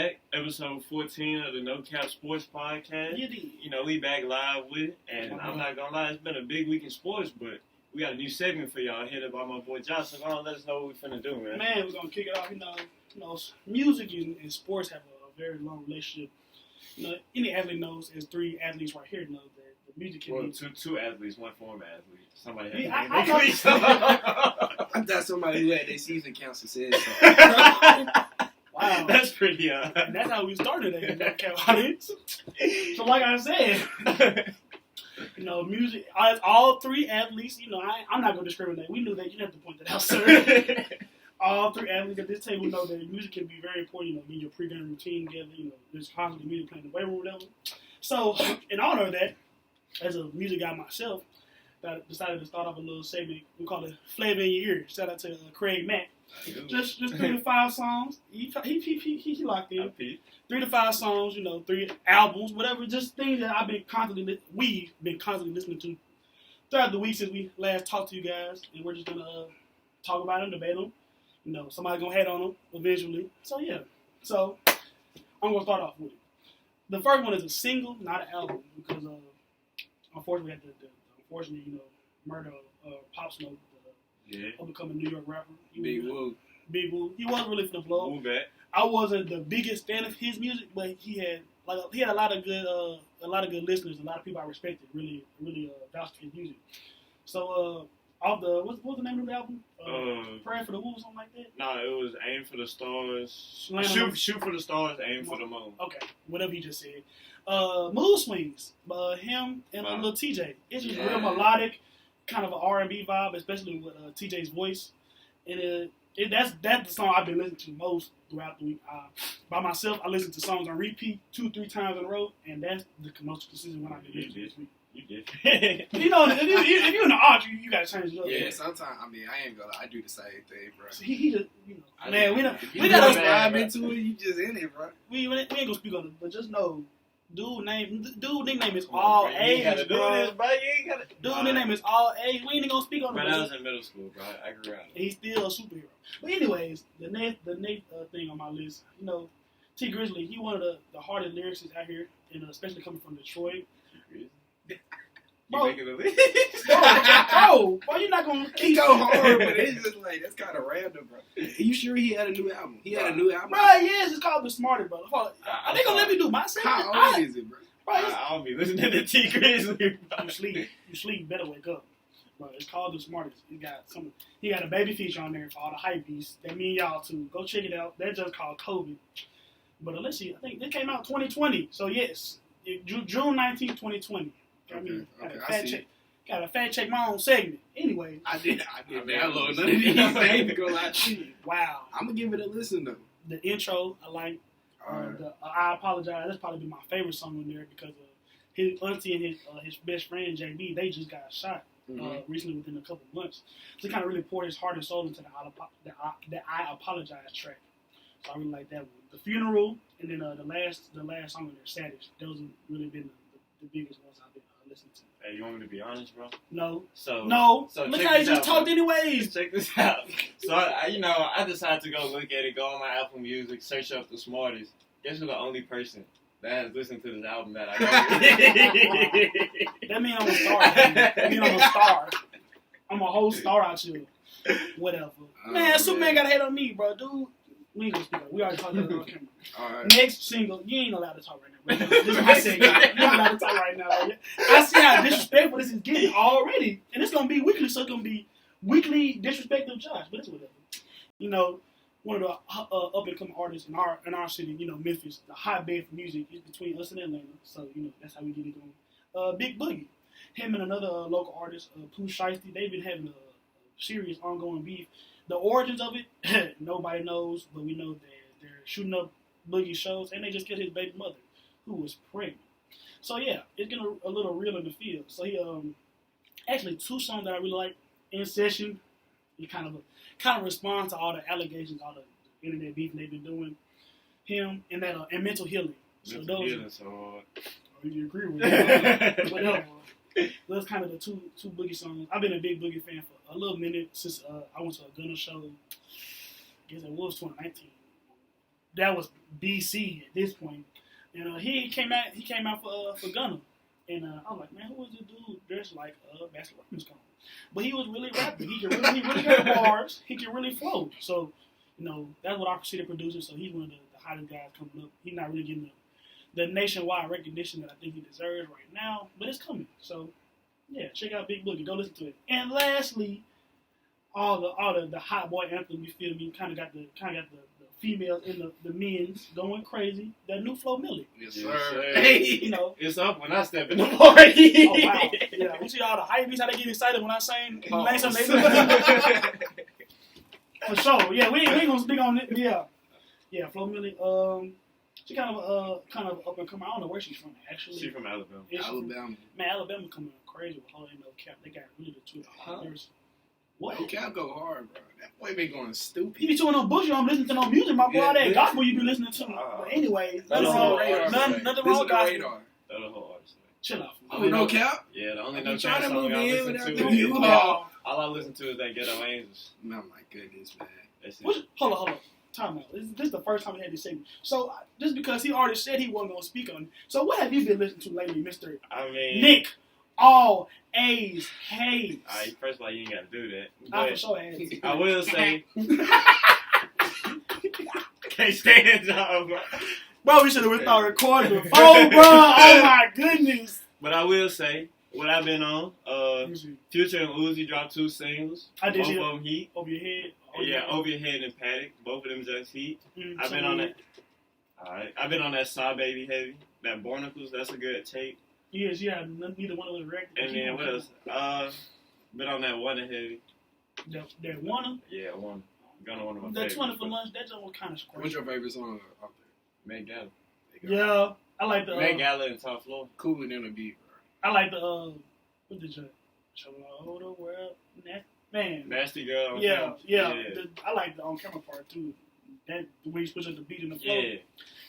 back. Episode 14 of the No Cap Sports Podcast. You know, we back live with it. And I'm not going to lie, it's been a big week in sports, but we got a new segment for y'all headed by my boy Johnson. Go on, let us know what we finna do, man. Man, we're going to kick it off. You know, music and sports have a very long relationship. You know, any athlete knows, as three athletes right here know that the music can be... Two athletes, one former athlete. Somebody had I thought somebody who had their season cancer said so. Wow. That's pretty, And that's how we started at the No Cap audience. So like I said, you know, music, all three athletes, you know, I'm not going to discriminate. We knew that. You didn't have to point that out, sir. All three athletes at this table know that music can be very important, you know, getting your pregame routine together, you know, there's constantly music playing in the weight room or whatever. So, in honor of that, as a music guy myself, I decided to start off a little segment. We call it Flava in Your Ear. Shout out to Craig Mack. Just 3 to 5 songs. He locked in. 3 to 5 songs, you know, 3 albums, whatever. Just things that we've been constantly listening to throughout the week since we last talked to you guys, and we're just gonna talk about them, debate them. You know, somebody's gonna head on them eventually. So yeah. So I'm gonna start off with it. The first one is a single, not an album, because unfortunately, the unfortunate, you know, murder of Pop Smoke, becoming a New York rapper. Big Woo. He wasn't really for the blow. Move back. I wasn't the biggest fan of his music, but he had a lot of good listeners, a lot of people I respected, really vouched for his music. So off the what's the name of the album? Prayer for the Woo, something like that. No, it was Aim for the Stars. Shoot for the Stars, Aim for the Moon. Okay, whatever he just said. Mood Swings, him and little TJ. It's just real melodic, kind of an R&B vibe, especially with TJ's voice. And that's the song I've been listening to most throughout the week. By myself, I listen to songs on repeat 2-3 times in a row, and that's the most consistent one I've been listening to this week. You did. You know, if you're in the art, you gotta change it up. Yeah, sometimes, I ain't gonna lie, I do the same thing, bro. So he just, you know, man, we gotta subscribe into it, you just in it, bro. We ain't gonna speak on it, but just know, dude nickname is all A's, bro. Dude nickname is all A's. We ain't gonna speak on it. But I was in middle school, bro. I grew up. He's still a superhero. But anyways, the next thing on my list, you know, T Grizzly, he one of the hardest lyricists out here, and especially coming from Detroit. Bro, you making a list? bro, you're not gonna keep go hard, but it's just like that's kind of random, bro. Are you sure he had a new album? He had a new album, bro. Yes, it's called The Smartest, bro. Are they gonna let me do my segment? How old is it, bro? I'll be listening to T Grizzly. You sleep. Better wake up, bro. It's called The Smartest. He got a baby feature on there for all the hype beasts. That mean y'all too. Go check it out. That's just called COVID. But let's see. I think it came out 2020. So yes, June 19th, 2020. Gotta fact check my own segment. Anyway, I did download none of these. I ain't even gonna lie to you. Wow. I'm gonna give it a listen though. The intro, I like. I Apologize. That's probably been my favorite song on there because his auntie and his best friend JB, they just got shot recently within a couple of months. So he kind of really poured his heart and soul into the I Apologize track. So I really like that one. The Funeral, and then the last song on there, Savage. Those have really been the biggest ones I've been listening to. Hey, you want me to be honest, bro? No. So Look how you just talked anyways. Check this out. So I decided to go look at it, go on my Apple Music, search up The Smartest. Guess who's the only person that has listened to this album that I know? That means I'm a star. That means I'm a star. I'm a whole star out here. Whatever. Man, Superman got to hate on me, bro. Dude, we ain't gonna speak on it. We already talked about it on camera. All right. Next single, you ain't allowed to talk right now, bro. This is my segment. You ain't allowed to talk right now. Bro. I see how disrespectful this is getting already. And it's going to be weekly, so it's going to be weekly disrespect of Josh. But it's whatever. You know, one of the up-and-coming artists in our city, you know, Memphis, the hotbed for music is between us and Atlanta. So, you know, that's how we get it going. Big Boogie. Him and another local artist, Pooh Shiesty, they've been having a serious ongoing beef. The origins of it, nobody knows, but we know that they're shooting up Boogie's shows, and they just killed his baby mother, who was pregnant. So yeah, it's getting a little real in the field. So he actually 2 songs that I really like. In Session, he kind of responds to all the allegations, all the internet beef they've been doing. Him and that and Mental Healing. So those. So you agree with me? Whatever. Those kind of the two Boogie songs. I've been a big Boogie fan for a little minute since I went to a Gunna show. I guess it was 2019. that was BC at this point. And he came out for Gunna. And I was like, man, who is this dude dressed like a basketball cone? But he was really rapping. He really got bars. He can really flow. So, that's what I consider producing. So he's one of the hottest guys coming up. He's not really getting the nationwide recognition that I think he deserves right now, but it's coming. So, yeah, check out Big Boogie. Go listen to it. And lastly, all the hot boy anthem. You feel me? Kind of got the females and the men's going crazy. That new Flo Milli. Yes, sir. Hey, it's up when I step in the party. Oh wow! Yeah, we see all the hype beats how they get excited when I sing. Something for sure. Yeah, we ain't gonna speak on it. Yeah, Flo Milli. She kind of up and coming. I don't know where she's from actually. She's from Alabama. Alabama. Man, Alabama coming crazy with Holiday No Cap. They got really the two years. What? No Cap go hard, bro. That boy been going stupid. You be doing no bullshit. I'm listening to no music, my boy. All that gospel you be listening to. But anyway, nothing wrong with gospel. Chill out. Oh, No Cap? Yeah, the only I'm No trying Cap to song move I in listen without to. the music. Oh, All I listen to is that Ghetto Angels. my goodness, man. That's it. Hold on. Time out. This is the first time we had this segment. So, just because he already said he wasn't going to speak on it. So, what have you been listening to lately, Mr. Nick? All A's Hayes. Alright, first of all, you ain't got to do that. I for sure has. I will say... Can't stand y'all, bro. Bro, we should have started recording before, bro. Oh, my goodness. But I will say, what I've been on, Future and Uzi dropped 2 singles. I did both of them heat. Over your head. Over your head and Paddock. Both of them just heat. I've been on that. Alright. I've been on that Saw Baby Heavy. That Barnacles, that's a good tape. Yes, yeah. Neither one of us wrecked. And then what else? Been on that One Heavy. That One? Yeah, One. Gonna one of my that favorites. 20 for lunch, that joint was kind of crazy. What's your favorite song out there? Met Gala. Yeah. I like the... Met Gala and Top Floor. Cooler than a beat, bro. I like the... what did you... Show all the world... Man. Nasty Girl. Yeah. I like the on-camera part, too. That the way you switch up the beat in the flow. Yeah.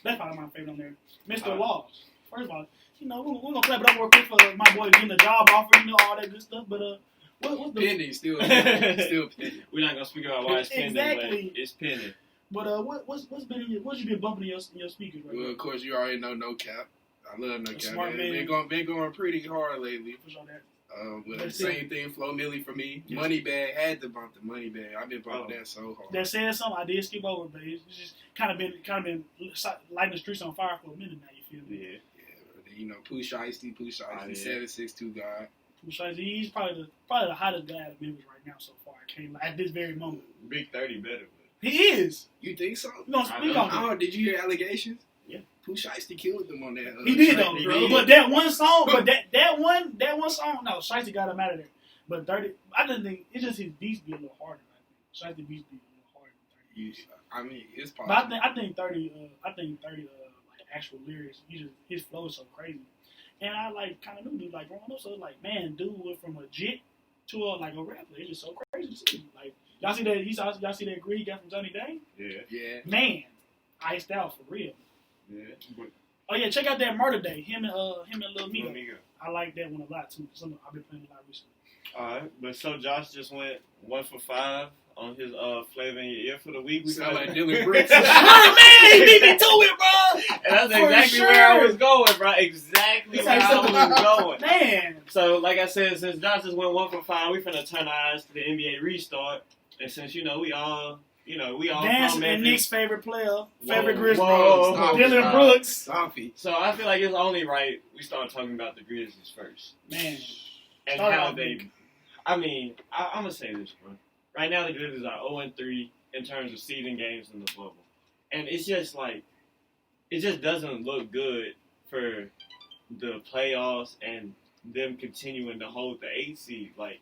That's probably my favorite on there. Mr. Laws. First of all, we're going to clap it up real quick for my boy getting the job offer, all that good stuff. But what's the... Pending, still pending. We're not going to speak about why it's pending, exactly. but it's pending. But what you been bumping in your speakers right now? Well, of course, you already know No Cap. I love No Cap. Smart man. Been going pretty hard lately. For sure that. Well, same thing, Flo Milli for me. Yes. Money Bag, had to bump the Money Bag. I've been bumping that so hard. That said something I did skip over, but it's just kind of been lighting the streets on fire for a minute now. You feel me? Yeah. Pooh Shiesty, 762 guy. Pooh Shiesty, he's probably the hottest guy out of Memphis right now so far. At this very moment. Big 30 better. He is. You think so? No, speak on it. Did you hear allegations? Yeah. Pooh Shiesty killed them on that. He did though, bro. But that one song, that one song, no, Shiesty got him out of there. But 30, I just think it's just his beats be a little harder. I think Shiesty beats be a little harder than 30. I mean, it's possible. But I think 30, like actual lyrics, his flow is so crazy. And I kind of knew dude like growing up, so it's like, man, dude went from a jit to a rapper. It's just so crazy to see. Like, y'all see that? Y'all see that grid he got from Johnny Dane? Yeah. Man, iced out for real. Yeah. Oh yeah, check out that Murder Day. Him and Lil Migo. I like that one a lot too. I've been playing a lot recently. Alright, but so Josh just went 1 for 5 on his Flava in Your Ear for the week. We sound like Dillon Brooks. Man, he beat me to it, bro. And that's exactly where I was going, bro. Exactly where I was going. Man. So, like I said, since Josh just went 1 for 5, we finna turn our eyes to the NBA restart. And since we all Dance from and Memphis. Nick's favorite player, favorite Grizzlies, Stop Dillon it. Brooks. Stop it. So I feel like it's only right we start talking about the Grizzlies first. Man. And how they... I mean, I'm going to say this, bro. Right now, the Grizzlies are 0-3 in terms of seeding games in the bubble. And it's just like, it just doesn't look good for the playoffs and them continuing to hold the 8 seed. Like,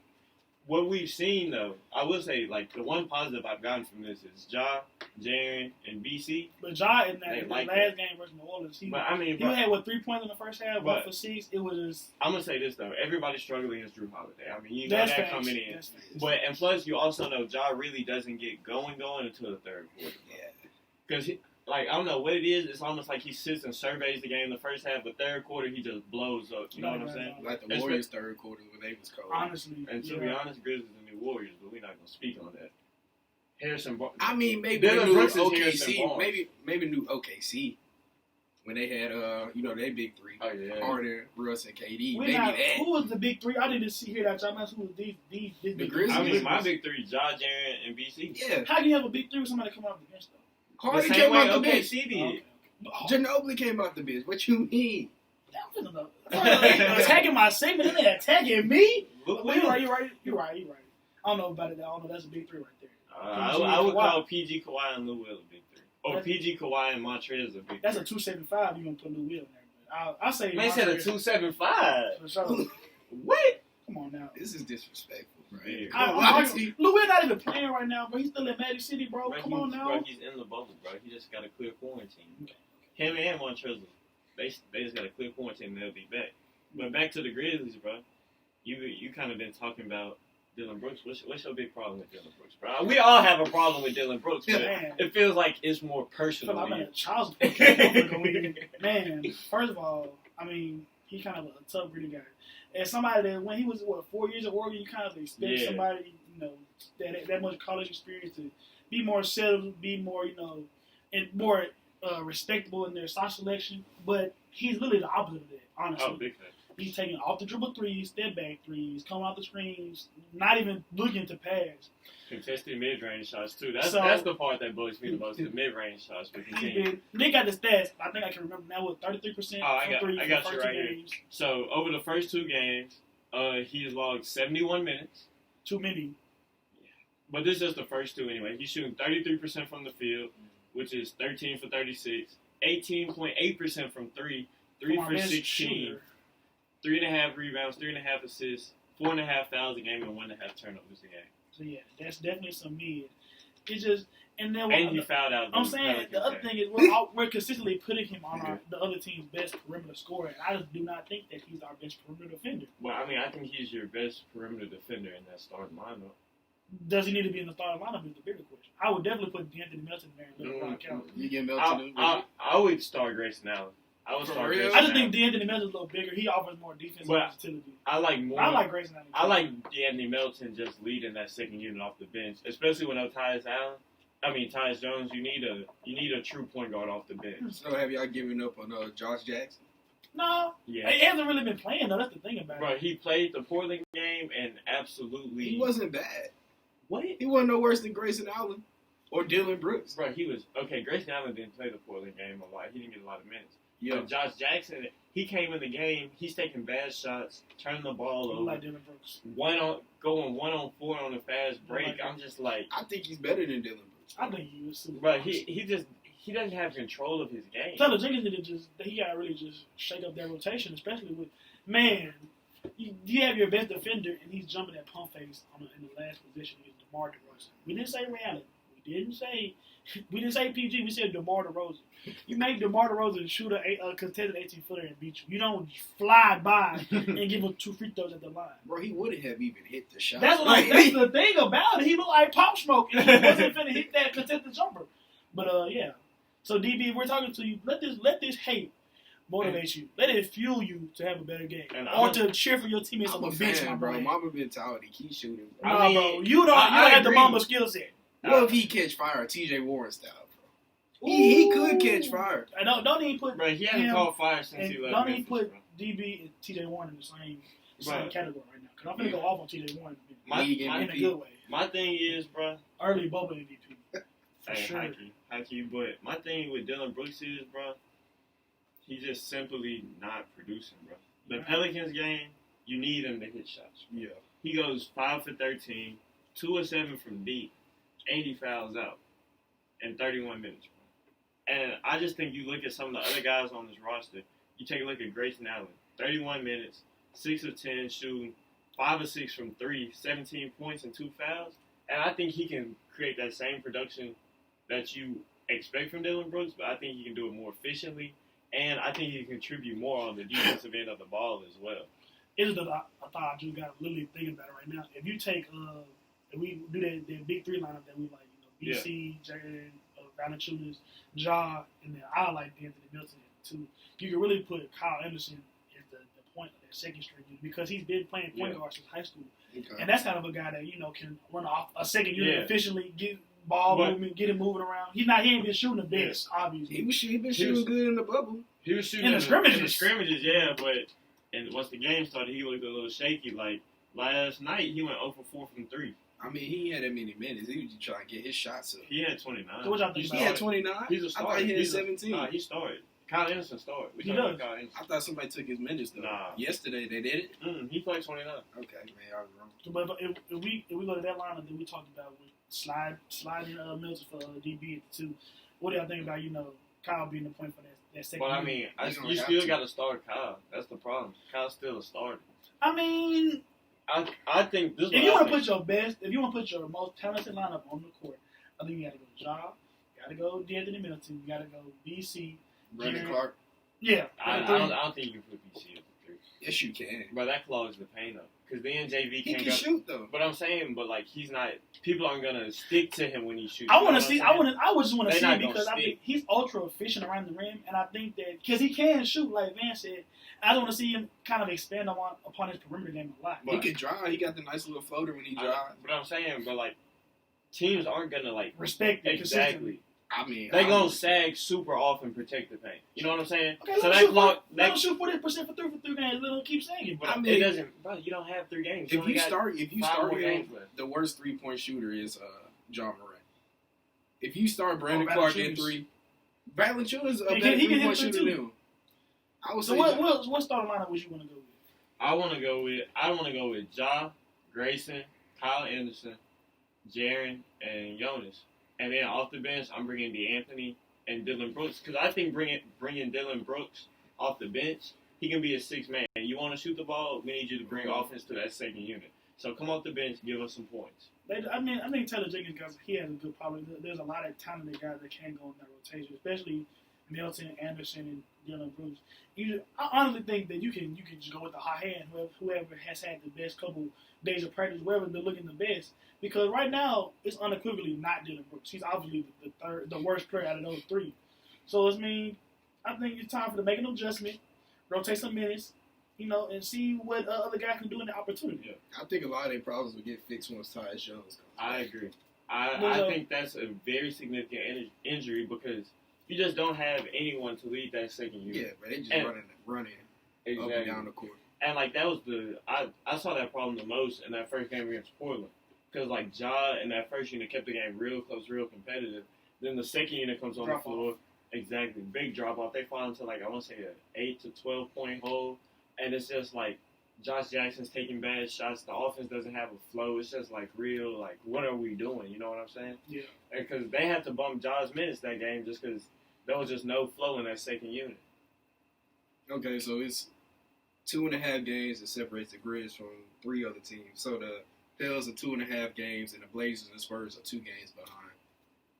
what we've seen, though, I will say, like, the one positive I've gotten from this is Ja, Jaren, and BC. But Ja, in that last game versus New Orleans, he had, 3 points in the first half, 1 for 6. It was just... I'm going to say this, though. Everybody's struggling against Drew Holiday. I mean, you know that coming in. And plus, you also know Ja really doesn't get going until the third quarter. Yeah. Because, I don't know what it is. It's almost like he sits and surveys the game in the first half, but third quarter, he just blows up. You know what I'm saying? Like the Warriors' third quarter when they was cold. Honestly. And to be honest, Grizzlies and the Warriors, but we're not going to speak on that. Harrison Barnes. I mean, maybe Dillon new Brooks is OKC. Harrison Barnes. Maybe new OKC when they had they big three. Oh yeah. Harden, Russ, and KD. Who was the big three? I didn't hear that. Y'all who was these the big Grizzlies. I mean, my big three: Ja, Jaren, and BC. Yeah. How do you have a big three with somebody coming off the bench though? Harden the came same way out the bench. OKC did. Okay. Ginobili came out the bench. What you mean? I'm attacking my segment and they attacking me. Look, Well, you're right. I don't know about it. I don't know. That's a big three right there. I would call PG, Kawhi, and Lou Will a big three. Or PG, Kawhi, and Montrez a big That's three. a 275. You're gonna put Lou Will in there. I'll say. Man said a Montrez 275. for sure. What? Come on now. This is disrespectful, bro. Lou Will not even playing right now, but he's still in Magic City, bro. Come on now. Bro, he's in the bubble, bro. He just got a clear quarantine. Okay. Him and Montrez, they just got a clear quarantine and they'll be back. But back to the Grizzlies, bro. You kind of been talking about Dillon Brooks. What's your big problem with Dillon Brooks, bro? We all have a problem with Dillon Brooks, but it feels like it's more personal. I'm in a child's man. First of all, I mean, he's kind of a tough, gritty guy. As somebody that when he was 4 years at Oregon, you kind of expect somebody that much college experience to be more settled, be more and more respectable in their shot selection. But he's literally the opposite of that. Honestly, Oh, big fan. He's taking off the dribble threes, step back threes, coming off the screens, not even looking to pass. Contested mid-range shots, too. That's the part that bugs me the most, the mid-range shots. But Nick got the stats. I think I can remember now with 33% I got you right two here. games. So, over the first 2 games, he has logged 71 minutes. Too many. But this is just the first 2 anyway. He's shooting 33% from the field, which is 13 for 36, 18.8% from 3, 3 for 16. 3.5 rebounds, 3.5 assists, 4.5 fouls a game, and 1.5 turnovers a game. So yeah, that's definitely some mid. It's just and he fouled out. I'm saying the other thing is we're consistently putting him on the other team's best perimeter scorer. And I just do not think that he's our best perimeter defender. Well, I mean, I think he's your best perimeter defender in that starting lineup. Does he need to be in the starting lineup? Is the bigger question. I would definitely put D'Anthony Melton there and let him rock out. You get Melton? I would start Grayson Allen. I just think D'Anthony Melton's a little bigger. He offers more defensive versatility. I like Grayson Allen. I like D'Anthony Melton just leading that second unit off the bench, especially when Tyus Jones. You need a true point guard off the bench. So have y'all given up on Josh Jackson? No. Yeah. He hasn't really been playing though. That's the thing about it. Bro, he played the Portland game and absolutely he wasn't bad. What? He wasn't no worse than Grayson Allen or Dillon Brooks. Bro, he was okay. Grayson Allen didn't play the Portland game a lot. He didn't get a lot of minutes. Yeah. But Josh Jackson, he came in the game. He's taking bad shots, turning the ball over. Like Dillon Brooks. Going 1-on-4 on a fast break. I'm just like, I think he's better than Dillon Brooks. I think he was super. But he doesn't have control of his game. Taylor Jenkins he got to really just shake up that rotation, especially with you have your best defender and he's jumping at pump face in the last position against DeMar DeRozan. We didn't say reality. We didn't say PG. We said DeMar DeRozan. You make DeMar DeRozan shoot a contested 18-footer and beat you. You don't fly by and give him 2 free throws at the line. Bro, he wouldn't have even hit the shot. That's the thing about it. He looked like Pop Smoke and he wasn't finna hit that contested jumper. But yeah. So DB, we're talking to you. Let this hate motivate you. Let it fuel you to have a better game, or to cheer for your teammates on the bench, my bro. Mamba mentality, keep shooting. Bro. Nah, bro, you don't have the Mamba skill set. What if he catch fire, TJ Warren style, bro? He could catch fire. Don't even put. Bro, he hasn't caught fire since he left. Don't even put DB and TJ Warren in the same category right now. Because I'm gonna go off on TJ Warren in a good way. My thing is, bro, early bubble MVP. Sure. Hockey, but my thing with Dillon Brooks is, bro, he's just simply not producing, bro. The Pelicans game, you need him to hit shots. Yeah. He goes 5 for 13, 2 of 7 from deep, 80 fouls out in 31 minutes, bro. And I just think you look at some of the other guys on this roster, you take a look at Grayson Allen, 31 minutes, 6 of 10 shooting, 5 of 6 from 3, 17 points and 2 fouls. And I think he can create that same production that you expect from Dillon Brooks, but I think he can do it more efficiently, and I think he can contribute more on the defensive end of the ball as well. It's the I thought I just got literally thinking about it right now. If you take if we do that big 3 lineup that we like, BC, Jaden, Valanciunas, Ja, and then I like D'Anthony Melton too. You can really put Kyle Anderson at the point of that second string because he's been playing point guard since high school. Okay. And that's kind of a guy that, can run off a second unit efficiently, ball movement, get him moving around. He ain't been shooting the best, obviously. He been shooting good in the bubble. He was shooting in the scrimmages. In the scrimmages, yeah, but and once the game started, he looked a little shaky. Like last night, he went 0 for 4 from 3. I mean, he had that many minutes. He was just trying to get his shots up. He had 29. So what y'all think He had 29? He's a starter. I thought he had 17. Nah, he started. Kyle Anderson started. He does. I thought somebody took his minutes, though. Nah. Yesterday, they did it? He played 29. Okay, man, I was wrong. But if we go to that lineup that we talked about with sliding Mills for DB at the 2, what do y'all think about, Kyle being the point for that second Well, I unit? mean, you still got to start Kyle. That's the problem. Kyle's still a starter. I mean, I think this. If you want to put your most talented lineup on the court, I think you got to go Ja, you got to go D'Anthony Middleton, you got to go BC, Brandon Clark. Yeah, I don't think you can put BC at the 3. Yes, you can. But that clogs the paint up. Because then JV he can shoot though. But I'm saying, he's not. People aren't gonna stick to him when he shoots. I want to see. I just want to see it because I think he's ultra efficient around the rim, and I think that because he can shoot, like Van said, I don't want to see him kind of expand upon his perimeter game a lot. But he can drive. He got the nice little floater when he drives. But I'm saying, teams aren't gonna respect it exactly. I mean, they gonna sag super off and protect the paint. You know what I'm saying? Okay, so let him shoot 40% for 3 games. Let him keep sagging. But it doesn't. Bro, you don't have 3 games. If you start him, the worst 3-point shooter is John Morant. If you start Brandon Clark at 3, Valanciunas is a better 3-point shooter than him. I would say. So what starting lineup would you want to go with? I want to go with Ja, Grayson, Kyle Anderson, Jaren, and Jonas. And then off the bench, I'm bringing D'Anthony and Dillon Brooks. Because I think bringing Dillon Brooks off the bench, he can be a 6 man. You want to shoot the ball, we need you to bring offense to that second unit. So come off the bench, give us some points. I think Taylor Jenkins, he has a good problem. There's a lot of talented guys that can go in that rotation, especially Milton, Anderson, and Dillon Brooks. I honestly think that you can just go with the hot hand, whoever has had the best couple days of practice, whoever's been looking the best. Because right now, it's unequivocally not Dillon Brooks. He's obviously the worst player out of those 3. So, I think it's time to make an adjustment, rotate some minutes, and see what other guys can do in the opportunity. Yeah. I think a lot of their problems will get fixed once Tyus Jones comes. I agree. I think that's a very significant injury because you just don't have anyone to lead that second unit. Yeah, but they just running exactly. up and down the court. And that was I saw that problem the most in that first game against Portland. Because, Ja in that first unit kept the game real close, real competitive. Then the second unit comes on the floor. Exactly. Big drop-off. They fall into, I want to say, an 8 to 12-point hole. And it's just, Josh Jackson's taking bad shots. The offense doesn't have a flow. It's just, real, what are we doing? You know what I'm saying? Yeah. Because they had to bump Josh minutes that game just because there was just no flow in that second unit. Okay, so it's 2.5 games that separates the Grizz from 3 other teams. So the Pels are 2.5 games, and the Blazers and Spurs are 2 games behind.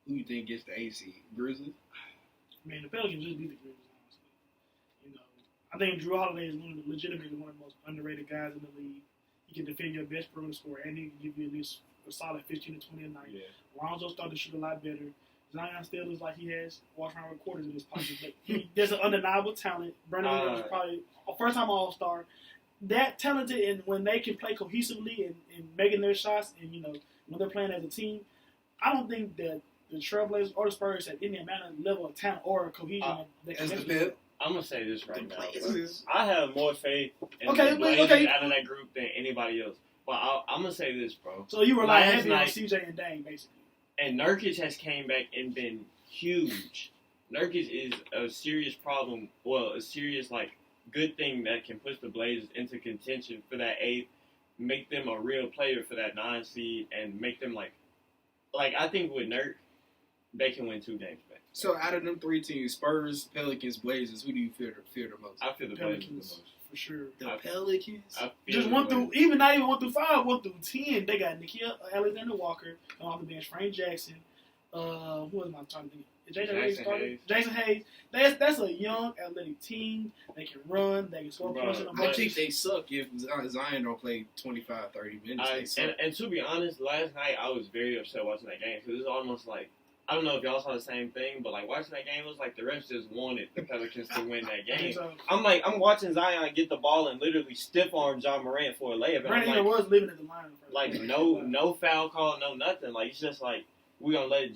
Who you think gets the 8 seed? Grizzlies? I mean, the Pelicans just beat the Grizzlies, honestly. I think Drew Holiday is legitimately one of the most underrated guys in the league. He can defend your best perimeter score, and he can give you at least a solid 15 to 20 a night. Yeah. Lonzo started to shoot a lot better. Zion still looks like he has walk-around recorders in his pocket. But there's an undeniable talent. Brandon Ingram is probably a first-time All-Star. That talented, and when they can play cohesively and making their shots, and when they're playing as a team, I don't think that the Trailblazers or the Spurs have any amount of level of talent or cohesion. I'm gonna say this right now. I have more faith in the Blazers out of that group than anybody else. But I'm gonna say this, bro. So you were heavy on CJ and Dame, basically. And Nurkic has came back and been huge. Nurkic is a serious problem. Well, a serious good thing that can push the Blazers into contention for that 8th, make them a real player for that 9 seed, and make them I think with Nurk, they can win 2 games back. So out of them 3 teams, Spurs, Pelicans, Blazers, who do you fear the most? I feel the Blazers the most. For sure. The Pelicans? Just 1 through, not even 1 through 5, 1 through 10. They got Nickeil Alexander-Walker on the bench, Frank Jackson. Who am I talking to? Jason Hayes. That's a young, athletic team. They can run. They can score points. I think they suck if Zion don't play 25, 30 minutes. And to be honest, last night I was very upset watching that game because it's almost I don't know if y'all saw the same thing, but watching that game, it was the refs just wanted the Pelicans to win that game. I'm watching Zion get the ball and literally stiff arm John Morant for a layup. Brandon was living at the line. No foul call, no nothing. It's just we're gonna let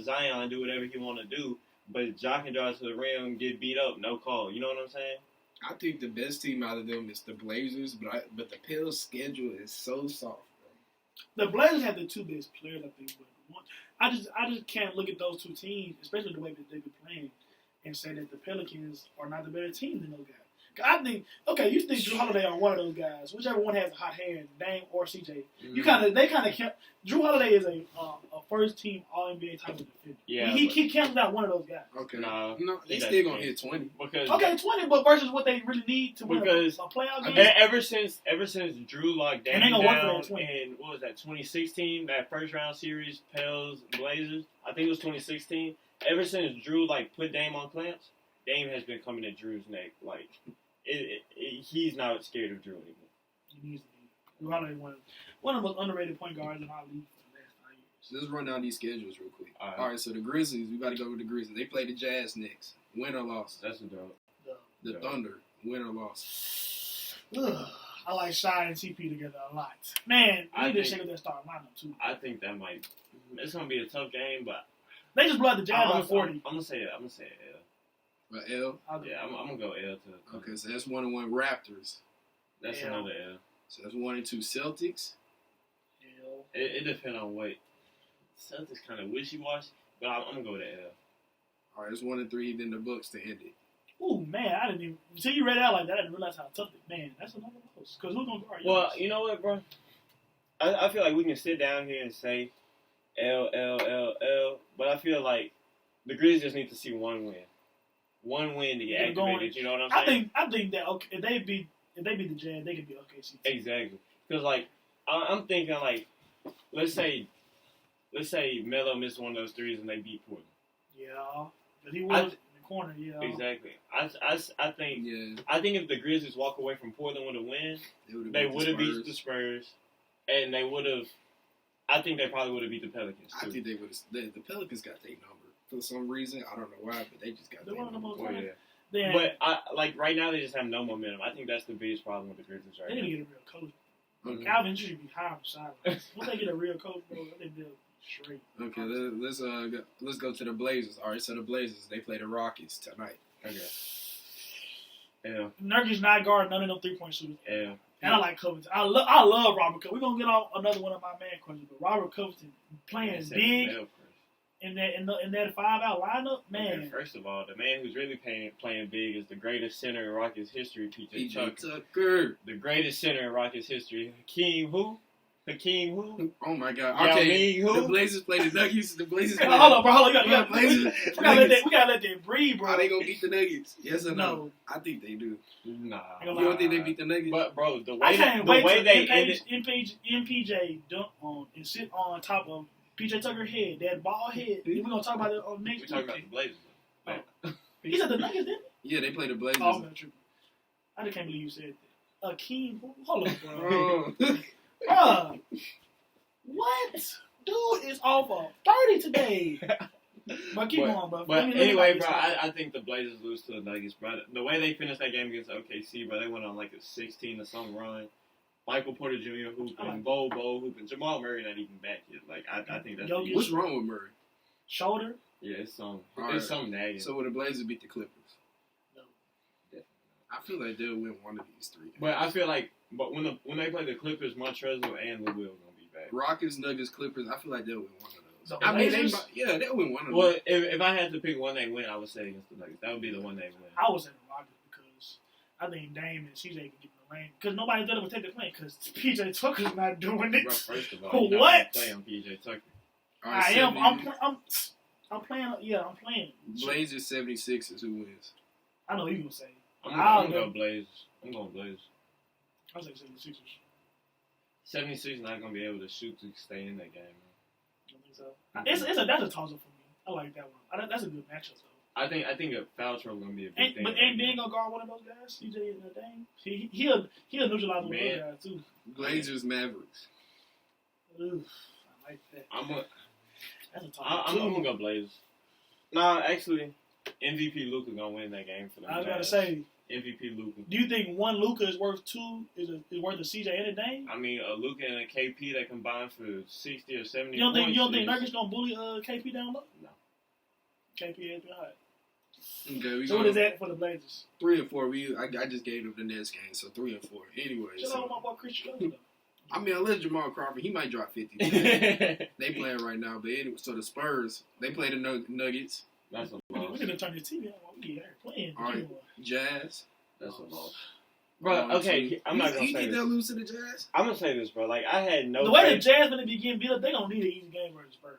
Zion do whatever he want to do, but Ja can drive to the rim and get beat up, no call. You know what I'm saying? I think the best team out of them is the Blazers, but the Pels' schedule is so soft, bro. The Blazers have the two best players, I think. But I just can't look at those two teams, especially the way that they've been playing, and say that the Pelicans are not the better team than those guys. I think, okay, you think Drew Holiday are one of those guys, whichever one has a hot hand, Dame or CJ. Mm-hmm. They kind of can't. Drew Holiday is a first team All NBA type of defender. Yeah, he can't out one of those guys. Okay, no, they still gonna hit 20. Because 20, but versus what they really need to win a playoff game. Ever since Drew locked Dame down in what was that 2016, that first round series, Pels Blazers, I think it was 2016. Ever since Drew put Dame on clamps, Dame has been coming at Drew's neck he's not scared of Drew anymore. He needs to be. Drew Holiday one of the most underrated point guards in our league for the last 5 years. So let's run down these schedules real quick. All right, so the Grizzlies, we got to go with the Grizzlies. They play the Jazz next. Win or loss? That's a dub. The Thunder, win or loss? I like Shy and CP together a lot. Man, we need to shake up that starting lineup too. I think that might. It's gonna be a tough game, but they just blew the Jazz by 40. I'm gonna say L. L? Yeah, I'm gonna go L to. Okay, so that's 1-1 Raptors. That's another L. So that's 1-2 Celtics. L. It depends on what. Celtics kind of wishy-washy, but I'm gonna go with the L. All right, it's 1-3. Then the Bucks to end it. Ooh, man, I didn't even until you read it out like that. I didn't realize how tough it. Man, that's another close. Because who's gonna guard? Well, you know what, bro? I feel like we can sit down here and say L, but I feel like the Grizzlies just need to see one win. One win to get activated. You know what I'm saying? I think that if they beat the Jazz, they could be OKC. Exactly. Because I'm thinking let's say Melo missed one of those threes and they beat Portland. Yeah, but he was in the corner. Yeah, exactly. I think if the Grizzlies walk away from Portland with a win, they would have beat the Spurs, and they would have. I think they probably would have beat the Pelicans too. I think they would have. The Pelicans got their number for some reason. I don't know why, but they just got their number. Yeah. But right now they just have no momentum. I think that's the biggest problem with the Grizzlies right now. They need to get a real coach. Mm-hmm. Calvin should be high on the sidelines. Once they get a real coach, bro, they build straight. Okay, let's go to the Blazers. All right, so the Blazers, they play the Rockets tonight. Okay. Yeah. Nurkic not guarding none of them 3-point shooters. Yeah. And I like Covington. I love Robert Covington. We're gonna get on another one of my man questions, but Robert Covington playing big in that 5-out lineup, man. Okay, first of all, the man who's really playing big is the greatest center in Rockets history, PJ Tucker. The greatest center in Rockets history. Hakeem who? Oh my God! Okay, the Blazers play the Nuggets. The Blazers. Hold on, bro. We gotta let that breathe, bro. Are they gonna beat the Nuggets? Yes or no? I think they do. Nah. You don't think they beat the Nuggets? But bro, the way they ended MPJ dunk on and sit on top of PJ Tucker's head, that ball head. We're gonna talk about it on next week. We're talking about the Blazers. Oh. He said the Nuggets, didn't he? Yeah, they play the Blazers. Oh, I just can't believe you said that. Akeem, hold on, bro. What? Dude is off of 30 today. But keep going, bro. But anyway, bro, I think the Blazers lose to the Nuggets, bro. The way they finished that game against OKC, bro, they went on a 16 or something run. Michael Porter Jr. hooping, Bo hooping, Jamal Murray not even back yet. I think that's what's wrong with Murray? Shoulder? Yeah, it's something nagging. So will the Blazers beat the Clippers? No. Definitely not. I feel like they'll win one of these three games. But I feel like when they play the Clippers, Montrezl and Lou Will gonna be back. Rockets, Nuggets, Clippers. I feel like they'll win one of those. I mean, they'll win one of those. Well, if I had to pick one they win, I would say against the Nuggets. That would be the one they win. I would say the Rockets because I think Dame and CJ can get in the lane because nobody's done it with take the plane because PJ Tucker's not doing it. Bro, first of all, what? Play on PJ Tucker. I am. I'm playing. Yeah, I'm playing. Blazers 76ers. Who wins? I know you gonna say. I'm gonna go Blazers. I'll say 76ers. 76 not gonna be able to shoot to stay in that game. I think so. That's a toss up for me. I like that one. That's a good matchup though. I think a foul trouble gonna be a big thing. But ain't Ben gonna guard one of those guys? CJ and the thing. He'll neutralize one of those guys too. Blazers Mavericks. Oof, I like that. That's a toss up. I'm gonna go Blazers. Nah, actually, MVP Luka gonna win that game for them. I was gonna say MVP Luka. Do you think one Luka is worth two? Is worth a CJ and a Dame? I mean, a Luka and a KP that combined for 60 or 70 You don't points. think Nurkic gonna bully KP down low? No. KP has been hot. Okay, So what is that for the Blazers? 3 and 4. I just gave them the Nets game, so 3 and 4. Anyway, Shout out my boy Christian though. I mean, unless Jamal Crawford, he might drop 50. They playing right now, but anyway. So the Spurs, they play the Nuggets. That's a We're loss. gonna turn the TV on. We get playing. All right. Jazz. That's a loss. Bro, okay, I'm not gonna You say think they'll this. lose to the Jazz? I'm gonna say this, bro. Like, I had no The way the faith. Jazz gonna be getting beat up, they gonna need an easy game versus Spurs.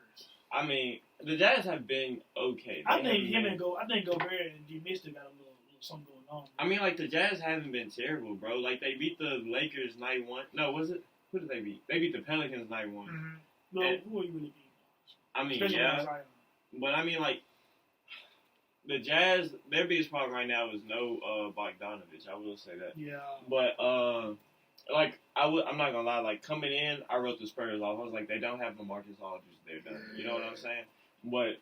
I mean, the Jazz have been okay. I think Gobert and D. Mister got a little something going on. I mean, like, the Jazz haven't been terrible, bro. Like, they beat the Lakers night one. No, was it? Who did they beat? They beat the Pelicans night one. Mm-hmm. No, who are you really beating? I mean, Especially yeah. when Zion. But, I mean, like, the Jazz, their biggest problem right now is no Bogdanovich. I will say that. Yeah. But, like, I'm not going to lie. Like, coming in, I wrote the Spurs off. I was like, they don't have LaMarcus Aldridge. They're done. You know what I'm saying? But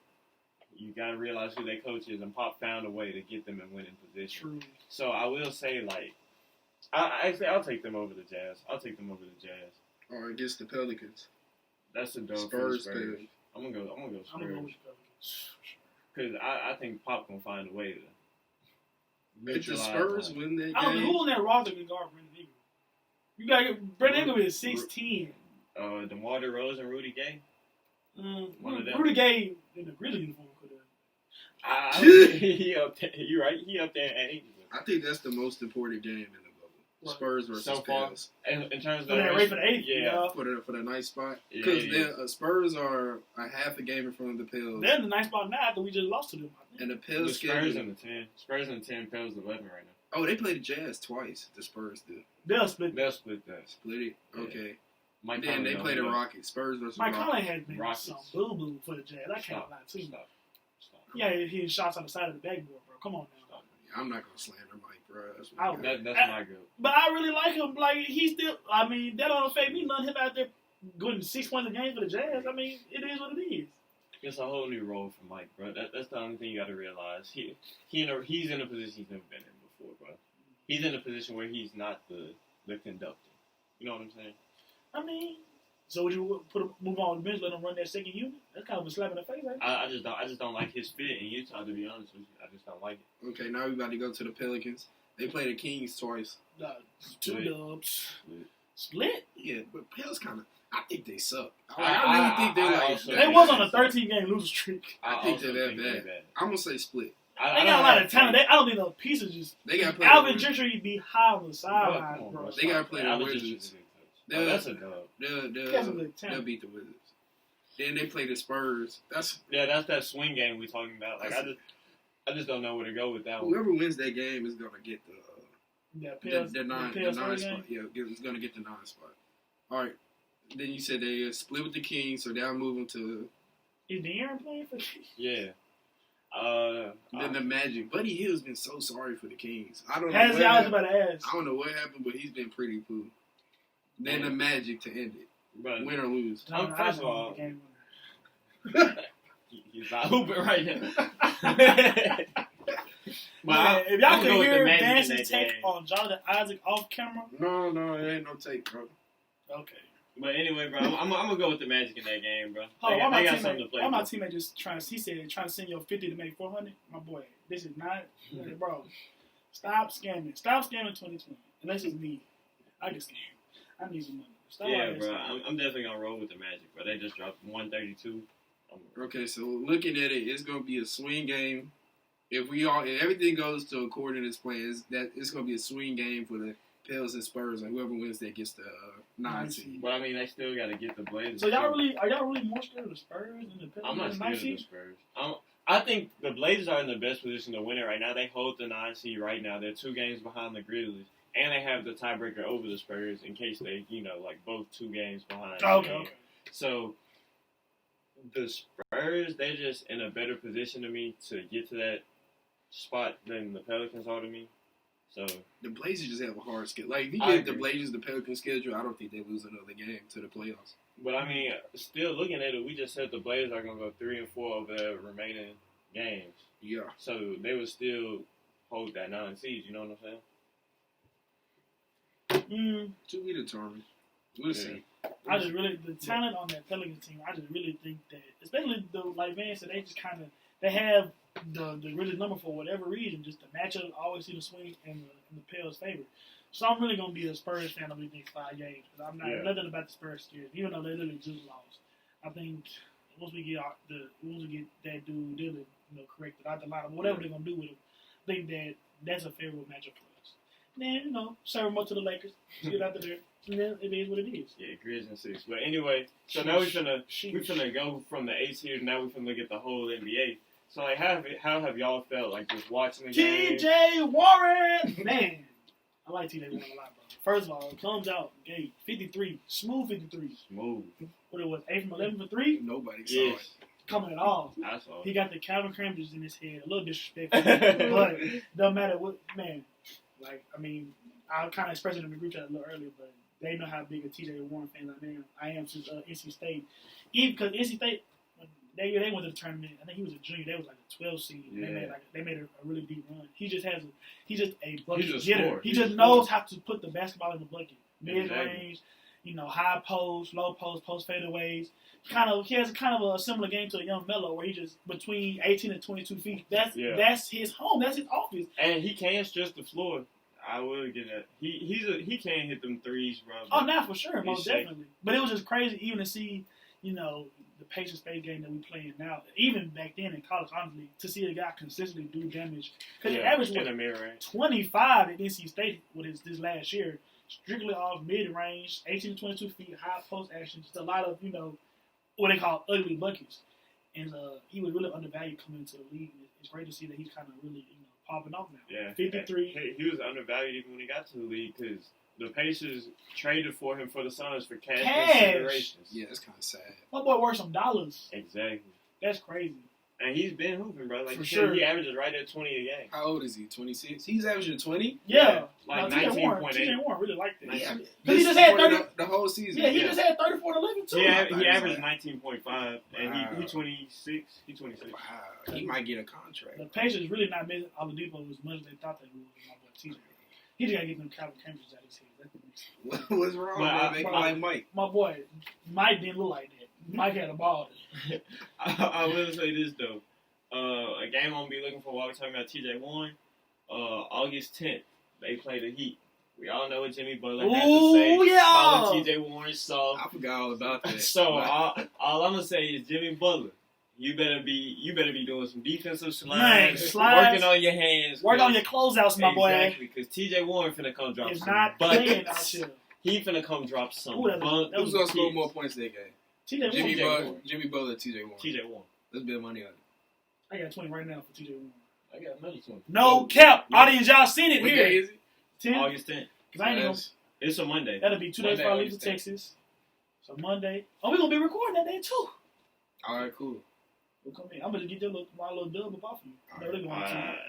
you got to realize who their coach is, and Pop found a way to get them in winning position. True. So I will say, like, I'll take them over the Jazz. I'll take them over the Jazz. Or against the Pelicans. That's a dub for the Spurs. Spurs. I'm gonna go I'm gonna go Spurs with the Pelicans. because I think Pop gonna find a way to. If the neutralize Spurs that. win that I don't know game, who on that roster can guard Brandon Ingram. You got Brandon Ingram is 6'10". DeMar DeRozan and Rudy Gay. One of them. Rudy Gay in the Grizzlies uniform could have. He up there. You right? He up there at age. I think that's the most important game in the bubble. What? Spurs versus So far? Pels. And in terms of So they're ready for the eighth. yeah. For the nice spot. Yeah, Because yeah. Spurs are a half a game in front of the Pels. They're in the nice spot now after we just lost to them. I think. And the The Pels Spurs schedule. in the 10. Spurs in the 10. Pels 11 right now. Oh, they play the Jazz twice. The Spurs do. They'll split. They'll split that. Split it? Yeah. Okay. Mike Then they Conley play the don't Rockets. Spurs versus Mike Rockets. Conley has been Rockets. some boo-boo for the Jazz. I can't Stop. lie to you. Stop. Yeah, he shots on the side of the backboard, bro. Come on now. Stop. I'm not going to slander Mike, bro. That's I what would. That's my good. But I really like him. Like, he still, I mean, that don't affect me none. Him out there going 6 points a game for the Jazz. I mean, it is what it is. It's a whole new role for Mike, bro. That's the only thing you got to realize. He's in a position he's never been in before, bro. He's in a position where he's not the conductor. You know what I'm saying? I mean, so would you move on the bench, let him run that second unit? That's kind of a slap in the face, right? I just don't like his fit in Utah. To be honest with you, I just don't like it. Okay, now we about to go to the Pelicans. They play the Kings twice. 2 Split. dubs. Split? Yeah, but Pels kind of, I think they suck. I I really think they're I like, also They was on a 13-game losing streak. I think also they're that they're bad. I'm going to say split. They got a lot of talent. I don't think those pieces just. They got to play Alvin the Wizards. Gentry be high on the sideline, bro. They gotta play the Wizards. Wizards. Oh, that's a dub. That's a good They'll talent. beat the Wizards. Then they play the Spurs. That's That's that swing game we talking about. Like I just don't know where to go with that one. whoever wins that game is gonna get the nine Pels spot. game. Yeah, it's gonna get the 9 spot. All right. Then you said they split with the Kings, so they'll move them to Is De'Aaron playing for? Yeah. then the Magic. Buddy Hill's been so sorry for the Kings. I don't know. Has what I was happened. about to ask. I don't know what happened, but he's been pretty poo. Then the Magic to end it, But win or lose. First of all, Game he's not hooping right now. Man, if y'all I'm can going with the hear Magic in Dance's that take game. on Jonathan Isaac off camera, No, it ain't no take, bro. okay. But anyway, bro, I'm gonna go with the Magic in that game, bro. Oh, They got something to play why my for. teammate just trying to send you 50 to make 400? My boy, this is not, bro. Stop scamming. Stop scamming 2020. Unless it's me. I can scam. I need some money. Stop Yeah, all that bro, stuff. I'm definitely gonna roll with the Magic, bro. They just dropped 132. Okay, so looking at it, it's gonna be a swing game. If everything goes to according to this plan, it's gonna be a swing game for the Pels and Spurs, and whoever wins that gets the 9 seed. But I mean, they still got to get the Blazers. So are y'all really more scared of the Spurs than the Pelicans? I'm not than scared the of the 9 seed? Spurs. I think the Blazers are in the best position to win it right now. They hold the 9 seed right now. They're 2 games behind the Grizzlies, and they have the tiebreaker over the Spurs in case they, like both 2 games behind. Okay. So the Spurs, they're just in a better position to me to get to that spot than the Pelicans are to me. So The Blazers just have a hard schedule. Like, if you I give the agree. Blazers the Pelicans schedule, I don't think they lose another game to the playoffs. But I mean, still looking at it, we just said the Blazers are gonna go 3 and 4 over their remaining games. Yeah. So they would still hold that 9 seed. You know what I'm saying? To be determined. We'll see. I just really the talent on that Pelicans team. I just really think that, especially like Van said, they just kind of they have the really number for whatever reason. Just the matchup always see the swing in the Pels' favor. So I'm really gonna be a Spurs fan over the next 5 games. I'm not nothing about the Spurs scared, even though they literally just lost. I think once we get that dude Dillon, corrected out the lineup, whatever they're gonna do with him, I think that's a favorable matchup for us. Then serve them up to the Lakers, get out there, and then it is what it is. Yeah, Grizz and 6. But anyway, so now we finna go from the 8 seed. Now we finna look at the whole NBA. So like, how have y'all felt like just watching the game? T.J. Warren, man, I like T.J. Warren a lot, bro. First of all, it comes out gate 53, smooth 53. Smooth. What it was, 8 from 11 for 3. Nobody saw it. Coming at all. I saw it. He got the Calvin Cambridge in his head, a little disrespectful, but don't matter what, man. Like, I mean, I kind of expressed it in the group chat a little earlier, but they know how big a T.J. Warren fan I am since NC State. Even because NC State, they went to the tournament. I think he was a junior. They was like a 12 seed. Yeah. They made a really deep run. He's just a bucket He's a getter. scorer. He just knows how to put the basketball in the bucket. Mid range, high post, low post fadeaways. He has kind of a similar game to a young Melo, where he just between 18 and 22 feet. That's his home. That's his office. And he can stretch the floor. I will get that. He can hit them threes, bro. Oh, not for sure, most definitely. But it was just crazy even to see, the Pacers State game that we playing now. Even back then in college, honestly, to see a guy consistently do damage because he averaged 25 at NC State with this last year, strictly off mid range, 18 to 22 feet, high post action, just a lot of what they call ugly buckets. And he was really undervalued coming into the league. It's great to see that he's kind of really popping off now. Yeah, 53. He was undervalued even when he got to the league because the Pacers traded for him for the Suns for cash considerations. Yeah, that's kind of sad. My boy worth some dollars. Exactly. That's crazy. And he's been hooping, bro. Like for sure. He averages right at 20 a game. How old is he? 26? He's averaging 20? Yeah. Like 19.8. T.J. Warren really liked that. Yeah. Because he just had 30. The whole season. Yeah, he just had 34 and 11 too. Yeah, he averaged 19.5, and he 26. He 26. Wow. He might get a contract. The Pacers really not missing Oladipo as much as they thought they would with my boy T.J. He just got to get them Calvin Cambridge out of his head. What's wrong, man? Make him like Mike. My boy, Mike didn't look like that. Mike had a ball. I will say this, though. A game I'm going to be looking for while we're talking about T.J. Warren, August 10th, they play the Heat. We all know what Jimmy Butler had to say. Calling T.J. Warren soft. I forgot all about that. So all I'm going to say is Jimmy Butler, you better be doing some defensive slides, working on your hands. Work on your closeouts, my boy. Exactly, because T.J. Warren finna come drop some buckets. He finna come drop some buckets. Who's going to score more points that game? Jimmy Butler, T.J. Warren. T.J. Warren. Let's bet money on it. I got 20 right now for T.J. Warren. I got another 20. No cap. Audience, y'all seen it What here. day is it? 10? August 10th. It's a Monday. That'll be 2 days before I leave for Texas. So Monday. Oh, we're going to be recording that day too. All right, cool. We'll come in. I'm going to get my little dub up off you.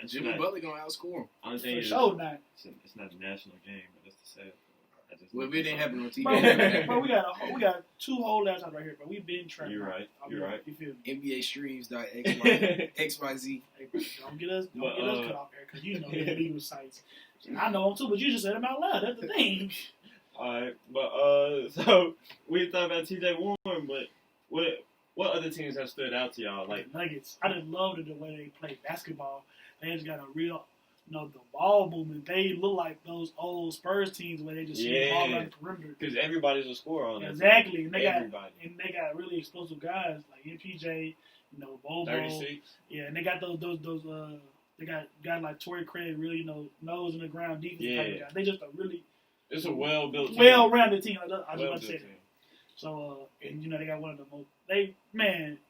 Jimmy Butler going to outscore him. For sure not. It's not a national game, but that's the sad. Well, if it didn't happen on TV. Bro, we got 2 whole laptops right here, but we've been trying. You're right. You feel me? NBA streams.xyz. Hey, bro, don't get us cut off there because the legal sites. I know them too, but you just said them out loud. That's the thing. Alright, but so we thought about T.J. Warren, but what other teams have stood out to y'all? Like Nuggets. I just loved the way they play basketball. They just got a real. The ball movement, they look like those old Spurs teams where they just shoot the ball around the perimeter. Because everybody's a scorer on that. Exactly. And they got really explosive guys like MPJ, Bobo. 36. Yeah, and they got those they got guys like Torrey Craig, really, nose in the ground defense type of guys. They just it's a well-built team. Well-rounded team. I just want to say that. So, and they got one of the most,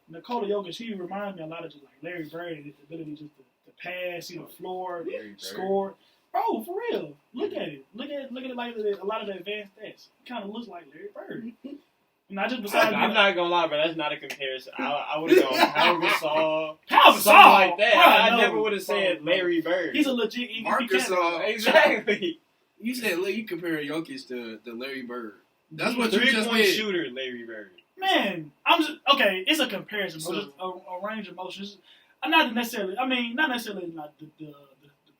Nikola Jokic, he reminds me a lot of just like Larry Bird, his ability just to pass, see the floor, score. Bro, for real. Look at it. Look at it like a lot of the advanced stats. It kind of looks like Larry Bird. Not just besides. I'm not gonna lie, but that's not a comparison. I would have gone Pau Gasol, something like that. Bro, I never would have said Larry Bird. He's a legit Marc Gasol. Exactly. You said you compare Jokic to Larry Bird. That's what you just 3-point did. shooter, Larry Bird. Man, I'm just okay. It's a comparison, bro. Just a range of motions. Not necessarily like the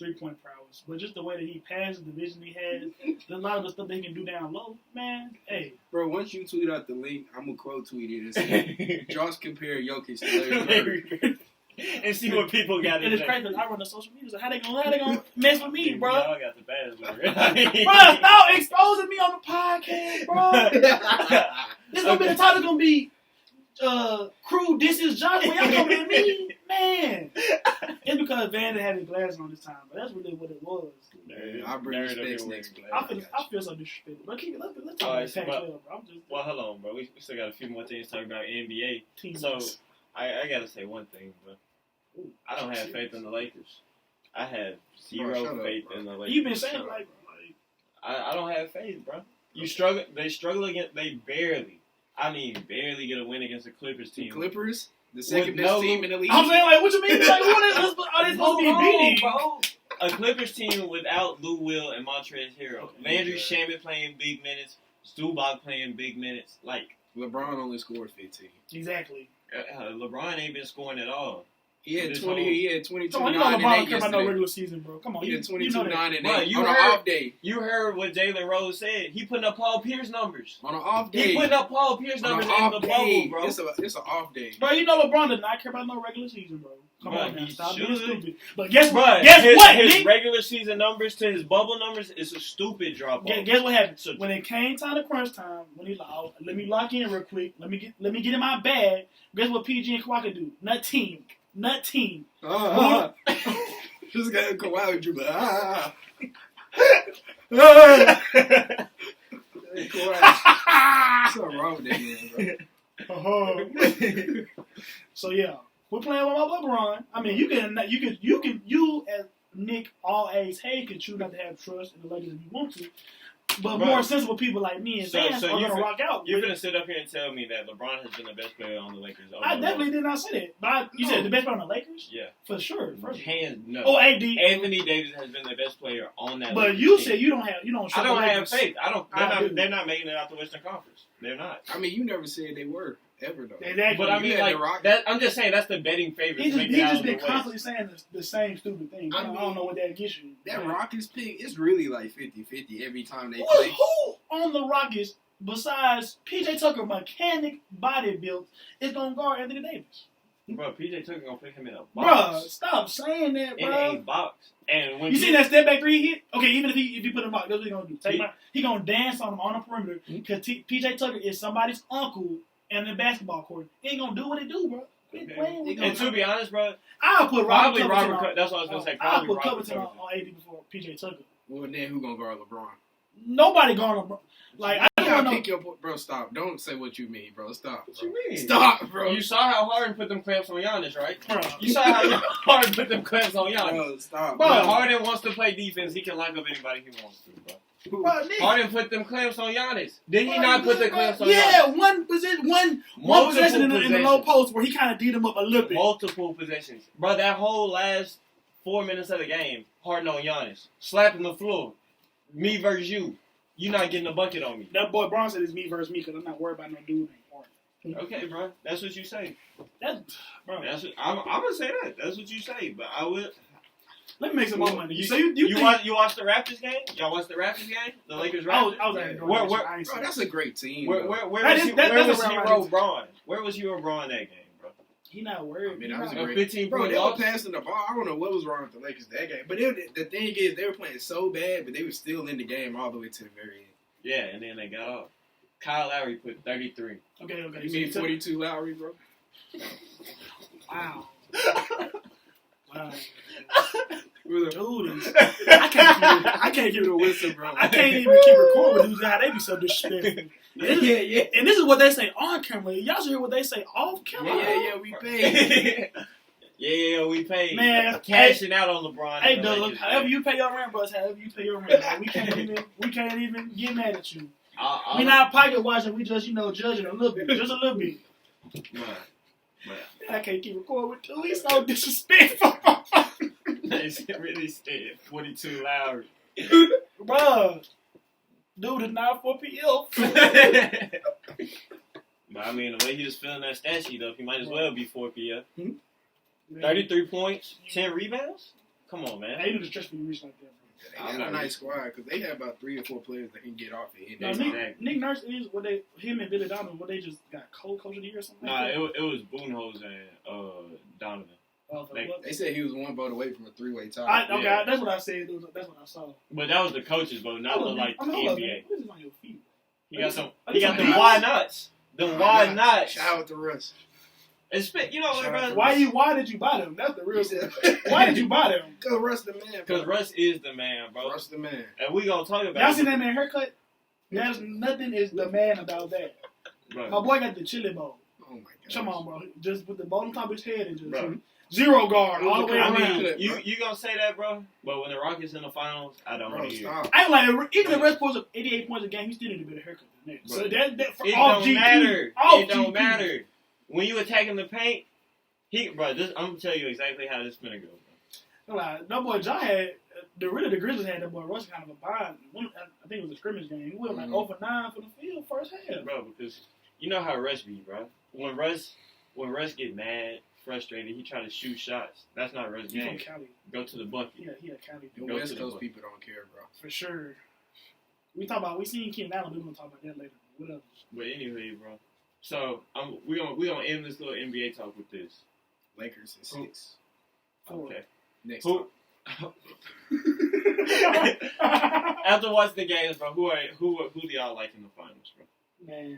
3-point prowess, but just the way that he passes, the vision he has, a lot of the stuff that he can do down low, man. Hey, bro, once you tweet out the link, I'm gonna quote tweet it and say, "Josh compare Jokic to Larry Bird." And see what people got to say. It's crazy. I run the social media. So how they gonna mess with me, bro? Y'all got the bad word. Bro, stop exposing me on the podcast, bro. This gonna be the title. Gonna be crew. This is Josh. When y'all coming at me, man. It's because Van had his glasses on this time, but that's really what it was. I bring respect next week. I feel so disrespected. But keep it. Let's talk about Pac-12, bro. Well, hold on, bro. We still got a few more things to talk about NBA. Teams. So I gotta say one thing, bro. I don't have faith in the Lakers. I have zero faith in the Lakers. You've been saying like I don't have faith, bro. You struggle. They struggle against. They barely get a win against the Clippers team. Clippers, the second best team in the league. I'm saying like, what you mean? Like, are they supposed to be beating, bro? A Clippers team without Lou Will and Montrezl Harrell. Landry Shamet playing big minutes. Zubac playing big minutes. Like LeBron only scored 15. Exactly. LeBron ain't been scoring at all. He had 20. He had 22. Come on, you know LeBron don't care about no regular season, bro. Come on, he had 22, 9, and 8 on an off day. You heard what Jalen Rose said. He putting up Paul Pierce numbers on an off day. He putting up Paul Pierce numbers in the bubble, bro. It's an off day, bro. You know LeBron does not care about no regular season, bro. Come on, man, stop being stupid. But guess what? His regular season numbers to his bubble numbers is a stupid drop off. Guess what happened? When it came time to crunch time, when he's like, oh, let me lock in real quick. Let me get in my bag. Guess what PG and Kawhi could do? Nut team. Just got Kawhi with you, but Kawhi. Something wrong with that man, bro. So yeah, we're playing with my LeBron. I mean, you as Nick all A's Hay can choose not to have trust in the Lakers if you want to. But more sensible people like me and fans are going to rock out. You're going to sit up here and tell me that LeBron has been the best player on the Lakers. I definitely did not say that. But you said the best player on the Lakers? Yeah. For sure. Hands no. Oh, AD. Anthony Davis has been the best player on that But Lakers you team. said you don't I don't have faith. They're not making it out the Western Conference. They're not. I mean, you never said they were. Ever though. Exactly. But I mean, like, that, I'm just saying that's the betting favorite. He's just been constantly saying the same stupid thing. I don't know what that gets you. That Rockets pick is really like 50-50 every time they play. Who on the Rockets besides PJ Tucker, mechanic body built, is gonna guard Anthony Davis? Bro, PJ Tucker gonna put him in a box. Bro, stop saying that, bro. In a box. And when you see that step back three hit? Okay, even if you put him out, that's what he gonna do. He gonna dance on him on the perimeter because PJ Tucker is somebody's uncle. And the basketball court, he ain't gonna do what he do, bro. Okay. And to be honest, bro, I'll put Robert Covington. That's what I was gonna say. I'll put Covington on AD before PJ Tucker. Well, then who gonna guard LeBron? Nobody guard LeBron. Like I don't know. Pick your bro. Stop. Don't say what you mean, bro. Stop. What you mean? Stop, bro. You saw how Harden put them clamps on Giannis, right? Bro. You saw how Harden put them clamps on Giannis. Bro, stop. Bro, Harden wants to play defense. He can lock up anybody he wants to, bro. Harden put them clamps on Giannis. Did he not put the clamps on Giannis? Yeah, one possession in the low post where he kind of beat him up a little bit. Multiple possessions. Bro, that whole last 4 minutes of the game, Harden on Giannis. Slapping the floor. Me versus you. You not getting a bucket on me. That boy Braun said it's me versus me because I'm not worried about no dude named Harden. Okay, bro. That's what you say. I'm going to say that. That's what you say. But I will... Let me make some more money. You watched the Raptors game? Y'all watched the Raptors game? The Lakers Raptors? I was at bro, that's a great team. Where was Hero Braun? Where was Hero Braun that game, bro? He not worried. I mean, that was a great 15 bro, they were passing the ball. I don't know what was wrong with the Lakers that game. But the thing is, they were playing so bad, but they were still in the game all the way to the very end. Yeah, and then they got off. Kyle Lowry put 33. Okay. You mean 42 Lowry, bro? Wow. Dude, I can't give it a whistle, bro. I can't even keep recording with dudes how they be so disrespectful. Yeah. And this is what they say on camera. Y'all should hear what they say off camera. Yeah, we paid. Yeah, we paid. Man, cashing out on LeBron. Hey, Doug, however you pay your rent, bro, however you pay your rent. We can't even get mad at you. We not pocket watching. We just judging a little bit, just a little bit. Man. I can't keep recording with two. He's so disrespectful. It's really scared. 42 Lowry. Bruh. Dude is not for PL. But I mean, the way he was filling that stat sheet up, he might as well be 4 PL. 33 points, 10 rebounds? Come on, man. They need to stretch for you reach like that, bro. They got a nice squad because they have about 3 or 4 players that can get off it. No, Nick Nurse is him and Billy Donovan. They just got coach of the year or something. Nah, it was Boonholz and Donovan. They said he was one vote away from a 3-way tie. That's what I said. That's what I saw. But that was the coach's vote, not the NBA. What is on your feet? He got them why nots. Them why nots. Shout out to Russ. You know what, bro? Why did you buy them? That's the real question. Why did you buy them? Because Russ the man. Because Russ is the man, bro. Russ the man. And we gonna talk about Y'all seen that man haircut? There's nothing is the man about that. Bro. My boy got the chili bowl. Oh my god. Come on, bro. Just with the bowl on top of his head and just zero guard all the way around. You gonna say that, bro? But when the Rockets in the finals, I don't want to hear it. I ain't like even the Russ puts up 88 points a game. He still need a better haircut than that. So that for it all don't GP, matter. all It don't GP. matter. When you attacking the paint, I'm gonna tell you exactly how this finna go, bro. Like, that boy John had the Grizzlies had that boy Russ kind of a bind. I think it was a scrimmage game. He went like 0 for 9 for the field first half. Bro, because you know how Russ be, bro. When Russ get mad, frustrated, he try to shoot shots. That's not Russ' game. From Cali. Go to the bucket. Yeah, he a Cali. The West Coast people don't care, bro. For sure. We seen Keenan Allen. We're gonna talk about that later. Whatever. But anyway, bro. So we gonna end this little NBA talk with this. Lakers in 6. Okay. Next. Who? After watching the games, bro, who do y'all like in the finals, bro? Man,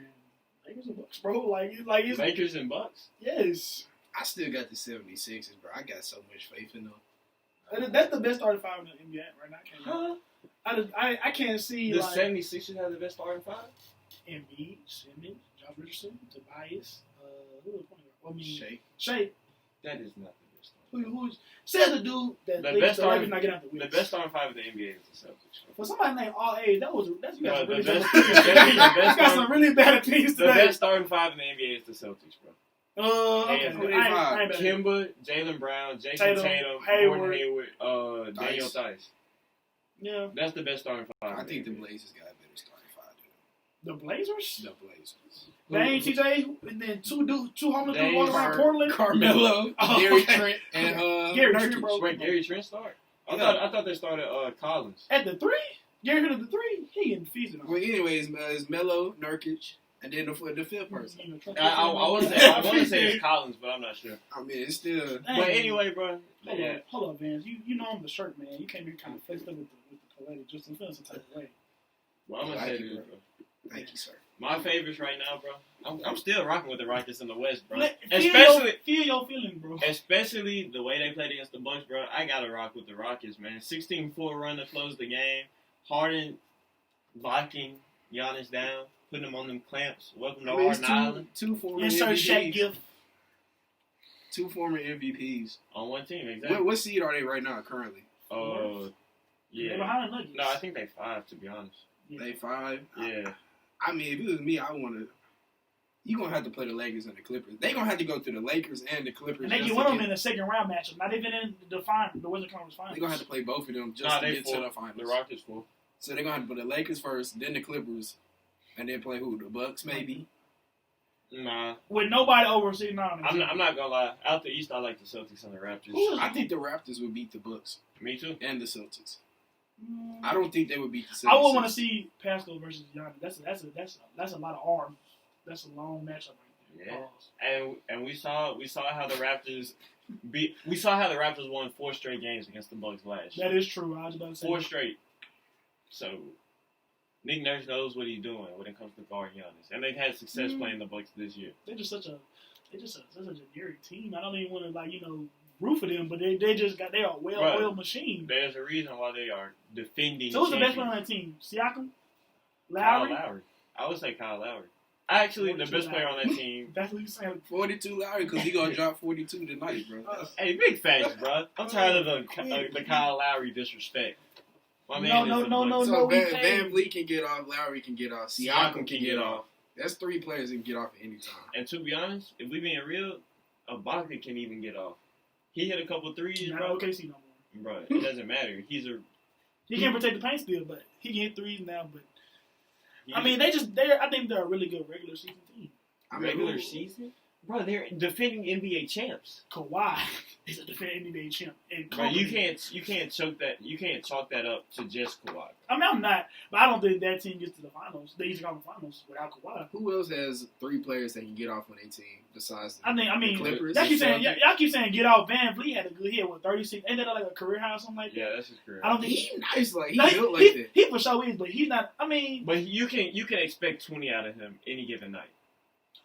Lakers and Bucks, bro. Like it's Lakers and Bucks. Yes. I still got the 76ers, bro. I got so much faith in them. That's the best starting five in the NBA right now. I can't see the like 76ers have the best starting five. Embiid, Simmons, Josh Richardson, Tobias, who was playing? Shea. That is not the best starting. Who's said the dude that the best starting not get out the West. The best starting five of the NBA is the Celtics. For somebody named R.A., that's you got the some really best, bad you got some really bad opinions the today. best starting five in the NBA is the Celtics, bro. Okay. I ain't Kimba, Jaylen Brown, Jason Tatum, Gordon Hayward, Daniel Theis. Yeah. That's the best starting five. I think the Blazers got a better starting five than the Blazers? the Blazers. They ain't TJ, and then two homeless dudes walking around Portland. Carmelo, Gary Trent, and Gary Trent, Nurkic. bro. Wait, Gary Trent started? I thought they started Collins. At the 3? Gary Trent at the 3? He getting feasted on. Well, anyways, it's Melo, Nurkic, and then the fifth person. I want to say it's Collins, but I'm not sure. I mean, it's still. But anyway, bro. Hold up, Vance. You know I'm the shirt man. You came here kind of flexed up with the poetic, just in feeling some type of way. Well, I'm gonna say this, bro. Thank you, sir. My favorites right now, bro. I'm still rocking with the Rockets in the West, bro. Feel your feeling, bro. Especially the way they played against the Bucks, bro. I gotta rock with the Rockets, man. 16-4 run to close the game. Harden locking Giannis down, putting him on them clamps. Welcome to Harden Island. Two former Insert Shaq MVPs. gift. 2 former MVPs. On one team, exactly. What seed are they right now, currently? They're Yeah. behind the Nuggets. No, I think they 5, to be honest. Yeah. They 5. Yeah. I mean, if it was me, I want to. You're going to have to play the Lakers and the Clippers. They're going to have to go through the Lakers and the Clippers. And they get one of them in the second round matchup. Not even in the Western Conference Finals. They're going to have to play both of them just to get to the finals. The Rockets 4. So they're going to have to put the Lakers first, then the Clippers, and then play who? The Bucks, maybe? Nah. With nobody over 6-9. I'm not going to lie. Out the East, I like the Celtics and the Raptors. I think the Raptors would beat the Bucks. Me too. And the Celtics. I don't think they would beat the Celtics. I would want to see Pascal versus Giannis. That's a lot of arms. That's a long matchup right there. Yeah. And we saw how the Raptors won 4 straight games against the Bucks last year. That is true. I was about to say 4 straight. So Nick Nurse knows what he's doing when it comes to guarding Giannis, and they've had success playing the Bucks this year. They're just such a generic team. I don't even want to root for them, but they are a well-oiled machine. There's a reason why they are defending. So who's the best player on that team? Siakam? Lowry? Kyle Lowry. I would say Kyle Lowry. Actually, the best player on that team. That's what you saying. 42 Lowry, because he gonna drop 42 tonight, bro. Hey, big facts, bro. I'm tired of the Kyle Lowry disrespect. My man No. So Van Vliet can get off, Lowry can get off, Siakam can get off. That's 3 players that can get off at any time. And to be honest, if we being real, Ibaka can even get off. He hit a couple threes, bro. OKC no more. Bro, it doesn't matter. He can't protect the paint still, but he can hit threes now. But I mean, I think they're a really good regular season team. Regular season? Bro, they're defending NBA champs. Kawhi is a defending NBA champ. And Bro, you can't chalk that up to just Kawhi. I mean, I'm not, but I don't think that team gets to the finals. They usually go to the finals without Kawhi. Who else has 3 players that can get off on their team besides the Clippers? Y'all keep saying get off. Van Vliet had a good hit with 36. Ain't that like a career high or something like that? Yeah, that's his career. I don't think he's nice. Like he's built like that. He for sure is, but he's not. I mean, but you can expect 20 out of him any given night.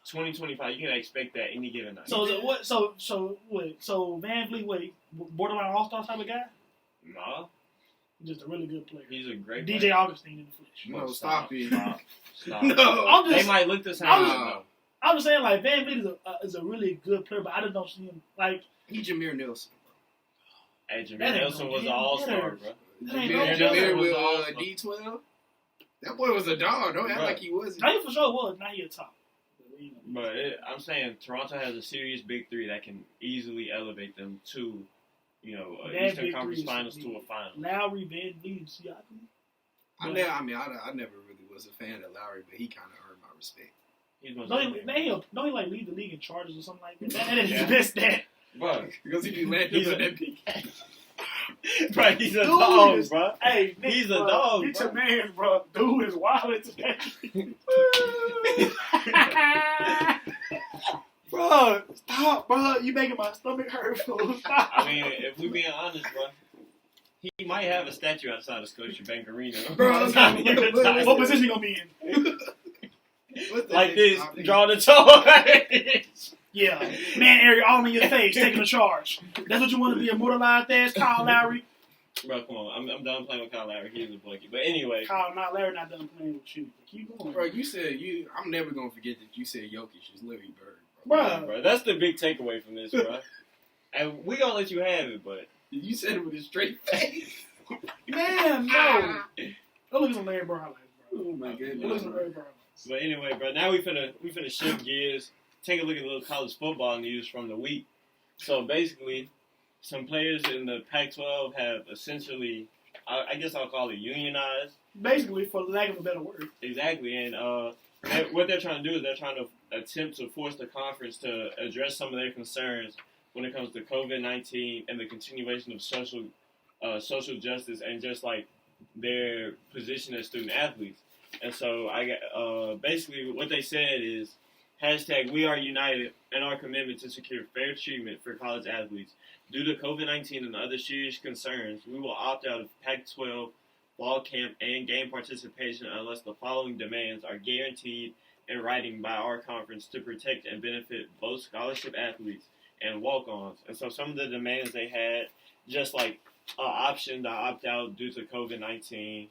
20, 25, you can expect that any given night. So what? So Van Vliet, borderline all-star type of guy? No. Just a really good player. He's a great DJ player. Augustine in the flesh. No, stop it. Stop. No. They might look the same. I'm just saying, like, Van Vliet is a really good player, but I just don't see him, like... He's Jameer Nelson. Hey, Jameer Nelson was an all-star, bro. Jameer Nelson was D12? That boy was a dog. Don't act like he wasn't. No, he for sure was. Now he a top. But I'm saying Toronto has a serious big three that can easily elevate them to, Eastern Conference Finals to a final. Lowry, Van Vliet, Siakam. I never really was a fan of Lowry, but he kind of earned my respect. Don't he like lead the league in charges or something like that? That is his best stat. Bro, because he be landing on that big bro, he's a dog, bro. Hey, Nick, he's a dog, Get your man, bro. Dude is wild today. Bro, stop, bro. You making my stomach hurt, bro. Stop. I mean, if we being honest, bro, he might have a statue outside of Scotiabank Arena. Bro, what position you gonna be in? Like this, draw the torch. Yeah, man area all in your face, taking a charge. That's what you want to be immortalized as, Kyle Lowry? Bro, come on. I'm done playing with Kyle Lowry. He's a bookie. But anyway. Lowry not done playing with you. Keep going. Bro, you said I'm never going to forget that you said Jokic is Larry Bird. Bro, that's the big takeaway from this, bro. And we going to let you have it, but. You said it with a straight face. Man, no. Go look at some Larry Bird highlights, bro. Oh, my goodness. Go look at some Larry Bird highlights. But anyway, bro, now we finna shift gears. Take a look at a little college football news from the week. So basically, some players in the Pac-12 have essentially, I guess I'll call it unionized. Basically, for lack of a better word. Exactly, and what they're trying to do is they're trying to attempt to force the conference to address some of their concerns when it comes to COVID-19 and the continuation of social justice and just like their position as student athletes. And so basically what they said is, #We are united in our commitment to secure fair treatment for college athletes. Due to COVID-19 and other serious concerns, we will opt out of Pac-12 fall camp and game participation unless the following demands are guaranteed in writing by our conference to protect and benefit both scholarship athletes and walk-ons. And so some of the demands they had, just like an option to opt out due to COVID-19,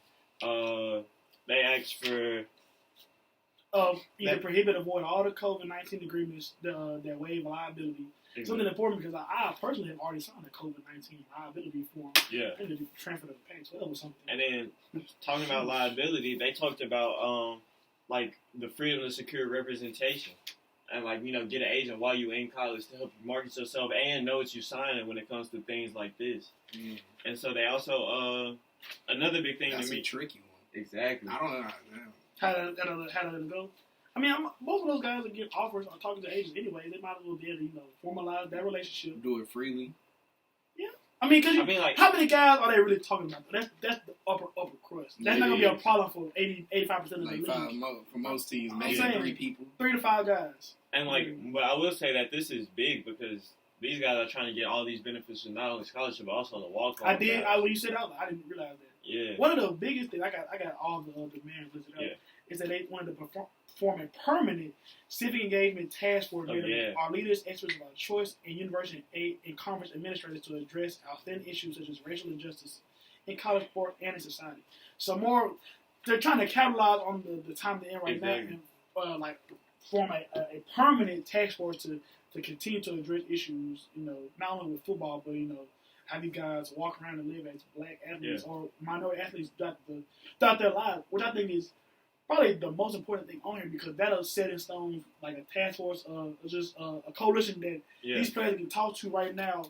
they asked for either prohibit or avoid all the COVID-19 agreements that waive liability. Exactly. Something important because I personally have already signed a COVID-19 liability form. Yeah. I think to transfer to the Pac-12 or something. And then talking about liability, they talked about like the freedom to secure representation and like get an agent while you're in college to help you market yourself and know what you're signing when it comes to things like this. Mm. And so they also another big thing That's to me. That's a tricky one. Exactly. I don't know. How did it go? I mean, most of those guys that get offers are talking to agents anyway. They might as well be able to, formalize that relationship. Do it freely. Yeah. I mean, how many guys are they really talking about? That's the upper crust. That's not going to be a problem for 85% of the league. For most teams, maybe 3 people. 3 to 5 guys. And but I will say that this is big because these guys are trying to get all these benefits from not only scholarship but also the walk-on. When you said that, I didn't realize that. Yeah. One of the biggest things, I got all the demands listed up, is that they wanted to form a permanent civic engagement task force with our leaders, experts of our choice, and university and conference administrators to address outstanding issues such as racial injustice in college sport and in society. So they're trying to capitalize on the time they're in right now and form a permanent task force to continue to address issues, not only with football, but, have you guys walk around and live as black athletes or minority athletes throughout their lives, which I think is probably the most important thing on here because that'll set in stone like a task force, just a coalition that these players can talk to right now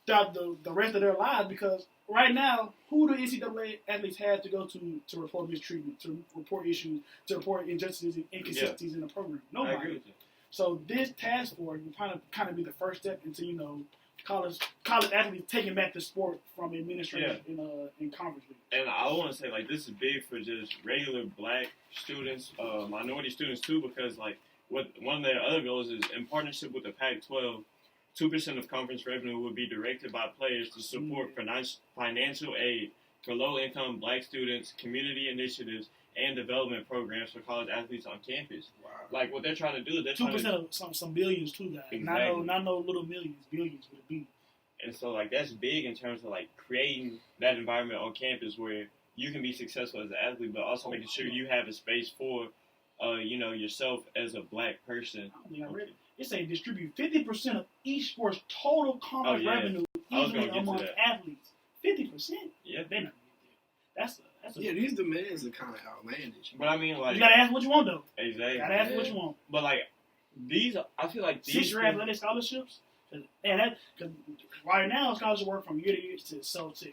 throughout the rest of their lives because right now, who do NCAA athletes have to go to report mistreatment, to report issues, to report injustices and inconsistencies in the program? Nobody. I agree with you. So this task force will kind of be the first step into, you know, college athletes taking back the sport from administrators in conference leagues. And I want to say, like, this is big for just regular black students, minority students too, because like one of their other goals is in partnership with the Pac-12, 2% of conference revenue would be directed by players to support financial aid for low-income black students, community initiatives, and development programs for college athletes on campus. Wow. Like, what they're trying to do, they're 2% of some billions too, guys. Exactly. Not no little millions, billions with a B. And so, like, that's big in terms of, like, creating that environment on campus where you can be successful as an athlete, but also making sure you have a space for, you know, yourself as a black person. I don't think I read it. It say distribute 50% of each sport's total conference revenue evenly among athletes. 50%? Yeah. They're not That's these demands are kind of outlandish. But I mean, like, you gotta ask what you want though. Exactly. You gotta ask what you want. But like I feel like these 6-year athletic scholarships, and because right now scholarships work from year to year to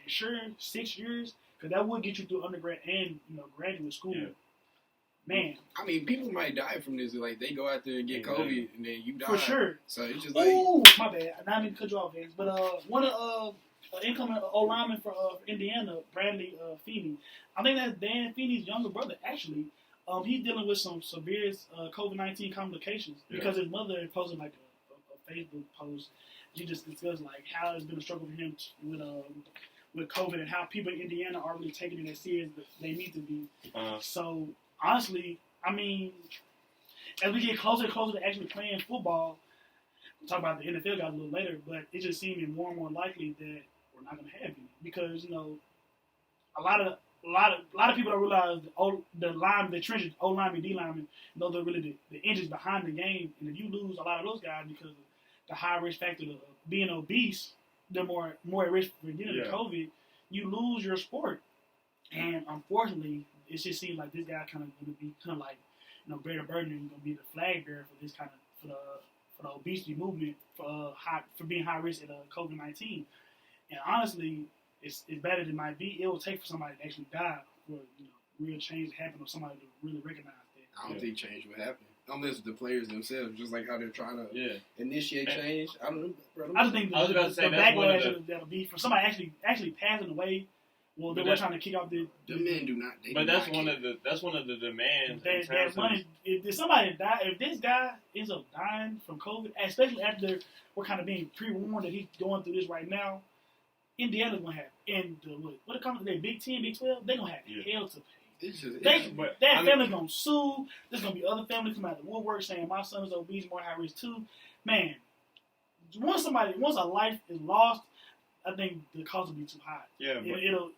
ensure 6 years, because that would get you through undergrad and graduate school. Yeah. Man, I mean, people might die from this. Like they go out there and get COVID, and then you die for sure. So it's just like, oh my bad. I didn't mean to cut you off, Vince. But one of incoming O-lineman for Indiana, Bradley Feeney. I think that's Dan Feeney's younger brother, actually. He's dealing with some severe COVID-19 complications because his mother posted like a Facebook post. She just discussed like how it's been a struggle for him with COVID and how people in Indiana are really taking it as serious as they need to be. So honestly, I mean, as we get closer and closer to actually playing football, we'll talk about the NFL guys a little later, but it's just seeming more and more likely that we're not going to have any because a lot of people don't realize the trenches, O linemen, D linemen, those are really the engines behind the game, and if you lose a lot of those guys because of the high risk factor of being obese, they're more at risk for getting COVID. You lose your sport, and unfortunately, it just seems like this guy kind of going to be kind of like Brandon Burton is going to be the flag bearer for this kind of for the obesity movement for being high risk at COVID-19. And honestly, it's bad as it might be, it will take for somebody to actually die for real change to happen or somebody to really recognize that. I don't think change will happen unless the players themselves, just like how they're trying to initiate change. I don't know. Bro, I just think the backlash that'll be for somebody actually passing away. Well, they were trying to kick off the men do not. But that's one of the demands. That money. If somebody die, if this guy ends up dying from COVID, especially after we're kind of being pre-warned that he's going through this right now, Indiana's gonna have and what it comes to their Big 10, Big 12, they're gonna have hell to pay. That family's gonna sue. There's gonna be other families coming out of the woodwork saying my son is obese, more high risk too. Man, once a life is lost, I think the cost will be too high. Yeah, it'll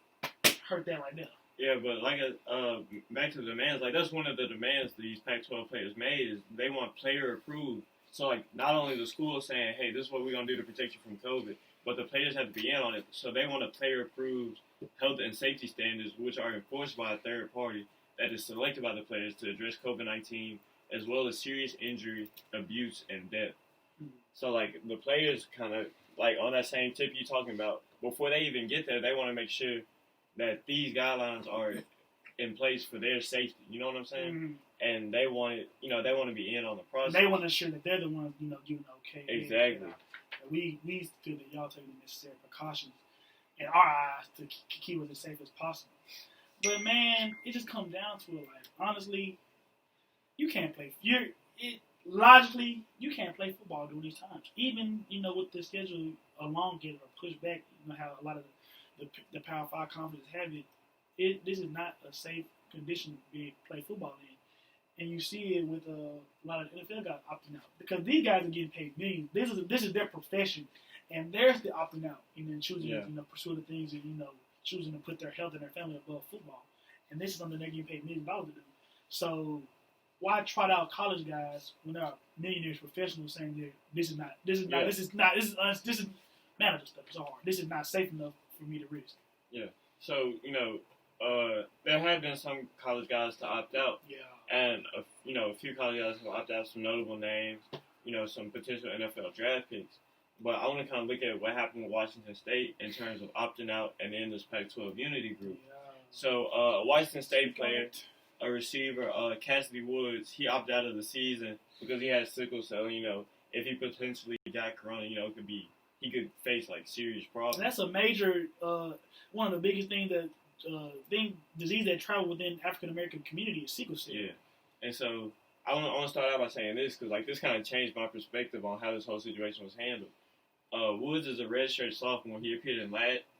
hurt that right there. Yeah, but like back to the demands, like that's one of the demands these Pac-12 players made is they want player approved. So like not only the school saying, hey, this is what we're gonna do to protect you from COVID, but the players have to be in on it. So they want a player approved health and safety standards, which are enforced by a third party that is selected by the players to address COVID-19 as well as serious injury, abuse, and death. Mm-hmm. So like the players kind of like on that same tip you're talking about, before they even get there, they want to make sure that these guidelines are in place for their safety. You know what I'm saying? Mm-hmm. And they want it, they want to be in on the process. They want to ensure that they're the ones, giving okay. Exactly. We feel that y'all taking the necessary precautions in our eyes to keep it as safe as possible. But man, it just comes down to it. Like honestly, you can't play. Logically, you can't play football during these times. Even with the schedule elongated or pushed back. How a lot of the Power 5 conferences have it. This is not a safe condition to play football in. And you see it with a lot of NFL guys opting out because these guys are getting paid millions. This is their profession, and they're still opting out and then choosing to pursue the things and choosing to put their health and their family above football. And this is something they're getting paid $millions to do. So why trot out college guys when they're millionaires, professionals saying that this is manager stuff. It's hard. This is not safe enough for me to risk. Yeah. So there have been some college guys to opt out. Yeah. And a few college guys have opted out, some notable names, some potential NFL draft picks. But I want to kind of look at what happened with Washington State in terms of opting out and then this Pac-12 unity group. Yeah. So a Washington State player, a receiver, Cassidy Woods, he opted out of the season because he had sickle cell. You know, if he potentially got corona, you know, he could face like serious problems. That's a major one of the biggest things that disease that travel within African American community is sickle cell. Yeah, and so I want to start out by saying this because like this kind of changed my perspective on how this whole situation was handled. Woods is a redshirt sophomore. He appeared in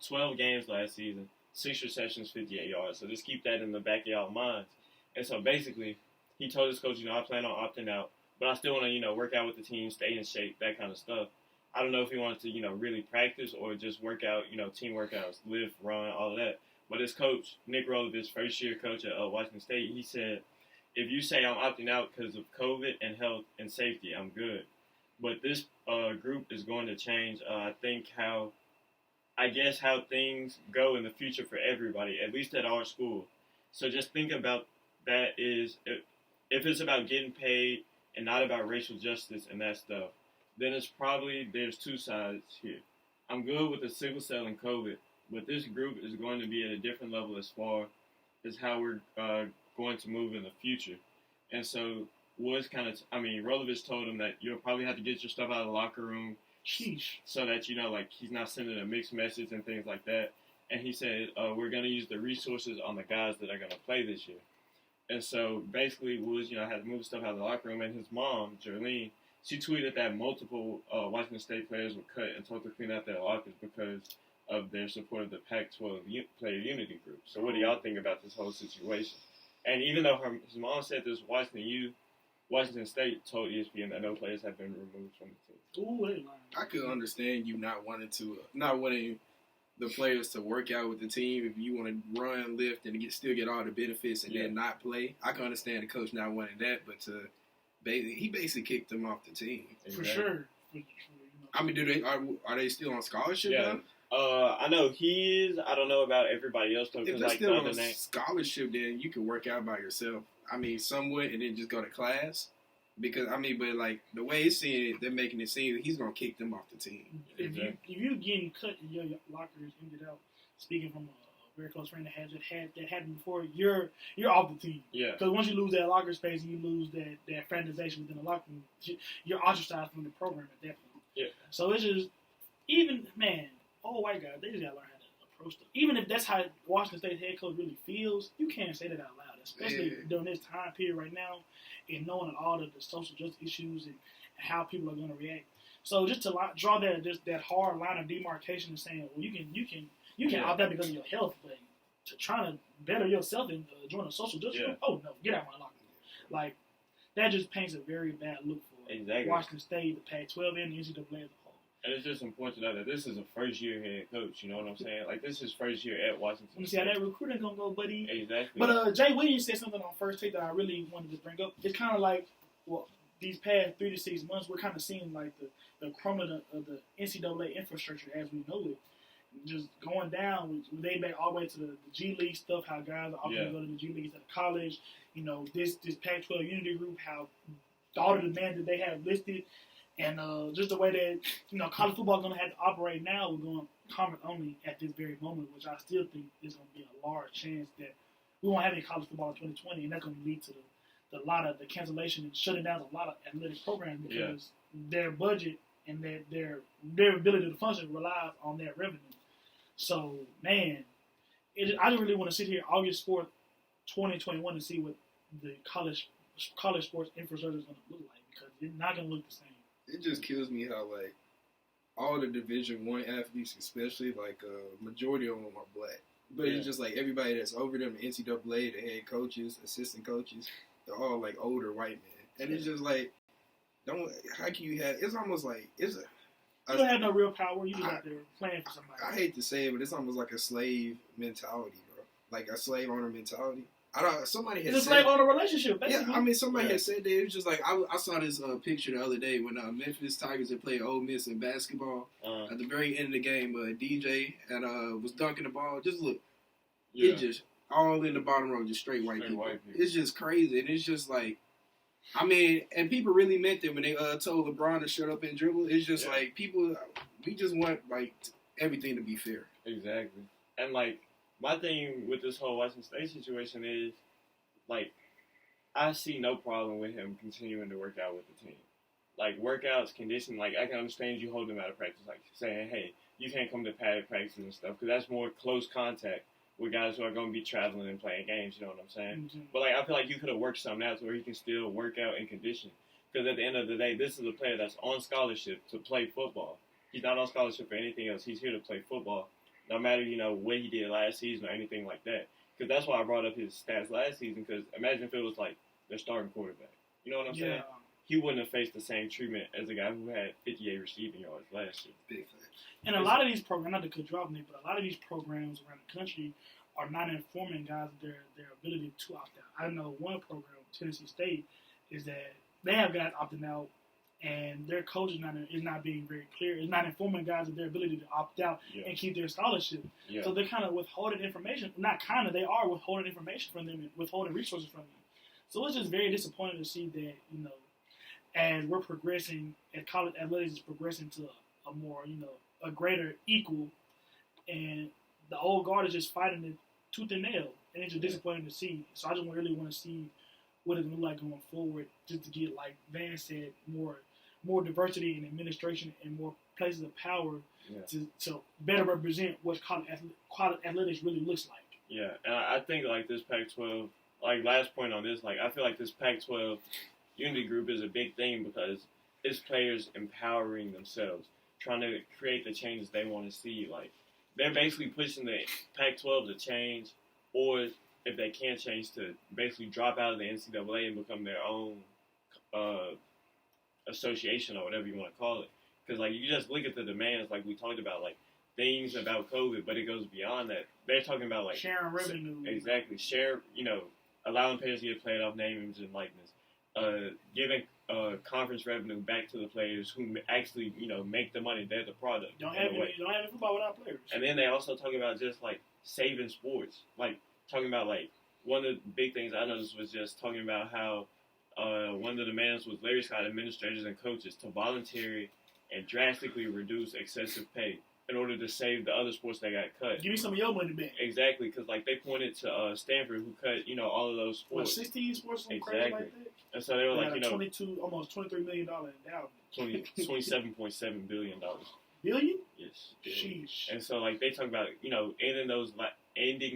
12 games last season, 6 receptions, 58 yards. So just keep that in the back of y'all minds. And so basically, he told his coach, you know, I plan on opting out, but I still want to, you know, work out with the team, stay in shape, that kind of stuff. I don't know if he wanted to, you know, really practice or just work out, you know, team workouts, lift, run, all of that. But his coach, Nick Rolovich, first-year coach at Washington State, he said, if you say I'm opting out because of COVID and health and safety, I'm good. But this group is going to change, I think, how things go in the future for everybody, at least at our school. So just think about that is, if it's about getting paid and not about racial justice and that stuff, then it's probably, there's two sides here. I'm good with the sickle cell and COVID, but this group is going to be at a different level as far as how we're going to move in the future. And so Woods Rolovich told him that you'll probably have to get your stuff out of the locker room. Sheesh. So that, you know, like he's not sending a mixed message and things like that. And he said, we're going to use the resources on the guys that are going to play this year. And so basically Woods, you know, had to move stuff out of the locker room. And his mom, Jerlene, she tweeted that multiple Washington State players were cut and told to clean out their lockers because of their support of the Pac-12 player unity group. So what do y'all think about this whole situation? And even though his mom said this, Washington State told ESPN that no players have been removed from the team. Ooh, I could understand you not wanting the players to work out with the team if you want to run, lift, and still get all the benefits and then not play. I can understand the coach not wanting that, but he basically kicked them off the team. For sure. I mean, are they still on scholarship? Yeah. I know he is. I don't know about everybody else though. If they're still on scholarship, then you can work out by yourself. I mean, somewhat, and then just go to class. Because but like the way it's seeing it, they're making it seem he's gonna kick them off the team. If you getting cut and your locker is emptied out, speaking from a very close friend that happened before, you're off the team. Yeah. Because once you lose that locker space, and you lose that fraternization within the locker room, you're ostracized from the program at that point. Yeah. So it's just white guys, they just gotta learn how to approach them. Even if that's how Washington State head coach really feels, you can't say that out loud, especially during this time period right now, and knowing all the social justice issues and how people are going to react. So just to draw that hard line of demarcation and saying, well, you can opt out because of your health, but to trying to better yourself and join a social justice group, oh no, get out of my locker room. Like that just paints a very bad look for Washington State, the Pac-12, and the NCAA as a whole. And it's just important to know that this is a first-year head coach. You know what I'm saying? Like, this is first year at Washington State. Let me see how that recruiting going to go, buddy. Exactly. But Jay Williams said something on First Take that I really wanted to bring up. It's kind of like, these past 3 to 6 months, we're kind of seeing, like, the crumbling of the NCAA infrastructure as we know it. Just going down, we lay back all the way to the G League stuff, how guys are often go to the G League instead of college. You know, this Pac-12 unity group, how all the demands that they have listed. And just the way that, you know, college football is going to have to operate now, we're going conference only at this very moment, which I still think is going to be a large chance that we won't have any college football in 2020, and that's going to lead to a lot of the cancellation and shutting down a lot of athletic programs because their budget and their ability to function relies on that revenue. So, man, I don't really want to sit here August 4th, 2021 and see what the college sports infrastructure is going to look like because it's not going to look the same. It just kills me how, like, all the Division I athletes, especially, like, majority of them are black. But it's just, like, everybody that's over them, the NCAA, the head coaches, assistant coaches, they're all, like, older white men. And it's just, like, how can you have, it's almost like, you don't have no real power. You just out there playing for somebody. I hate to say it, but it's almost like a slave mentality, bro. Like, a slave owner mentality. Somebody had it's a slave owner relationship, basically. Yeah, I mean, somebody had said that. It was just like, I saw this picture the other day when Memphis Tigers had played Ole Miss in basketball. At the very end of the game, DJ was dunking the ball. Just look. It just, all in the bottom row, just straight white people. It's just crazy. And it's just like, I mean, and people really meant it when they told LeBron to shut up and dribble. It's just like, people, we just want, like, everything to be fair. Exactly. And, like, my thing with this whole Washington State situation is like, I see no problem with him continuing to work out with the team. Like, workouts, conditioning, like, I can understand you holding him out of practice, like, saying, hey, you can't come to padded practice and stuff, because that's more close contact with guys who are going to be traveling and playing games, you know what I'm saying? Mm-hmm. But, like, I feel like you could have worked something out to where he can still work out and condition. Because at the end of the day, this is a player that's on scholarship to play football. He's not on scholarship for anything else. He's here to play football, no matter, you know, what he did last season or anything like that. Because that's why I brought up his stats last season, because imagine if it was, like, their starting quarterback. You know what I'm saying? He wouldn't have faced the same treatment as a guy who had 58 receiving yards last year. Big fan. And a lot of these programs, not to cut you off, Nick, but a lot of these programs around the country are not informing guys of their ability to opt out. I know one program, Tennessee State, is that they have guys opting out, and their coach is not being very clear. It's not informing guys of their ability to opt out and keep their scholarship. Yeah. So they're kind of withholding information. Not kind of, they are withholding information from them and withholding resources from them. So it's just very disappointing to see that, you know, as we're progressing, as college athletics is progressing to a more, you know, a greater equal, and the old guard is just fighting it tooth and nail, and it's just disappointing to see. So I just really want to see what it's going to look like going forward, just to get, like Van said, more diversity in administration and more places of power to better represent what college athletics really looks like. Yeah, and I think, like, this Pac-12, like, last point on this, like, I feel like this Pac-12 unity group is a big thing because it's players empowering themselves, trying to create the changes they want to see. Like, they're basically pushing the Pac-12 to change, or if they can't change, to basically drop out of the NCAA and become their own association or whatever you want to call it. Because, like, you just look at the demands, like we talked about, like, things about COVID, but it goes beyond that. They're talking about, like, sharing revenue. Exactly. You know, allowing players to get played off name, image, and likeness. Giving conference revenue back to the players who actually, you know, make the money. They're the product. Don't have any football without players. And then they also talk about just, like, saving sports. Like, talking about, like, one of the big things I noticed was just talking about how one of the demands was Larry Scott administrators and coaches to voluntarily and drastically reduce excessive pay in order to save the other sports that got cut. Give me some of your money back. Exactly, because, like, they pointed to Stanford, who cut, you know, all of those sports. 16 sports, something crazy like that? And so they were like, you know, almost $23 million endowment. $27.7 billion. Billion? Yes. Sheesh. And so, like, they talk about, you know, ending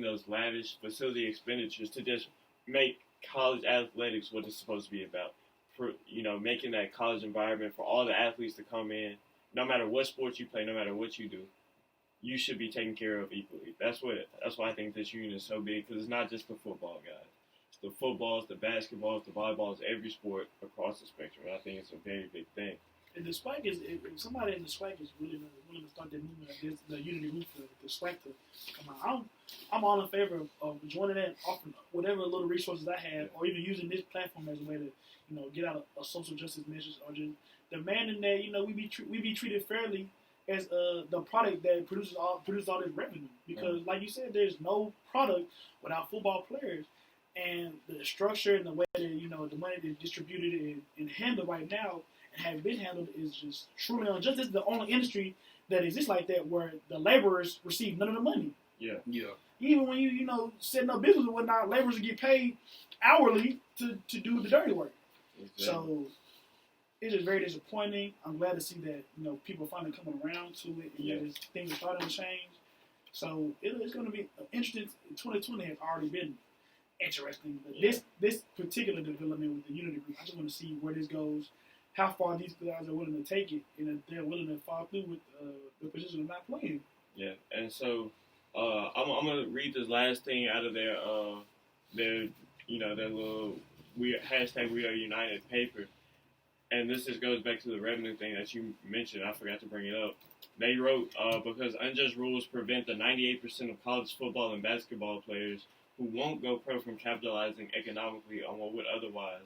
those lavish facility expenditures to just make college athletics what it's supposed to be about. For, you know, making that college environment for all the athletes to come in, no matter what sports you play, no matter what you do, you should be taken care of equally. That's why I think this union is so big, because it's not just the football guys. It's the footballs, the basketballs, the volleyballs, every sport across the spectrum. I think it's a very big thing. And the SWAC is, if somebody in the SWAC is really willing to start that movement, the unity group for the SWAC to come out, I'm all in favor of joining that, offering whatever little resources I have, or even using this platform as a way to, you know, get out a social justice message, or just demanding that, you know, we be treated fairly as the product that produces all this revenue. Because, like you said, there's no product without football players. And the structure and the way that, you know, the money is distributed and handled right now and have been handled is just truly unjust. This is the only industry that exists like that, where the laborers receive none of the money. Yeah. Even when you know, setting up business and whatnot, laborers get paid hourly to do the dirty work. Exactly. So it's just very disappointing. I'm glad to see that, you know, people are finally coming around to it, and that things are starting to change. So it's going to be interesting. 2020 has already been interesting, but this particular development with the unity group, I just want to see where this goes, how far these guys are willing to take it, and if they're willing to follow through with the position of not playing. Yeah, and so I'm gonna read this last thing out of their you know, their little hashtag We Are United paper, and this just goes back to the revenue thing that you mentioned. I forgot to bring it up. They wrote, because unjust rules prevent the 98% of college football and basketball players who won't go pro from capitalizing economically on what would otherwise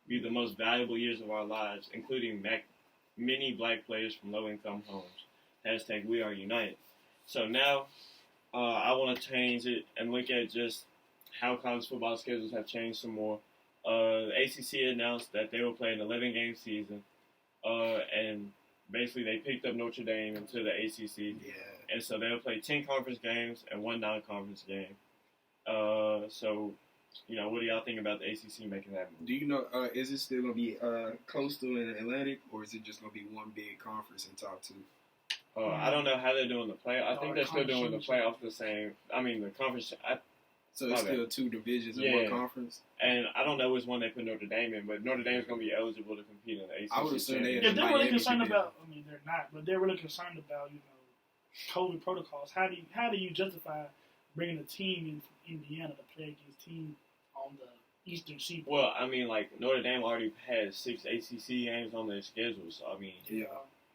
be the most valuable years of our lives, including many black players from low-income homes. Hashtag We Are United. So now I want to change it and look at just how college football schedules have changed some more. The ACC announced that they will play an 11-game season, and basically they picked up Notre Dame into the ACC. Yeah. And so they'll play 10 conference games and 1 non-conference game. So what do y'all think about the ACC making that move? Do you know, is it still going to be Coastal and Atlantic, or is it just going to be one big conference in top two? I don't know how they're doing the play. I think they're still doing the playoffs the same. I mean, the conference. So it's still two divisions in one conference? And I don't know which one they put Notre Dame in, but Notre Dame is going to be eligible to compete in the ACC. I would assume they're really concerned about, I mean, they're not, but they're really concerned about, COVID protocols. How do you justify bringing a team in from Indiana to play against teams on the Eastern Seaboard? Well, I mean, like, Notre Dame already has 6 ACC games on their schedule, so, I mean,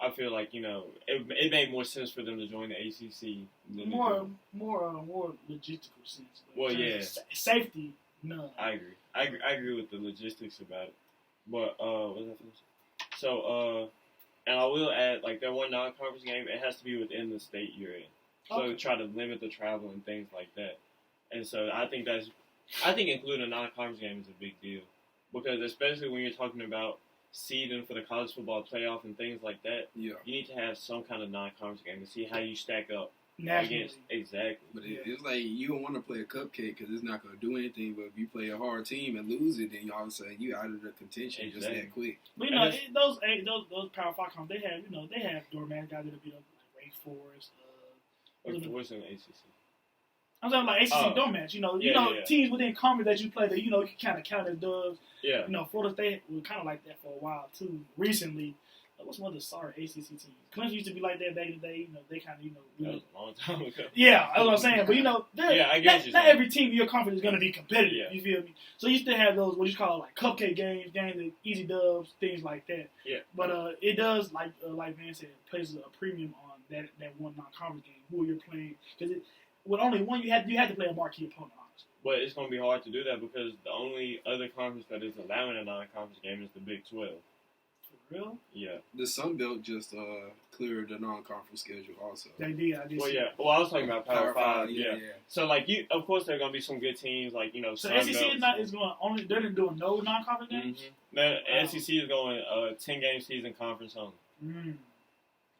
I feel like, it made more sense for them to join the ACC. Than more logistical sense. Well, yeah. Safety, none. I agree. I agree with the logistics about it. But, what was that? So, and I will add, like, their one non-conference game, it has to be within the state you're in. So try to limit the travel and things like that. And so I think including a non-conference game is a big deal. Because especially when you're talking about seeding for the college football playoff and things like that, you need to have some kind of non-conference game to see how you stack up against. Exactly. But it's like you don't want to play a cupcake because it's not going to do anything. But if you play a hard team and lose it, then all of a sudden you out of the contention just that quick. But those Power 5 comps, they have doormat guys that beat up like Wake Forest. Wake Forest in the ACC. I'm talking like ACC doormats. Teams within conference that you play that you can kind of count as dubs. Yeah. Florida State was kind of like that for a while too. Recently, what's one of the sorry ACC teams? Clemson used to be like that back in the day. They kind of that was a long time ago. Yeah, that's what I'm saying. But I guess not every team in your conference is going to be competitive. Yeah. You feel me? So you still have those what you call like cupcake games that easy dubs, things like that. Yeah. But it does like Van said, places a premium on that one non-conference game who you're playing because with only one you have to play a marquee opponent. But it's going to be hard to do that because the only other conference that is allowing a non-conference game is the Big 12. For real? Yeah. The Sun Belt just cleared the non-conference schedule also. They did. I did. Well, yeah. Well, I was talking about Power 5. Yeah. So, like, of course, there are going to be some good teams, like, So SEC is going only. They're doing no non-conference games. Mm-hmm. SEC is going 10-game season conference only.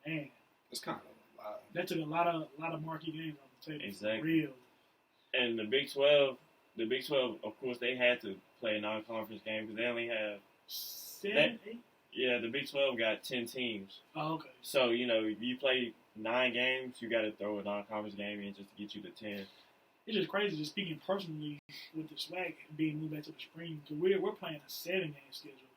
Man, it's kind of a lot. That took a lot of marquee games off the table. Exactly. For real. And the Big 12, of course, they had to play a non-conference game because they only have 7, 8. Yeah, the Big 12 got 10 teams. Oh, okay. So if you play 9 games, you got to throw a non-conference game in just to get you to 10. It's just crazy. Just speaking personally with the swag being moved back to the spring, because we're playing a 7-game schedule,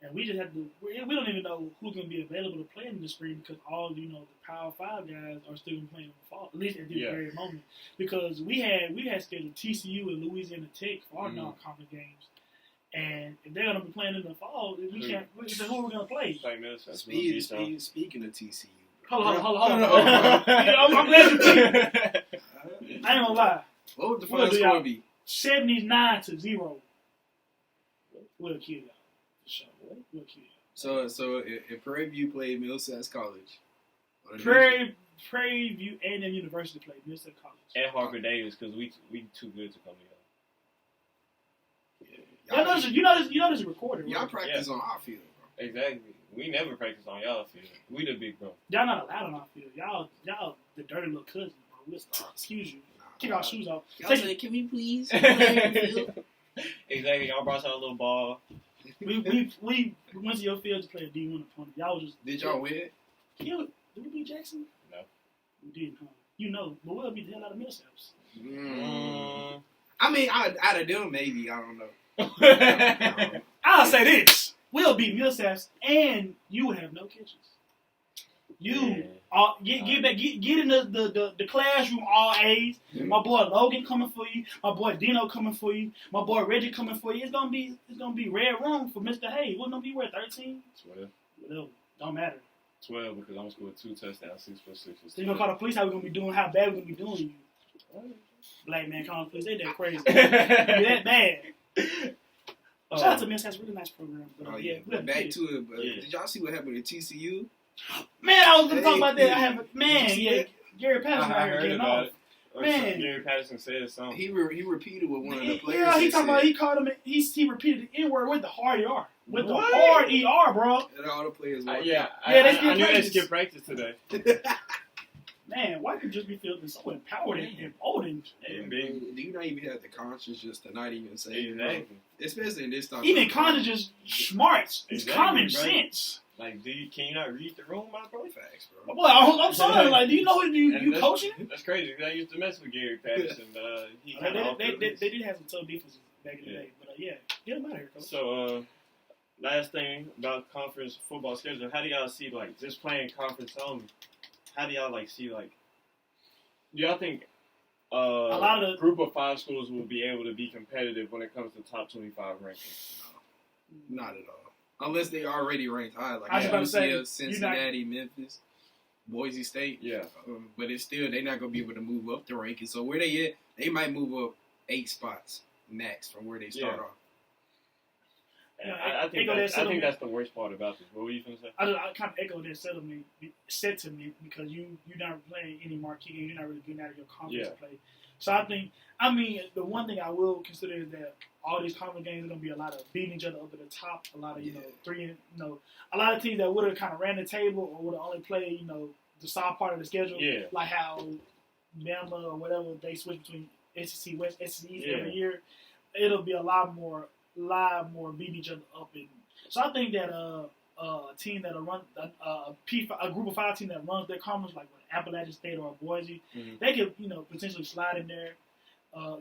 and we just have to. We don't even know who's going to be available to play in the spring because all the Power 5 guys are still going to play in the fall, at least at this very moment. Because we had scheduled TCU and Louisiana Tech for our non-conference games, and if they're going to be playing in the fall, we can't. Who are we going to play? Speaking of TCU. Hold on. I'm glad you did. I ain't gonna lie. What would the final score be? 79-0. We'll kill y'all. For sure. We'll kill y'all. So if Prairie View played Millsaps College. Prairie View A&M University played Millsaps College. At Harper Davis because we too good to come together. You know this is recorded. Y'all practice on our field, bro. Exactly. We never practice on y'all field. We the big bro. Y'all not allowed on our field. Y'all the dirty little cousins, bro. Excuse you. Kick our shoes off. Y'all say, can we please? Exactly. Y'all brought y'all a little ball. We went to your field to play a D1 opponent. Y'all just did y'all win? Did we beat Jackson? No. We didn't, huh? But we'll beat the hell out of Millsaps. I mean, out of them, maybe. I don't know. I'll say this. We'll beat Millsaps, and you will have no catches. You get in the classroom, all A's. Mm-hmm. My boy Logan coming for you. My boy Dino coming for you. My boy Reggie coming for you. It's gonna be red room for Mr. Hayes. What's gonna be where 13? 12. Well, don't matter. 12 because I'm gonna score 2 touchdowns, 6 + 6. So you gonna call the police? How bad we gonna be doing you? Black man calling the police. They that crazy. That bad. Shout out to Memphis, really nice program. But back to it. But did y'all see what happened to TCU? Man, I was gonna talk about that. Gary Patterson out here getting off. Man, Gary Patterson said something. He repeated what one of the players. Yeah, he talking about. He called him. He repeated the N word with the hard ER. With the hard ER, bro. And all the players. I knew they skipped practice today. Man, why could just be feeling so empowered and emboldened? Do you not even have the conscience just to not even say it? Exactly. Especially in this time. Even conscience just smarts. It's Exactly, common bro. sense. Like, can you not read the room, my bro? Facts, bro. Boy, I'm sorry. Like, do you know who you that's, coaching? That's crazy. Cause I used to mess with Gary Patterson, but he kind of They did have some tough defenses back in the day. But yeah, get him out of here, coach. So, last thing about conference football schedule, how do y'all see, like, just playing conference only, how do y'all, like, see, like, do y'all think a lot of the group of 5 schools will be able to be competitive when it comes to top 25 rankings? No, not at all. Unless they already ranked high, like I was about to say, Cincinnati, Memphis, Boise State. Yeah. But it's still, they're not going to be able to move up the ranking. So where they at, they might move up 8 spots max from where they start off. And I think that's the worst part about this. What were you going to say? I kind of echo that sentiment because you're not playing any marquee games. You're not really getting out of your conference to play. So I mean, the one thing I will consider is that all these conference games are going to be a lot of beating each other up at the top. A lot of, a lot of teams that would have kind of ran the table or would have only played, the soft part of the schedule. Yeah. Like how Bama or whatever, they switch between SEC West, SEC East every year. It'll be a lot more beating each other up. So I think that a team that'll run a group of 5 team that runs their conference like Appalachian State or Boise, they could potentially slide in there,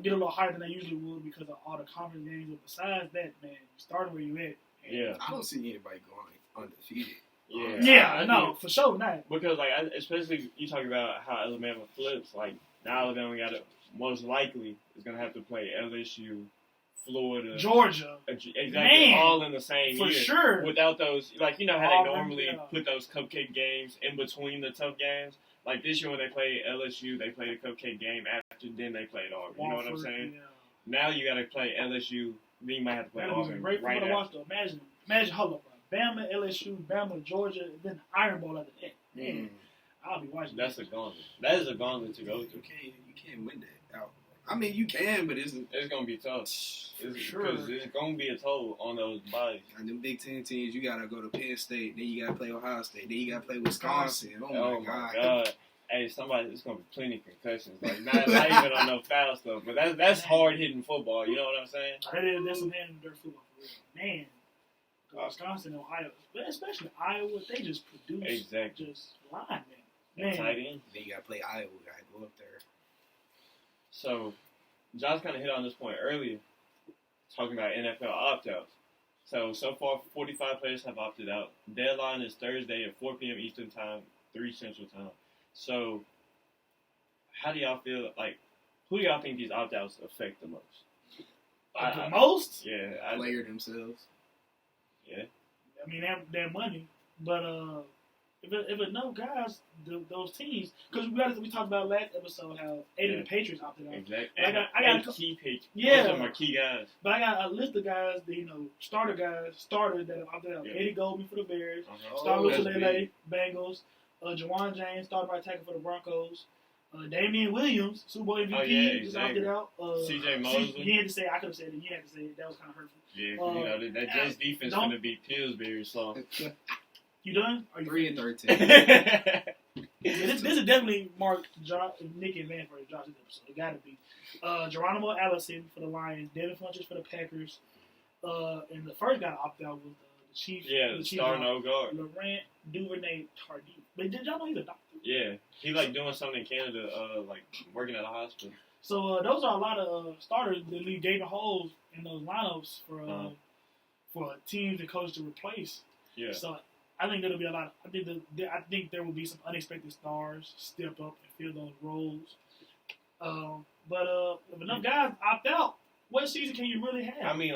get a little higher than they usually would because of all the conference games. But besides that, man, starting where you at. Yeah, I don't see anybody going undefeated. Yeah, for sure not. Because especially you talk about how Alabama flips. Like now, Alabama most likely is gonna have to play LSU, Florida, Georgia, exactly, man, all in the same year. For sure. Without those, how they normally put those cupcake games in between the tough games. Like this year when they play LSU, they play the cupcake game after, then they played Auburn. You know what I'm saying? Yeah. Now you got to play LSU, then you might have to play Auburn. Great for me to watch though. Imagine, hold up, bro. Bama, LSU, Bama, Georgia, and then the Iron Bowl after that. Man, I'll be watching. That's a gauntlet. That is a gauntlet to go through. You can't win that out. I mean, you can, but it's gonna be tough. Because it's gonna be a toll on those bodies. And them Big Ten teams, you gotta go to Penn State, then you gotta play Ohio State, then you gotta play Wisconsin. Oh my god. Hey, it's gonna be plenty of concussions. Like not even on no foul stuff, but that's hard hitting football. You know what I'm saying? That's some hand in dirt football for real, man. Wisconsin, Ohio, especially Iowa, they just produce just linemen. Man, tight end. Then you gotta play Iowa. Gotta go up there. So, Josh kind of hit on this point earlier, talking about NFL opt-outs. So far, 45 players have opted out. Deadline is Thursday at 4 p.m. Eastern Time, 3 Central Time. So, how do y'all feel, who do y'all think these opt-outs affect the most? The most? Yeah. Player themselves. Yeah. I mean, their money. But if enough guys, those teams, because we talked about last episode how 8 of the Patriots opted out. Exactly. I got key Patriots. Yeah. Those are my key guys. But I got a list of guys, starters that have opted out. Yeah. Eddie Goldman for the Bears, Star Lotulelei, Bengals, Jawan James, starting right tackle for the Broncos, Damian Williams, Super Bowl MVP, just opted out. C.J. Mosley. You had to say it. I could have said it. You had to say it. That was kind of hurtful. Yeah, that Jets defense going to be Pillsbury, so. You done? 3-13. This is definitely Mark, Nick, and Van for Josh's episode. It got to be. Geronimo Allison for the Lions, Devin Funchess for the Packers, and the first guy to opt out was the Chiefs. Yeah, the star no guard. Laurent Duvernay-Tardif. But did y'all know he's a doctor? Yeah, he doing something in Canada, working at a hospital. So those are a lot of starters that leave gaping holes in those lineups for teams and coaches to replace. Yeah. So I think there'll be a lot. I think there will be some unexpected stars step up and fill those roles. But if enough guys opt out, what season can you really have? I mean,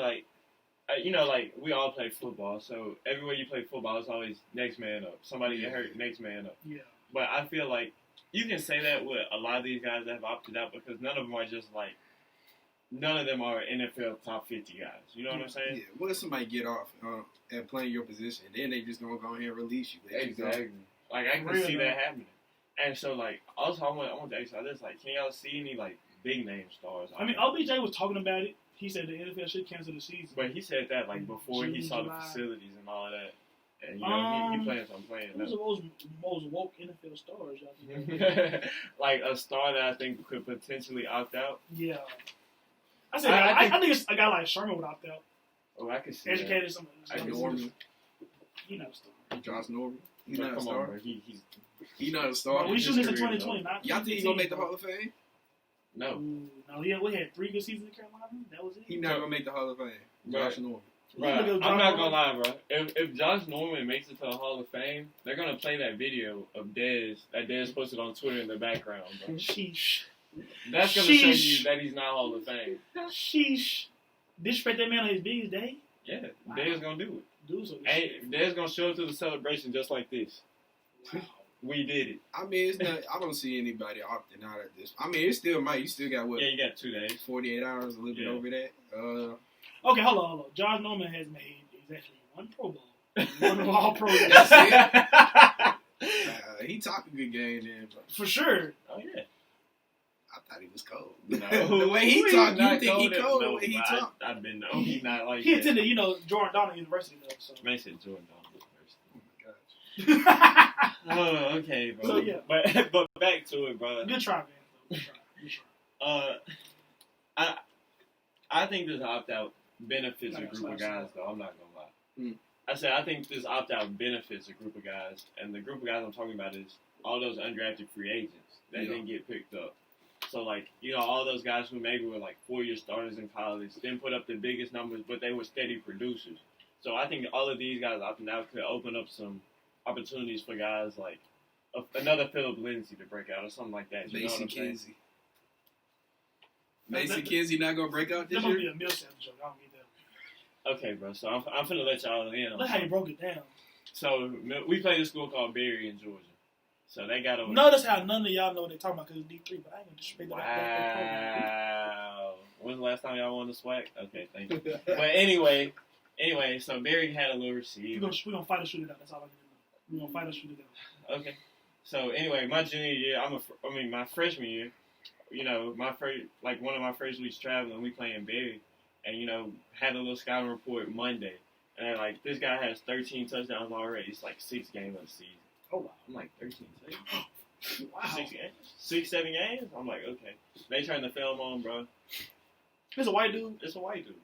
we all play football, so everywhere you play football, it's always next man up. Somebody get hurt, next man up. Yeah. But I feel like you can say that with a lot of these guys that have opted out because none of them are just none of them are NFL top 50 guys. You know what I'm saying? Yeah. What if somebody get off and playing your position, then they just gonna go ahead and release you? Exactly. I can see that happening. And so, also I want to ask y'all this: can y'all see any big name stars? I mean, OBJ was talking about it. He said the NFL should cancel the season. But he said that before he saw the facilities and all of that. And, you know, he playing, so I'm playing. Who's the most woke NFL stars y'all think? Like a star that I think could potentially opt out? Yeah. I think it's a guy like Sherman would opt out. Oh, I can see Educated that. some Norman. He's not a star. Josh Norman. He's not a Come star. on, bro. He's not a star. Bro, we shooting into 2020. Y'all think he's going to make the Hall of Fame? No. No, we had 3 good seasons in Carolina. That was it. He's not going to make the Hall of Fame. Josh Norman. Bro, I'm not gonna lie, bro. If Josh Norman makes it to the Hall of Fame, they're gonna play that video of Dez that Dez posted on Twitter in the background, bro. Sheesh. That's gonna show you that he's not Hall of Fame. Sheesh. Disrespect that man on his biggest day? Yeah, wow. Dez gonna do it. Do so. Hey, Dez gonna show up to the celebration just like this. Wow. We did it. I mean, it's not. I don't see anybody opting out at this. I mean, it still might. You still got what? Yeah, you got 2 days. 48 hours, a little bit over that. Okay, hold on. Josh Norman has made exactly 1 Pro Bowl. 1 All-Pro. That's it. He talked a good game then, but For sure. Oh, yeah. I thought he was cold. No. The way he talked, you think he cold no, the way he talked. I've been known he's not like he that. attended, Jordan Donald University, though. So. Man said Jordan Donald Oh, my gosh. Oh, okay, bro. So, yeah. But back to it, bro. Good try, man. Good try. I think this opt-out benefits a group of guys, though. I'm not gonna lie. I said I think this opt-out benefits a group of guys, and the group of guys I'm talking about is all those undrafted free agents that didn't get picked up. So, like, all those guys who maybe were like 4-year starters in college didn't put up the biggest numbers, but they were steady producers. So I think all of these guys opting out could open up some opportunities for guys like another Philip Lindsay to break out or something like that. Mason Kinsey. Mason Kinsey not gonna break out this year? That year? might be a Millsap joke. I don't get that. Okay, bro. So I'm finna let y'all in. Look how you broke it down. So we played a school called Berry in Georgia. So they got over. Notice how none of y'all know what they're talking about because it's D3, but I ain't gonna disrespect that. Wow. When's the last time y'all won the SWAC? Okay, thank you. But anyway, so Berry had a little receiver. We're gonna fight or shoot it out. That's all I can do. We're gonna fight or shoot it out. Okay. So anyway, my junior year, my freshman year, one of my first weeks traveling, we playing Berry, and had a little scouting report Monday, and like this guy has 13 touchdowns already. It's like 6 games of the season. Oh wow! I'm like 13 touchdowns. Wow. 6 games, 6, 7 games. I'm like, okay. They turned the film on, bro. It's a white dude. It's a white dude.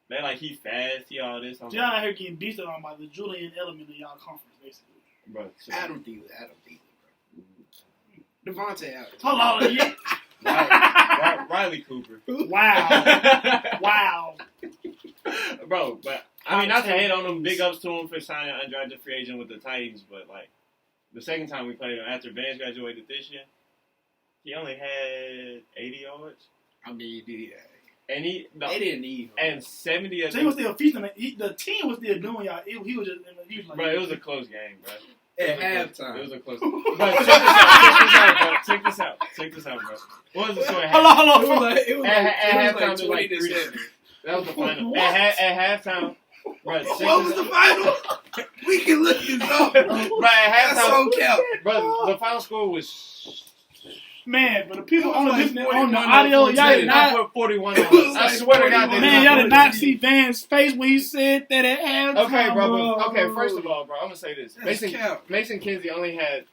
They like he fast, he all this. Y'all out here getting beasted on by the Julian element of y'all conference, basically. Bro, so Adam Thielen, bro. Devontae Adams. Hold on, yeah. Riley Cooper. Wow. Bro, but I mean, not to hate on him. Big ups to him for signing an undrafted free agent with the Titans, but like the second time we played him after Vance graduated this year, he only had 80 yards. I mean, yeah. And they didn't need him. And 70 of so he was still feasting. The team was still doing y'all. He was like, bro, it was a close game, bro. At halftime. It was a close game. But check this out, bro. What was the score at halftime? Hold on. It was like 20 to 7. That was the final. At halftime, bro. What was the final? We can look this up, bro. Bro, at halftime, that's so cap. Bro, the final score was. Man, but the people on like the audio, y'all did not put 41 on it. I swear to God, man, y'all did not see Van's face when he said that at halftime. Okay, bro. Okay, first of all, bro, I'm gonna say this. That's Mason Kinsey only had.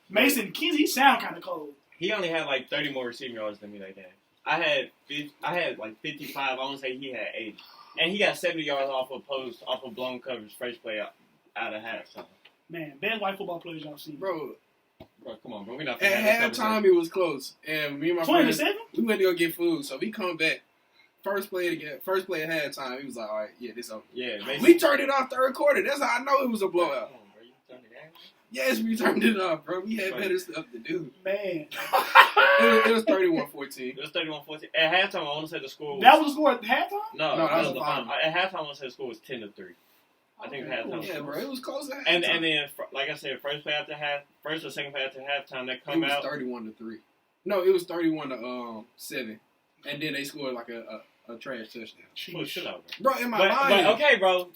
Mason Kinsey, he sound kind of cold. He only had like 30 more receiving yards than me that game. I had like 55. I want to say he had 80, and he got 70 yards off of blown coverage first play out of halftime. Man, best white football players y'all seen, bro. Bro, come on, bro. We not. At halftime, it was close, and me and my friends, 20-7. we went to go get food. So we come back. First play at halftime, he was like, "All right, yeah, this over." Yeah, we turned it off third quarter. That's how I know it was a blowout. Come on, bro. You turned it off? Yes, we turned it off, bro. We had better stuff to do. Man, it was 31-14. It was 31-14. At halftime, I want to say the score was. That was the score at halftime? No, that was the final. At halftime, I want to say the score was 10-3. I think halftime. Yeah, bro, it was close at And halftime. then, like I said, first or second play after halftime, they come out. It was 31-3. No, it was 31-7, and then they scored like a trash touchdown. Chill out, bro. In my mind. But okay, bro.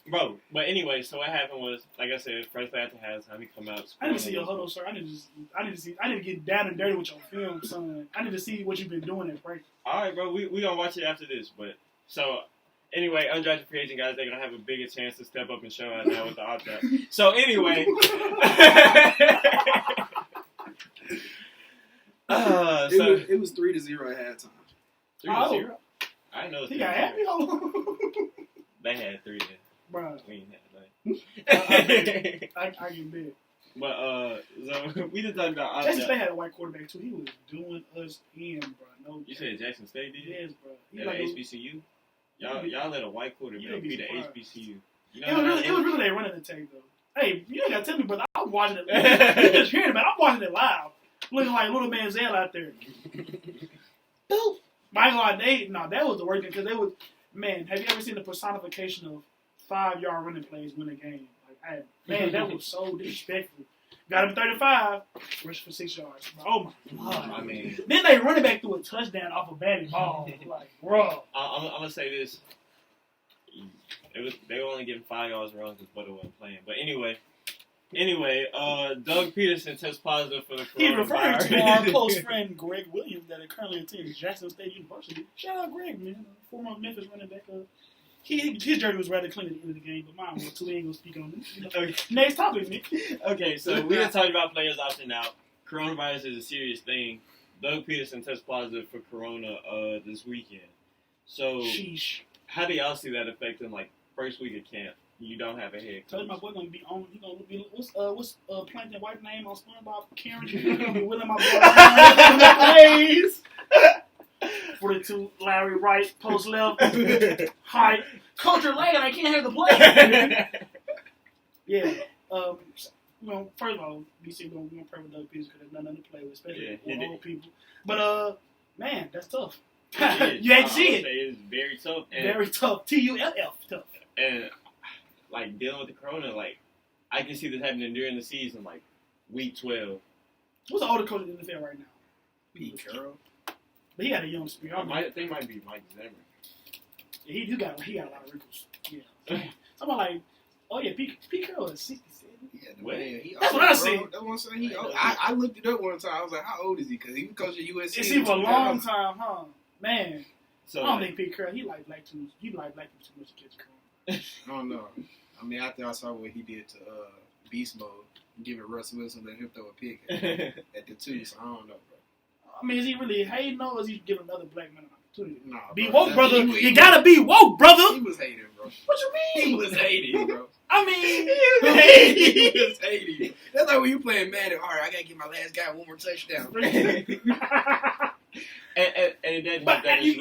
But anyway, so what happened was, like I said, first play after halftime, he come out. I need to see your huddle, sir. I need to get down and dirty with your film, son. I need to see what you've been doing in practice. All right, bro. We gonna watch it after this, but so Anyway, undrafted free agent guys, they're going to have a bigger chance to step up and show out now with the opt-out. So, anyway. It was 3-0 at halftime. 3-0? I know it's 3-0. He got happy. They had 3 then. Bro. We ain't had I get big. But, so, we just talked about Jackson State had a white quarterback, too. He was doing us in, bro. No, you said Jackson State did? Yes, bro. At like HBCU? Y'all let a white quarterback be the HBCU. You know it was really their running attack, though. Hey, you ain't got to tell me, but I'm watching it. You just hearing about it. I'm watching it live. Looking like little Manziel out there. Boop. My God, that was the worst thing, because they was, man, have you ever seen the personification of 5-yard running plays win a game? Like, man, that was so disrespectful. Got him 35, rushed for 6 yards. Oh my God! I mean, then they running back through a touchdown off a batting ball. Like, bro. I'm gonna say this. They were only getting 5 yards wrong because Butter wasn't playing. But anyway, Doug Peterson tests positive for the coronavirus. He's referring to our close friend Greg Williams that currently attends Jackson State University. Shout out Greg, man, former Memphis running back. His jersey was rather clean at the end of the game, but mine was too. We ain't gonna speak on this. You know. Okay. Next topic, Nick. Okay, so we just talked about players opting out. Coronavirus is a serious thing. Doug Peterson tests positive for corona this weekend. So, sheesh. How do y'all see that affecting like first week of camp? You don't have a head coach. So my boy gonna be on. He gonna be what's Plankton white name on SpongeBob? Karen. He gonna be willing my boy plays. 42, Larry Wright, post left, height. Culture Lane, I can't hear the play. Yeah. First of all, BC we're gonna pray with Doug Peterson because there's nothing to play with, especially with old people. But man, that's tough. You ain't see it. It's very tough. Very tough. TULF tough. And like dealing with the corona, like I can see this happening during the season, like week 12. What's the older coach in the NFL right now? Pete Carroll. But he got a young spirit. They might be Mike Zimmer. Yeah, he got a lot of wrinkles. Yeah. Someone like, oh yeah, Pete Carroll is 67. Yeah, that's what I see. That's what I'm saying. I looked it up one time. I was like, how old is he? Because he was coaching USC. It's been for a long time, huh? Man. So, I don't think Pete Carroll, he liked black too much. He liked black too much to catch corona. I don't know. I mean, after I saw what he did to Beast Mode, giving Russell Wilson, let him throw a pick at the 2, so I don't know, bro. I mean, is he really hating or is he giving another black man an opportunity? Nah, be woke, brother. You gotta be woke, brother. He was hating, bro. What you mean? He was hating, bro. I mean, he was hating. That's like when you playing Madden. All right, I gotta give my last guy one more touchdown. and then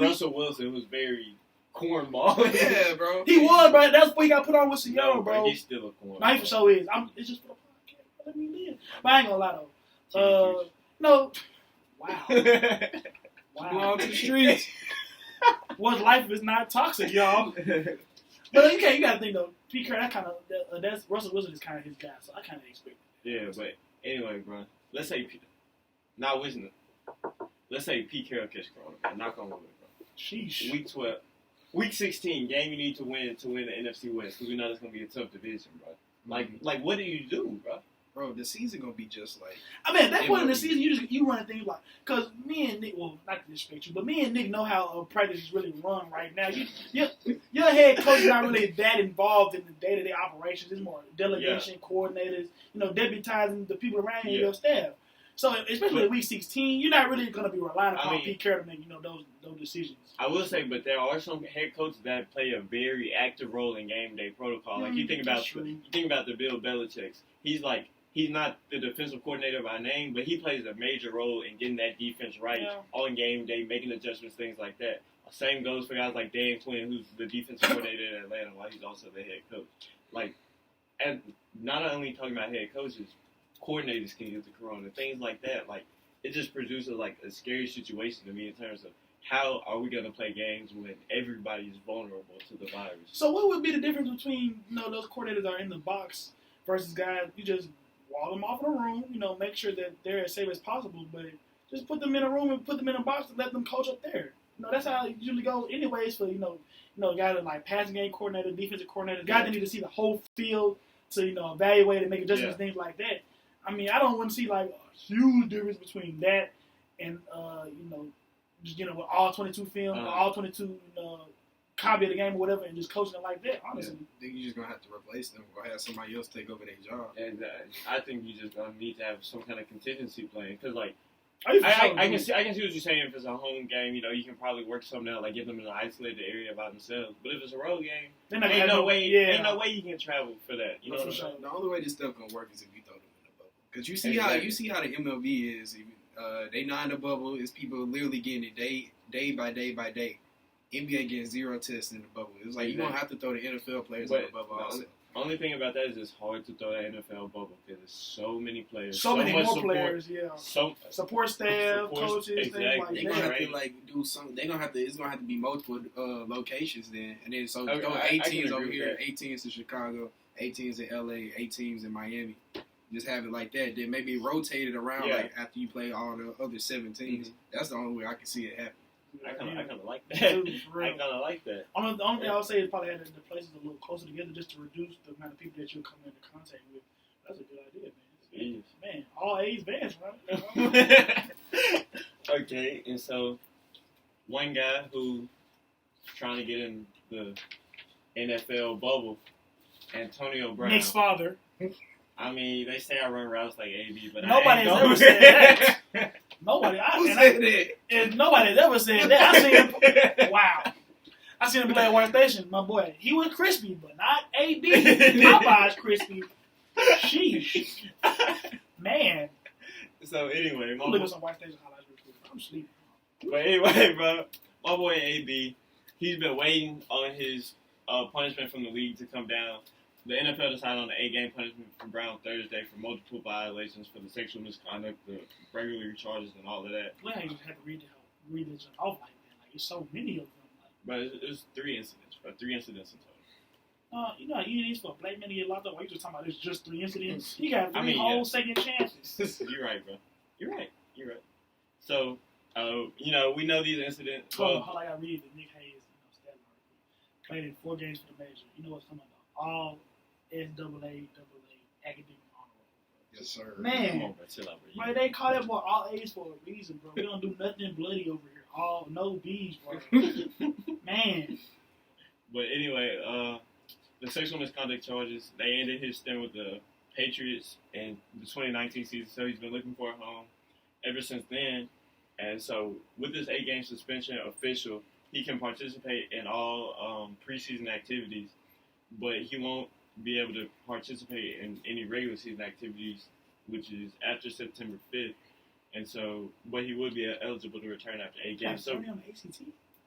Russell Wilson was very cornball. Yeah, bro. He was, bro. That's what he got put on with Sierra, bro. He's still a cornball. My for sure is. It's just for the podcast. Let me live. But I ain't gonna lie though. No. Wow. Belong to the streets. What life is not toxic, y'all. But you gotta think though. Pete Carroll, that's Russell Wilson is kind of his guy, so I kind of expect it. Yeah, but anyway, bro. Let's say let's say Pete Carroll catch corona. I'm not gonna win, bro. Sheesh. Week 12, week 16, game you need to win the NFC West because we know it's gonna be a tough division, bro. Like what do you do, bro? Bro, the season gonna be just like. I mean, at that point in the season, you run things like, because me and Nick, well, not to disrespect you, but me and Nick know how practice is really run right now. Your head coach is not really that involved in the day-to-day operations. It's more delegation, coordinators, deputizing the people around you and your staff. So, especially in week 16, you're not really going to be relying upon Pete Carroll to make those decisions. I will say, but there are some head coaches that play a very active role in game day protocol. Like you think about the Bill Belichick's. He's not the defensive coordinator by name, but he plays a major role in getting that defense right on game day, making adjustments, things like that. Same goes for guys like Dan Quinn, who's the defensive coordinator in Atlanta, while he's also the head coach. And not only talking about head coaches, coordinators can get the corona, things like that. It just produces a scary situation to me in terms of how are we going to play games when everybody is vulnerable to the virus. So what would be the difference between those coordinators are in the box versus guys you just wall them off in a room, make sure that they're as safe as possible, but just put them in a room and put them in a box and let them coach up there. That's how it usually goes anyways for, guys like passing game coordinator, defensive coordinator, guys that need to see the whole field to, evaluate and make adjustments, things like that. I mean, I don't want to see, a huge difference between that and, just, with all 22 film, all 22, copy of the game or whatever and just coaching it like that. Honestly, I think you're just gonna have to replace them or have somebody else take over their job. And I think you're just gonna need to have some kind of contingency plan because like. I can see what you're saying. If it's a home game, you know, you can probably work something out, like get them in an isolated area by themselves. But if it's a road game, ain't no way you can travel for that. You know what I'm saying? The only way this stuff gonna work is if you throw them in the bubble. Because you see how the MLB is. They not in the bubble. It's people literally getting it day by day by day. NBA getting 0 tests in the bubble. It's like you don't have to throw the NFL players in the bubble. Only thing about that is it's hard to throw that NFL bubble because there's so many players, so many more support, players, support staff, coaches, exactly. things like they're gonna have to like do something. They're gonna have to. It's gonna have to be multiple locations then, and then so throw 8 teams over here, 8 teams in Chicago, 8 teams in LA, 8 teams in Miami. Just have it like that. Then maybe rotate it around like after you play all the other 7 teams. Mm-hmm. That's the only way I can see it happen. I kind of like that. I kind of like that. The only thing I would say is probably having the places a little closer together just to reduce the amount of people that you're coming into contact with. That's a good idea, man. Man, all A's bands, right? Okay, and so one guy who's trying to get in the NFL bubble, Antonio Brown. Nick's father. I mean, they say I run routes like AB, but nobody's ever said that. Nobody. Nobody's ever said that. I seen him. Wow. I seen him play at White Station. My boy, he was crispy, but not AB. Popeye's crispy. Sheesh. Man. So anyway, I'm looking at some White Station highlights real quick. I'm sleeping. But anyway, bro, my boy AB, he's been waiting on his punishment from the league to come down. The NFL decided on the 8-game punishment for Brown Thursday for multiple violations for the sexual misconduct, the regulatory charges, and all of that. Well, you just have to read it off like that. Like, there's so many of them. But it's 3 incidents, bro. 3 incidents in total. You know how easy it is for a black man to get locked up? Why you just talking about it's just 3 incidents? He got 3 whole second chances. You're right, bro. You're right. So, you know, we know these incidents. Hold on, I got to read the Nick Hayes stat article. Played in 4 games for the major. You know what's coming up? All SAA academic honor roll. Yes, sir. Man, come on, bro, chill out, bro. They call that boy all A's for a reason, bro. We don't do nothing bloody over here. All no B's, bro. Man. But anyway, the sexual misconduct charges, they ended his stint with the Patriots in the 2019 season, so he's been looking for a home ever since then. And so with this 8-game suspension official, he can participate in all preseason activities, but he won't be able to participate in any regular season activities, which is after September 5th. And so, but he would be eligible to return after 8 games. So, on the ACT?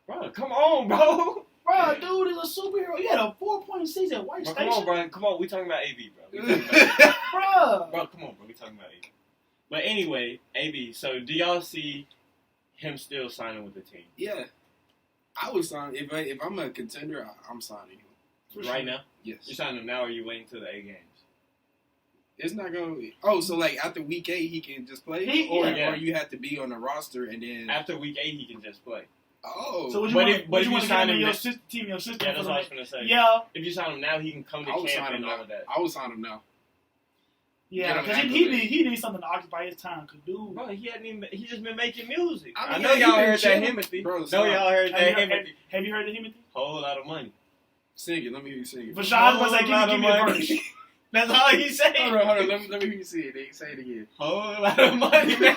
Bro, come on, bro. Bro, dude is a superhero. He had a 4-point season at White Station. Come on, bro. Come on. We talking about AB, bro. Bro, come on, bro. We talking about AB. But anyway, AB, so do y'all see him still signing with the team? Yeah. I would sign. If I'm a contender, I'm signing him. Right now? Yes. You signing him now, or are you waiting till the 8 games? It's not going to... Oh, so like after week 8, he can just play? Or you have to be on the roster and then... After week 8, he can just play. Oh. So if you sign him... your system? Yeah, that's what I was going to say. Yeah. If you sign him now, he can come to camp and all of that. I would sign him now. Yeah, because he needs something to occupy his time. Cause dude, bro, he just been making music. I know y'all heard that Himothy. Bro, y'all heard that Himothy. Have you heard the Himothy? Whole lot of money. Sing it. Let me hear you sing it. For sure, I was like, give me a verse. That's all he said. Hold on. Let me hear you say it. Say it again. Whole lot of money, man.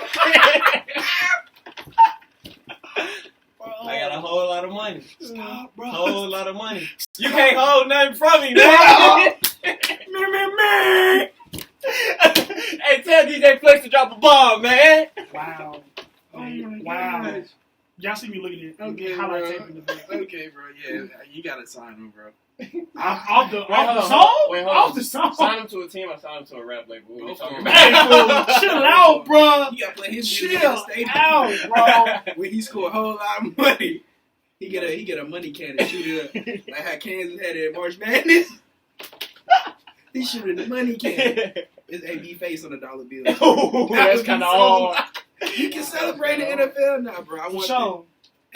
I got a whole lot of money. Stop, bro. Whole lot of money. You can't hold nothing from me, man. Me. Hey, tell DJ Flex to drop a bomb, man. Wow. Wow. Y'all see me looking at highlight tape in the back. Okay, bro. Yeah, you gotta sign him, bro. Off the song? Sign him to a team or sign him to a rap label? What are we talking about? Hey, chill out, bro. You gotta play his chill out, bro. When he score a whole lot of money, he get a money cannon, shoot it up. Like how Kansas had it at March Madness. He shooting the money cannon. His AB face on a dollar bill. Oh, that's kind of all. You can celebrate the NFL now, bro. I want that.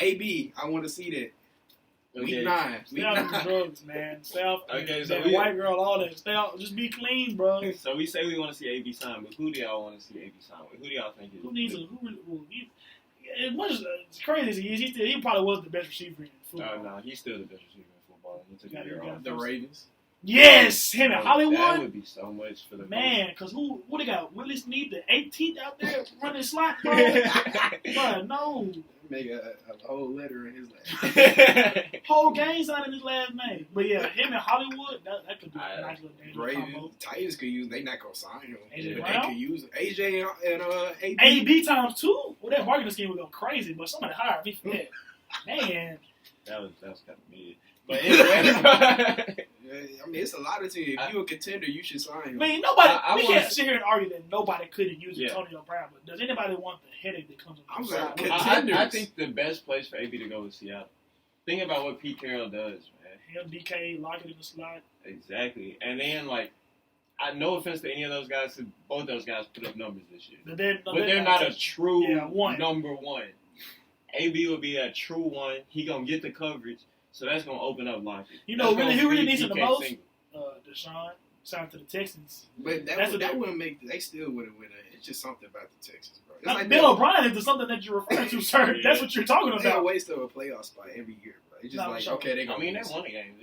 AB, I want to see that. Okay. Week 9. Stay out of drugs, man. Stay out. Okay, so that white girl, all that. Stay out. Just be clean, bro. So we say we want to see AB sign, but who do y'all want to see AB sign with? Who do y'all think is? Who needs a as much as crazy as he is, he probably was the best receiver in football. No, he's still the best receiver in football. He took a year off. The Ravens. Yes, him and Hollywood. That would be so much for the man. Because who they got? Willie Snead, the 18th out there running slot, bro. But no. Make a whole letter in his last. Whole game sign in his last name. But yeah, him and Hollywood, that could be a nice little dangerous combo. Titans could use. They not gonna sign him. AJ but Brown? they could use AJ and AB. AB times 2. Well, that marketing scheme would go crazy. But somebody hired me for that. Man, that was kind of mid. But anyway. I mean, it's a lot of teams. If you're a contender, you should sign him. I mean, nobody. We can't sit here and argue that nobody couldn't use Antonio Brown. But does anybody want the headache that comes with contenders? I think the best place for AB to go is Seattle. Think about what Pete Carroll does, man. Him, DK, lock it in the slot. Exactly. And then, no offense to any of those guys, both those guys put up numbers this year. But they're not a true number one. AB will be a true one. He gonna get the coverage. So that's going to open up logic. You know, who really needs it the most? Deshaun signed to the Texans. But that wouldn't make. They still wouldn't win it. It's just something about the Texans, bro. It's like Bill O'Brien is something that you're referring to, sir. Yeah. That's what you're talking about. They a waste of a playoff spot every year, bro. It's just okay, they. They won a game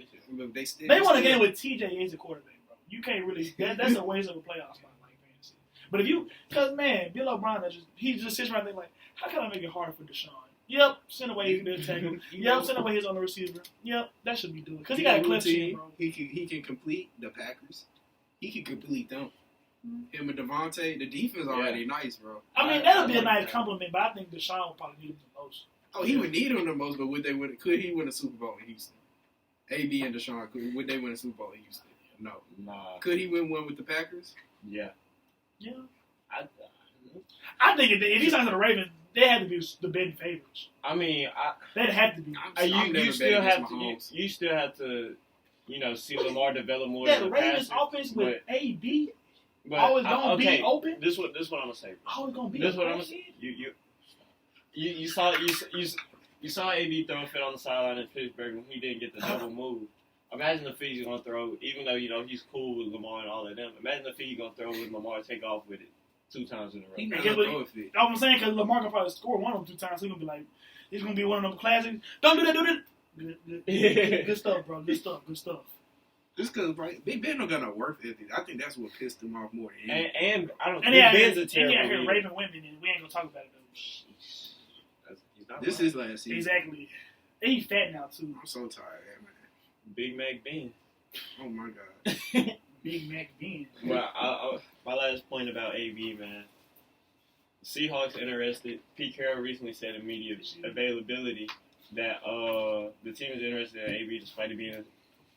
this year. They won a game with TJ as a quarterback, bro. You can't really. That's a waste of a playoff spot, like fantasy. But because man, Bill O'Brien, he just sits around and think like, how can I make it harder for Deshaun? Yep, send away his middle tackle. Yep, send away his on the receiver. Yep, that should be doing because he got a clip sheet, bro. He can complete the Packers. He can complete them. Him and Devontae, the defense already nice, bro. I mean, that'll be a nice compliment, but I think Deshaun would probably need him the most. Oh, he would need him the most, but could he win a Super Bowl in Houston? AB and Deshaun, would they win a Super Bowl in Houston? No. Nah. Could he win one with the Packers? Yeah. Yeah. I think if he signs to the Ravens, they had to be the betting favorites. I mean, they'd have to be. You still have to, see Lamar develop more. Yeah, the Ravens offense with AB always gonna be open. This what I'm gonna say. Always gonna be. This what I'm gonna say. You saw AB throw a fit on the sideline in Pittsburgh when he didn't get the double move. Imagine the feet he's gonna throw, even though he's cool with Lamar and all of them. Imagine the feet he's gonna throw with Lamar, take off with it 2 times in a row. I'm saying because Lamar can probably score one of them 2 times. So he's gonna be like, it's gonna be one of them classics. Don't do that, do that. Good stuff, bro. Good stuff. Just because Big Ben don't got no work ethic. I think that's what pissed him off more than anything. And I don't think Big Ben's a terrible leader. And he out here raping women, and we ain't gonna talk about it though. This is last season. Exactly. And he's fat now too. I'm so tired, man. Big Mac Ben. Oh my God. Big Mac Ben. Well, my last point about AB, man. Seahawks interested. Pete Carroll recently said in media availability that the team is interested in AB despite it being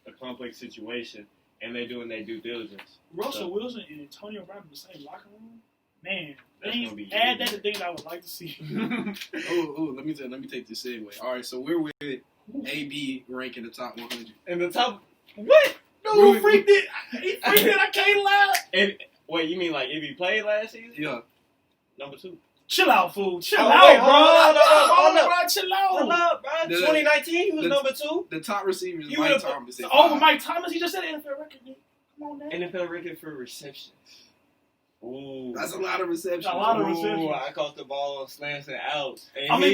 a complex situation, and they're doing their due diligence. Russell Wilson and Antonio Brown in the same locker room? Man, add that to things I would like to see. Let me take this segue. All right, so we're with AB ranking the top 100. In the top... What? No, he freaked it. He freaked it. I can't lie. Wait, you mean like if he played last season? Yeah. Number 2. Chill out, fool. Chill out, bro. Hold up. Chill out. Hold up, bro. 2019, he was number 2. The top receiver is Mike Thomas. Over Mike Thomas? He just said NFL record. Come on, man. NFL record for receptions. Ooh. That's a lot of receptions. I caught the ball on slants and outs. And it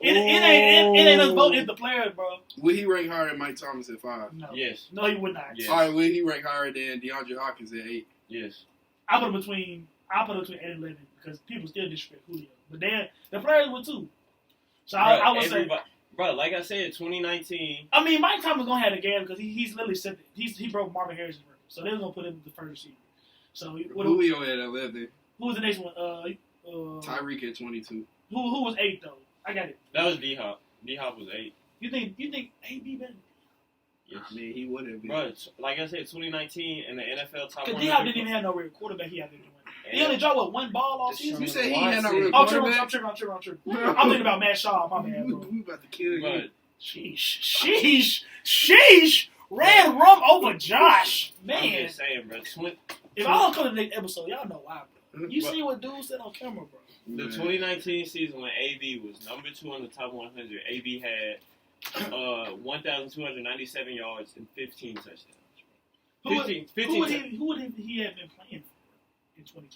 ain't us voting, it's the players, bro. Would he rank higher than Mike Thomas at 5? No. Yes. No, he would not. Yes. All right, would he rank higher than DeAndre Hopkins at 8? Yes. I put him between 8 and 11 because people still disrespect Julio. But the players would too. So I would say... Bro, like I said, 2019... I mean, Mike Thomas going to have the game because he's literally said he broke Marvin Harris's record. So they're going to put him the first receiver. So Julio at 11. Who was the next one? Tyreek at 22. Who was 8 though? I got it. That was D-Hop. D-Hop was 8. You think AB better? Yes. I mean, he wouldn't be. Bro, like I said, 2019 in the NFL top 100. Because D-Hop didn't even have no real quarterback. He had to do it. He only dropped one ball all season. You said he had no real quarterback. I'm tripping. I'm thinking about Matt Shaw. My bad, bro. We about to kill you. Sheesh. Red rum over Josh. Man. I'm just saying, bro. If I don't come to the next episode, y'all know why, bro. You see what dude said on camera, bro. The 2019 season when AB was number 2 on the top 100, AB had 1,297 yards and 15 touchdowns. Who would he have been playing for in 2020?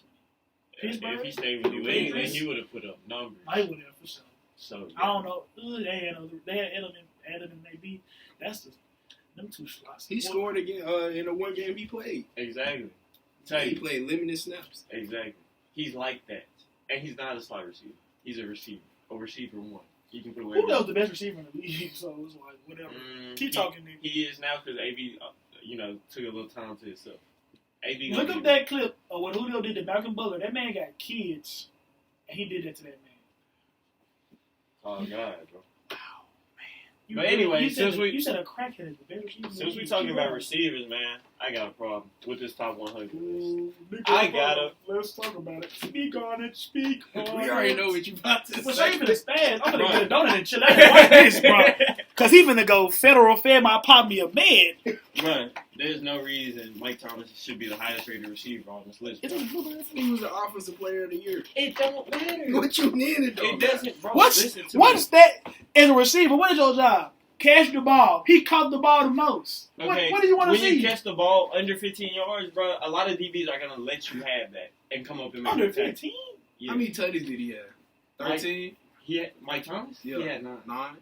If he stayed with New England, he would have put up numbers. I would have, for sure. So I don't know. They had Adam and AB. That's them two slots. He scored again in the one game he played. Exactly. He played limited snaps. Exactly. He's like that, and he's not a slot receiver. He's a receiver. A receiver one. You can put away. Julio's the best receiver in the league, so it's like whatever. Keep talking. Nigga. He is now because AB, took a little time to himself. AB. Look up that clip of what Julio did to Malcolm Butler. That man got kids, and he did that to that man. Oh God, bro. You But anyway, you said a crackhead is the best receiver. Since we talking about receivers, man, I got a problem with this top 100 list. Let's talk about it. Speak on it. Speak on it. We already know what you about to Well, say. so even spaz. I'm gonna get a donut and chill out and watch this, bro. Cause he finna go federal fed my pop me a man. Bro, there's no reason Mike Thomas should be the highest rated receiver on this list. Bro. He was the offensive player of the year. It don't matter. What you need it It doesn't, bro. What's that as a receiver? What is your job? Catch the ball. He caught the ball the most. Okay. What do you want to see? When you catch the ball under 15 yards, bro, a lot of DBs are gonna let you have that and come up and make Under 15? Yeah. How many tutties did he have? 13? Mike Thomas? Yeah. He had 9. 9?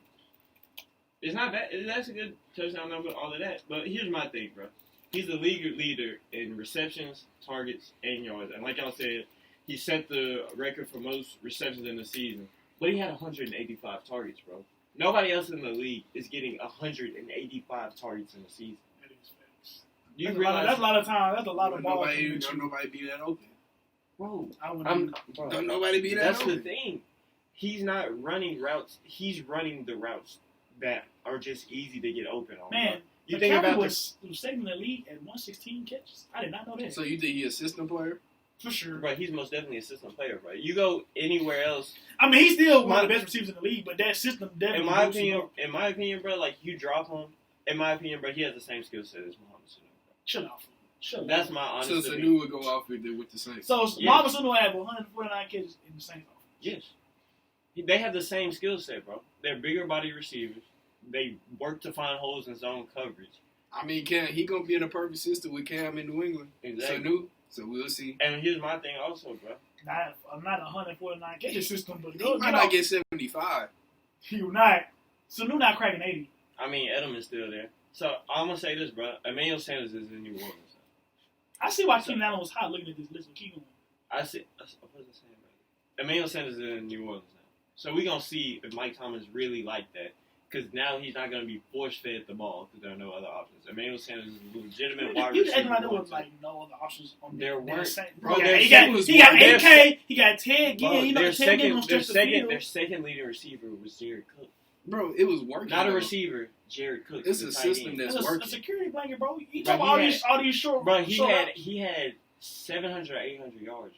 It's not bad. That's a good touchdown number, all of that. But here's my thing, bro. He's the league leader in receptions, targets, and yards. And like y'all said, he set the record for most receptions in the season. But he had 185 targets, bro. Nobody else in the league is getting 185 targets in the season. That is facts. You That's realize a lot of time. That's a lot of balls. Don't nobody be that open. bro, Don't nobody be that that's open. the thing. He's not running routes. He's running the routes that are just easy to get open on. Man, bro. You think about was second in the league at 116 catches. I did not know that. So you think he a system player? For sure. Bro, he's most definitely a system player, bro. You go anywhere else. I mean, he's still one of the best receivers in the league, but that system definitely. In my opinion, bro, like you drop him. In my opinion, bro, he has the same skill set as Muhammad Sanu. Chill out. That's my honest So opinion. Sanu would go off with the Saints. So Muhammad Sanu had 149 catches in the Saints offense. Yes. They have the same skill set, bro. They're bigger body receivers. They work to find holes in zone coverage. I mean, he gonna be in a perfect system with Cam in New England. Exactly. Sanu. So we'll see. And here's my thing also, bro. I'm not a 149 catches system, but He might not get 75. He will not. Sanu not cracking 80. I mean, Edelman's still there. So I'm gonna say this, bro. Emmanuel Sanders is in New Orleans. I see why Keenan Allen was hot looking at this list. Keep going. What was I saying, bro? Emmanuel Sanders is in New Orleans now. So we're gonna see if Mike Thomas really like that. Because now he's not going to be force-fed the ball because there are no other options. Emmanuel Sanders is a legitimate wide receiver. You acting like there was like no other options on there weren't. Bro, he got AK, he got Ted Ginn. You know, Ted Ginn on stretch the field. Their second leading receiver was Jared Cook. Bro, it was working. Not a receiver, Jared Cook. It's a system that's working. A security blanket, bro. You talk about all these short. Bro, he had 700 or 800 yards,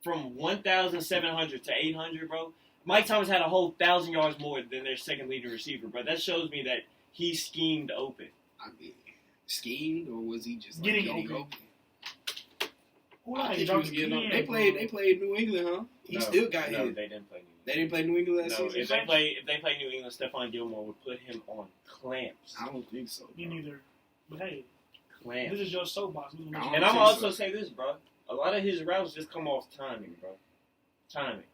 bro. From 1,700 to 800, bro. Mike Thomas had a whole 1,000 yards more than their second leading receiver, bro. That shows me that he schemed open. I mean, schemed, or was he just getting open? I think he was getting open. They played New England, huh? He still got hit. No, they didn't play New England. They didn't play New England last season? If they play New England, Stephon Gilmore would put him on clamps. I don't think so. Me neither. But hey, clamps. This is your soapbox. And I'm going to also say this, bro. A lot of his routes just come off timing, bro. Timing.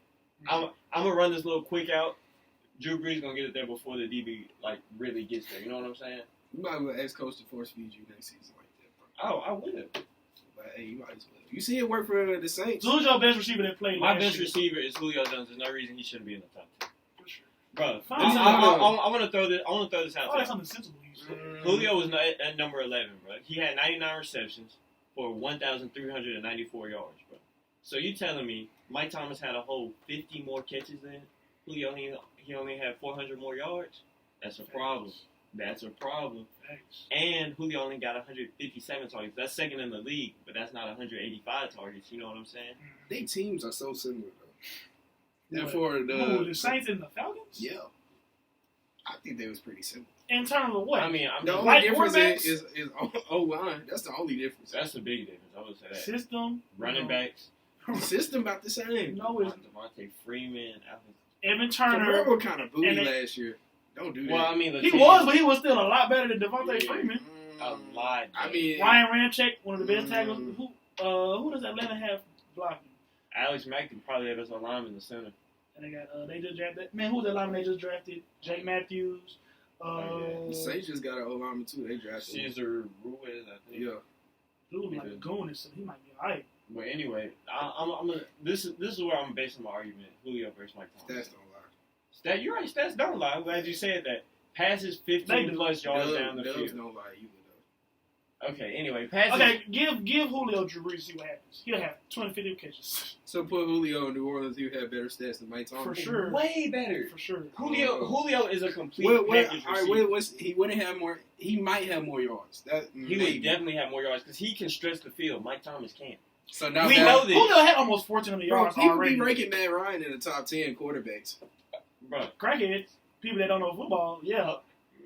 I'm gonna run this little quick out. Drew Brees gonna get it there before the DB really gets there. You know what I'm saying? You might well ask coach to force feed you next season like that, bro. Oh, I will. But hey, you might as well. You see it work for the Saints. So who's your best receiver that played? My best receiver is Julio Jones. There's no reason he shouldn't be in the top 10. For sure. Bro, I want to throw this. I want to throw this out. Oh, that's something sensible. Julio was at number 11, bro. He had 99 receptions for 1,394 yards, bro. So you telling me Mike Thomas had a whole 50 more catches than Julio? He only had 400 more yards. That's a problem. That's a problem. Thanks. And Julio only got 157 targets. That's second in the league, but that's not 185 targets. You know what I'm saying? They teams are so similar, though. And for the Saints and the Falcons? Yeah. I think they was pretty similar. In terms of what? I mean, the only difference is O-line. That's the only difference. That's the big difference. I would say that. System. Running backs. The system about the same. No, it's Devontae Freeman. Evan Turner. Cabrera kind of booty last year. Don't do that. Well, I mean, he was, but he was still a lot better than Devontae Freeman. A lot. I mean, Ryan Ramczyk, one of the best tackles. Who does Atlanta have blocking? Alex Mack could probably have us on line in the center. And they got they just drafted. Man, who's that lineman they just drafted? Jake Matthews. The Saints just got an old lineman too. They drafted Cesar Ruiz, I think. Yeah. Dude, like a goon, so he might be alright. But anyway, this is where I'm basing my argument: Julio versus Mike Thomas. Stats don't lie. You're right. Stats don't lie. I'm glad you said that. Passes 15 plus yards down the field. Don't lie either though. Okay. Anyway, passes. Okay, give Julio Drew Brees, see what happens. He'll have 250 catches. So put Julio in New Orleans, he would have better stats than Mike Thomas. For sure. Way better. For sure. Julio is a complete package receiver. He wouldn't have more. He might have more yards. He would definitely have more yards because he can stretch the field. Mike Thomas can't. So now we know this. Julio had almost 1,400 yards people already. People be ranking Matt Ryan in the top 10 quarterbacks. Bro, crackheads, people that don't know football, yeah.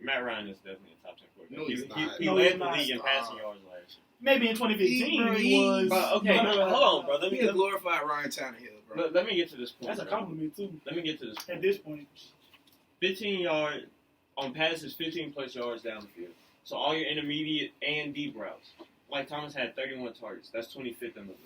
Matt Ryan is definitely a top 10 quarterback. No, he's not. He led the league in passing yards last year. Maybe in 2015 he was. But okay, hold on, bro. He a glorified Ryan Tannehill, bro. Let me get to this point. That's a compliment too. Let me get to this point. At this point, 15 yards on passes, 15 plus yards down the field. So all your intermediate and deep routes. Mike Thomas had 31 targets. That's 25th in the league.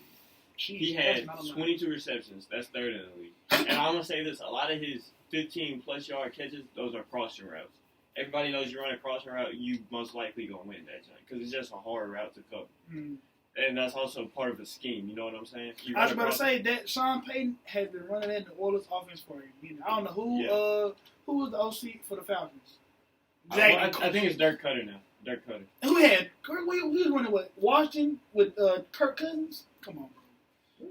Jeez, He had 22 receptions. That's third in the league. And I'm gonna say this: a lot of his 15 plus yard catches, those are crossing routes. Everybody knows you run a crossing route, you most likely gonna win that joint because it's just a hard route to cover. And that's also part of the scheme. You know what I'm saying? I was about to say that Sean Payton has been running that the Oilers offense for a minute. I don't know who was the OC for the Falcons. I think it's Dirk Cutter now. Dirk Cutter. Who had Kirk? He was running what? Washington with Kirk Cousins. Come on, bro.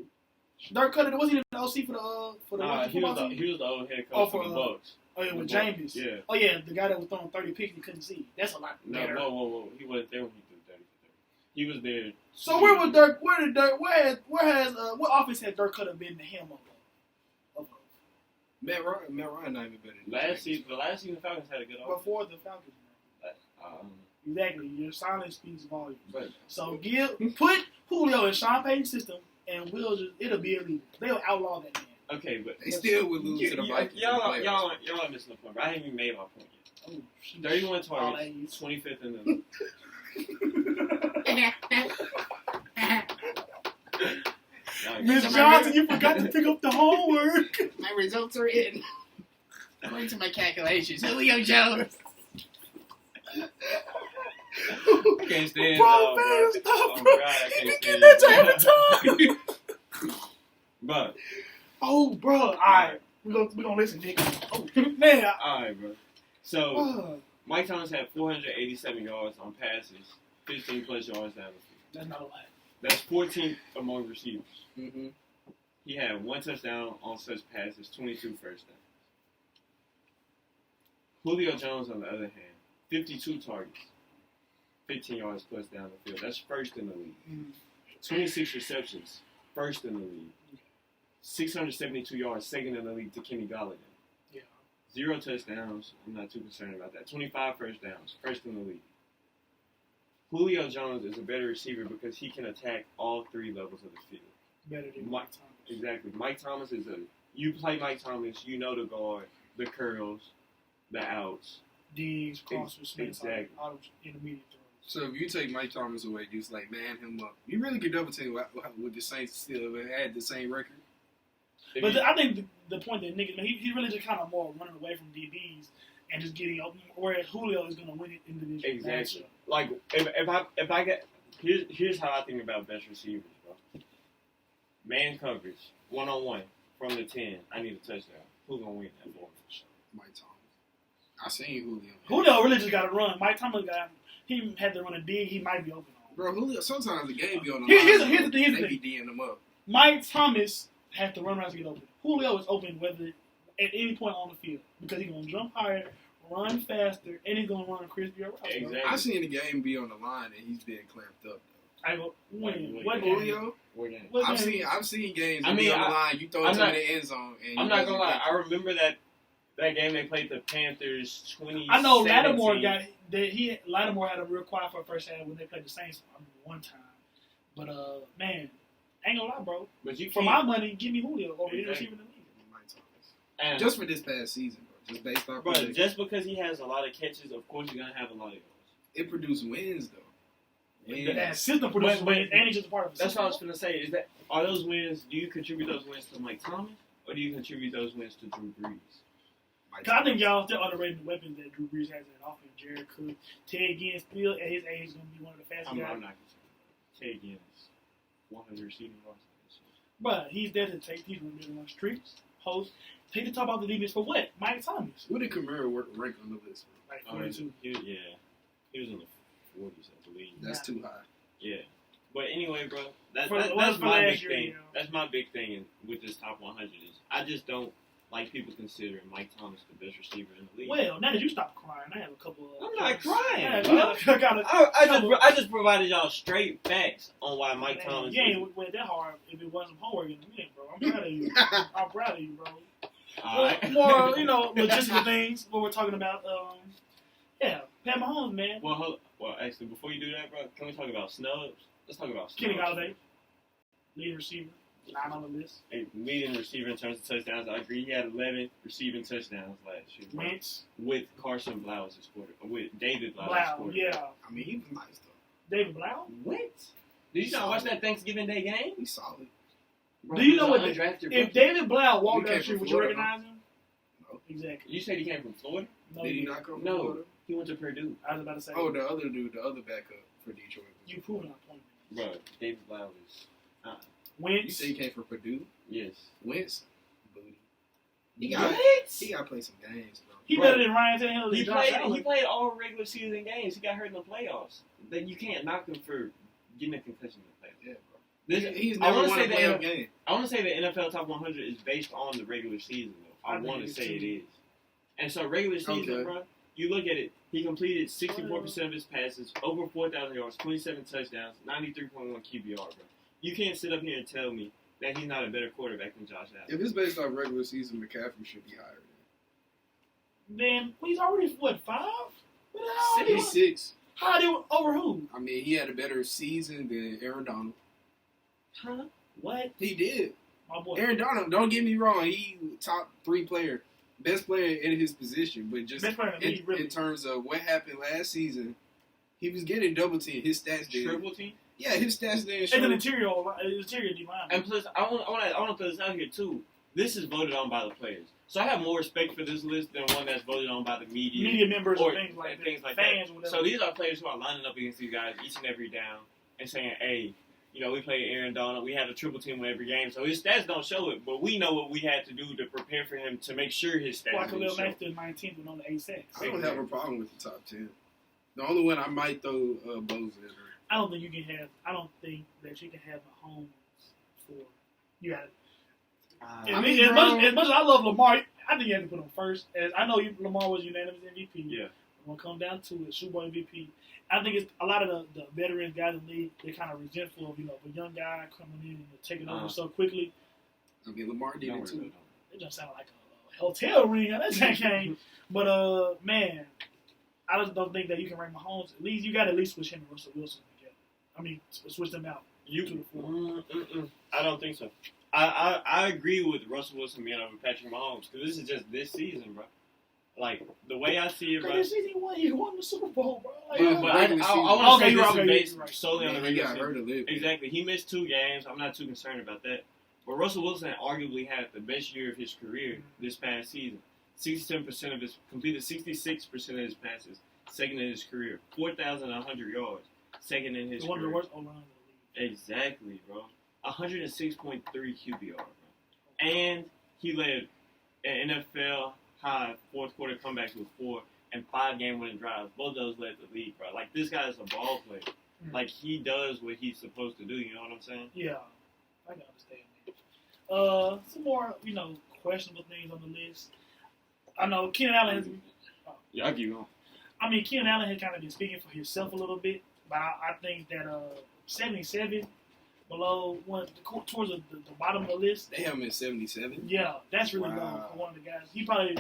Dirk Cutter wasn't even the OC for the Washington football team. He was the old head coach for the Bucks. Oh yeah, with Jameis. Yeah. Oh yeah, the guy that was throwing 30 picks and couldn't see. That's a lot better. No, whoa. He wasn't there when he threw 30 for 30. He was there. So where was Dirk? What offense had Dirk Cutter been to him of? Matt Ryan not even better than the last season the Falcons had a good offense. Before the Falcons. Exactly. Your silence speaks volumes. But, so put Julio in Sean Payton's system, and it'll be illegal. They'll outlaw that man. Okay, but they still would lose to the Vikings. Y'all are missing the point. Bro. I haven't even made my point yet. 31 targets, 25th in the league. Miss Johnson, you forgot to pick up the homework. My results are in. According to my calculations, Julio Jones. I can't stand bro. Oh, God, I can't stand that every time. But. Oh, bro. All right. We're gonna listen, Nick. Oh, man. All right, bro. So, Mike Thomas had 487 yards on passes, 15 plus yards down the field. That's not a lot. That's 14th among receivers. Mm-hmm. He had 1 touchdown on such passes, 22 first downs. Julio Jones, on the other hand, 52 targets, 15 yards plus down the field. That's first in the league. 26 receptions, first in the league. 672 yards, second in the league to Kenny Galladay. Yeah. 0 touchdowns. I'm not too concerned about that. 25 first downs, first in the league. Julio Jones is a better receiver because he can attack all 3 levels of the field. Better than Mike Thomas. Exactly. Mike Thomas you play Mike Thomas, you know the guard, the curls, the outs. D's, crosses, exactly. Auto intermediate throws. So if you take Mike Thomas away, just like man him up, you really could double team with the Saints still had the same record. But I think the point that niggas, he really just kind of more running away from DBs and just getting open, whereas Julio is going to win it individually. Exactly. Like if I get here's how I think about best receivers, bro. Man coverage, 1-on-1 from the 10. I need a touchdown. Who's gonna win that ball? Mike Thomas. I seen Julio. Julio really just got to run. Mike Thomas he had to run a dig. He might be open on. Bro, Julio. Sometimes the game be on the Here's line. the thing. They be D'ing them up. Mike Thomas has to run around to get open. Julio is open whether at any point on the field because he's gonna jump higher, run faster, and he's gonna run a crispier route. Exactly. I seen the game be on the line and he's being clamped up. I go when what Julio? I've seen games be on the line. You throw it to the end zone. And I'm not gonna lie. I remember that game they played the Panthers 2017. I know Lattimore Lattimore had a real quiet for the first half when they played the Saints one time. But man, ain't gonna lie, bro. But you for my money, give me Julio over any receiver in the league. And just for this past season, bro. Just based off. Bro, just because he has a lot of catches, of course you're gonna have a lot of yards. It produced wins though. That system produces wins, and he's just a part of it. That's what I was gonna say. Are those wins? Do you contribute those wins to Mike Thomas, or do you contribute those wins to Drew Brees? Cause I think y'all still underrating the weapons that Drew Brees has in offense. Jared Cook, Ted Ginn still at his age is going to be one of the fastest guys. I'm not concerned. Ted Ginn is 100 receiving yards. But he's there to take these on streaks, host, take the top off the defense for what? Mike Thomas. What did Kamara rank on the list? Like 42. He was in the 40s, I believe. That's too high. Yeah. But anyway, bro, that's For my big year, thing. you know. That's my big thing with this top 100 is I just don't like people considering Mike Thomas the best receiver in the league. Well, now that you stop crying, I have a couple of... I'm not crying. I I just provided y'all straight facts on why Mike Thomas. You ain't went that hard if it wasn't homework in the minute, bro. I'm proud of you. I'm proud of you, bro. Right. More, logistical things. What we're talking about. Yeah, Pat Mahomes, man. Well, actually, before you do that, bro, can we talk about snubs? Let's talk about snubs. Kenny Galladay, leading receiver, 9 on the list. Hey, leading receiver in terms of touchdowns. I agree. He had 11 receiving touchdowns last year. Wentz. With Carson Blau as his quarterback. With David Blau as his Blau, quarterback. yeah. I mean, he was nice, though. David Blau? What? Did you not watch that Thanksgiving Day game? He's solid. Bro, Do you know what? undrafted If David Blau walked He down came the street, from would you Florida, recognize him? No. Exactly. You said he came from Florida? No, Did he not come from No. Florida? He went to Purdue. I was about to say. Oh, the other dude, the other backup for Detroit. You proving our point. Bro, David Blau is... Wentz. You say he came from Purdue? Yes. Wentz? Booty. He What? got to play some games, bro. He Bro, better than Ryan Tannehill. He played all regular season games. He got hurt in the playoffs. Then you can't knock him for getting a concussion in the playoffs. Yeah, bro. This, He's I never want to won say a playoff game. I want to say the NFL Top 100 is based on the regular season. Though I want to say it is. And so regular season, bro. You look at it. He completed 64% of his passes, over 4,000 yards, 27 touchdowns, 93.1 QBR, bro. You can't sit up here and tell me that he's not a better quarterback than Josh Allen. If it's based off regular season, McCaffrey should be higher. Then he's already, 5? What the hell? 66. How did over who? I mean, he had a better season than Aaron Donald. Huh? What? He did. My boy. Aaron Donald, don't get me wrong, he top 3 player. Best player in his position, but just in terms of what happened last season, he was getting double team. His stats did. Triple team? Yeah, his stats didn't show. And an interior D-line. And plus, I want to throw this out here, too. This is voted on by the players. So I have more respect for this list than one that's voted on by the media. Media members or and things like that. fans, whatever. So these are players who are lining up against these guys each and every down and saying, hey, we played Aaron Donald. We had a triple team in every game. So his stats don't show it, but we know what we had to do to prepare for him to make sure his stats Khalil show. Mack stood 19th with only 8 sacks. I don't have a problem with the top 10. The only one I might throw Bosa in. I don't think that you can have Mahomes for you got as much as I love Lamar, I think you have to put him first. As I know Lamar was unanimous MVP. Yeah. When it comes down to it, Super Bowl MVP. I think it's a lot of the veteran guys in the league. They're kind of resentful of a young guy coming in and taking over so quickly. I mean, Lamar did it too. It just sounded like a hotel ring at that game. But man, I just don't think that you can rank Mahomes. At least you got to at least switch him and Russell Wilson together. I mean, switch them out. I don't think so. I agree with Russell Wilson being over Patrick Mahomes because this is just this season, bro. Like the way I see it, bro. This season he won the Super Bowl, bro. Like, but I want to say this is based solely on the regular season. Season. Exactly. He missed 2 games. I'm not too concerned about that. But Russell Wilson arguably had the best year of his career this past season. 67% of his completed 66% of his passes, second in his career. 4,100 yards, second in his career. One of the worst O-lines in the league. Exactly, bro. 106.3 QBR, bro. And he led an NFL high fourth quarter comebacks with 4 and 5 game-winning drives. Both those led the league, bro. Like, this guy is a ball player. Like, he does what he's supposed to do, you know what I'm saying? Yeah, I can understand that. Some more, questionable things on the list. I know Keenan Allen has... Yeah, I'll give you one. I mean, Keenan Allen has kind of been speaking for himself a little bit, but I think that 77 below towards the bottom of the list. They have him at 77. Yeah, that's really low for one of the guys. He probably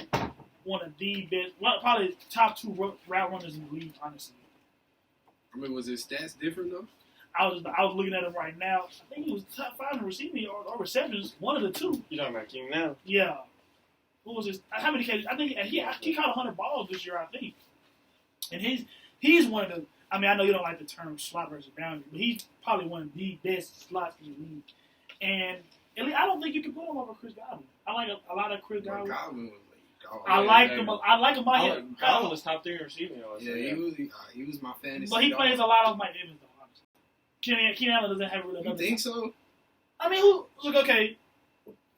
one of the best, probably top 2 route runners in the league, honestly. I mean, was his stats different though? I was looking at him right now. I think he was top 5 in receiving or receptions, one of the 2. You talking about Keenan Allen? Yeah. What was his? How many catches? I think he caught 100 balls this year. I think, and he's one of the. I mean, I know you don't like the term slot versus boundary, but he's probably one of the best slots in the league. And I don't think you can put him over Chris Godwin. I like a lot of Chris Godwin. Godwin was like, I like him. I like him. Godwin was top 3 in receiving yards. Yeah, he was my fantasy. But he plays a lot of Mike Evans, though, honestly. Kenny Allen doesn't have really. You think so? I mean, look, okay.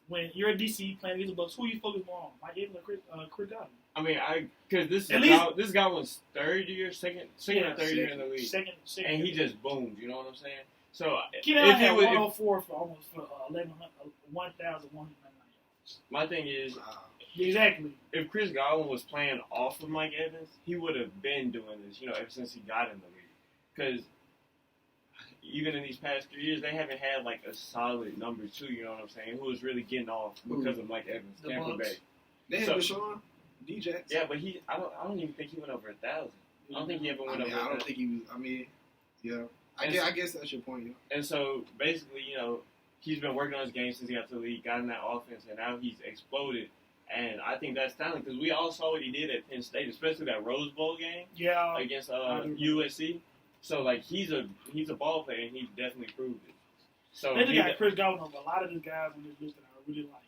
When you're a DC playing against the Bucks, who you focus more on, Mike Evans or Chris Godwin? I mean, because this guy was second or third year in the league, second, and he just boomed. You know what I'm saying? So Kenny Allen had 104 for almost 1,199 yards. My thing is, exactly. If Chris Godwin was playing off of Mike Evans, he would have been doing this. Ever since he got in the league, because even in these past 3 years, they haven't had like a solid number 2. You know what I'm saying? Who was really getting off because of Mike Evans, Tampa Bay. They had Deshaun, DJ. Yeah, but I don't even think he went over 1,000. I don't think he ever went over. I don't think he was. I mean, yeah. I guess that's your point. Yeah. And so basically, he's been working on his game since he got to the league, got in that offense, and now he's exploded. And I think that's talent because we all saw what he did at Penn State, especially that Rose Bowl game against USC. So like he's a ball player and he definitely proved it. So they just got Chris Godwin over a lot of these guys on this list that I really like.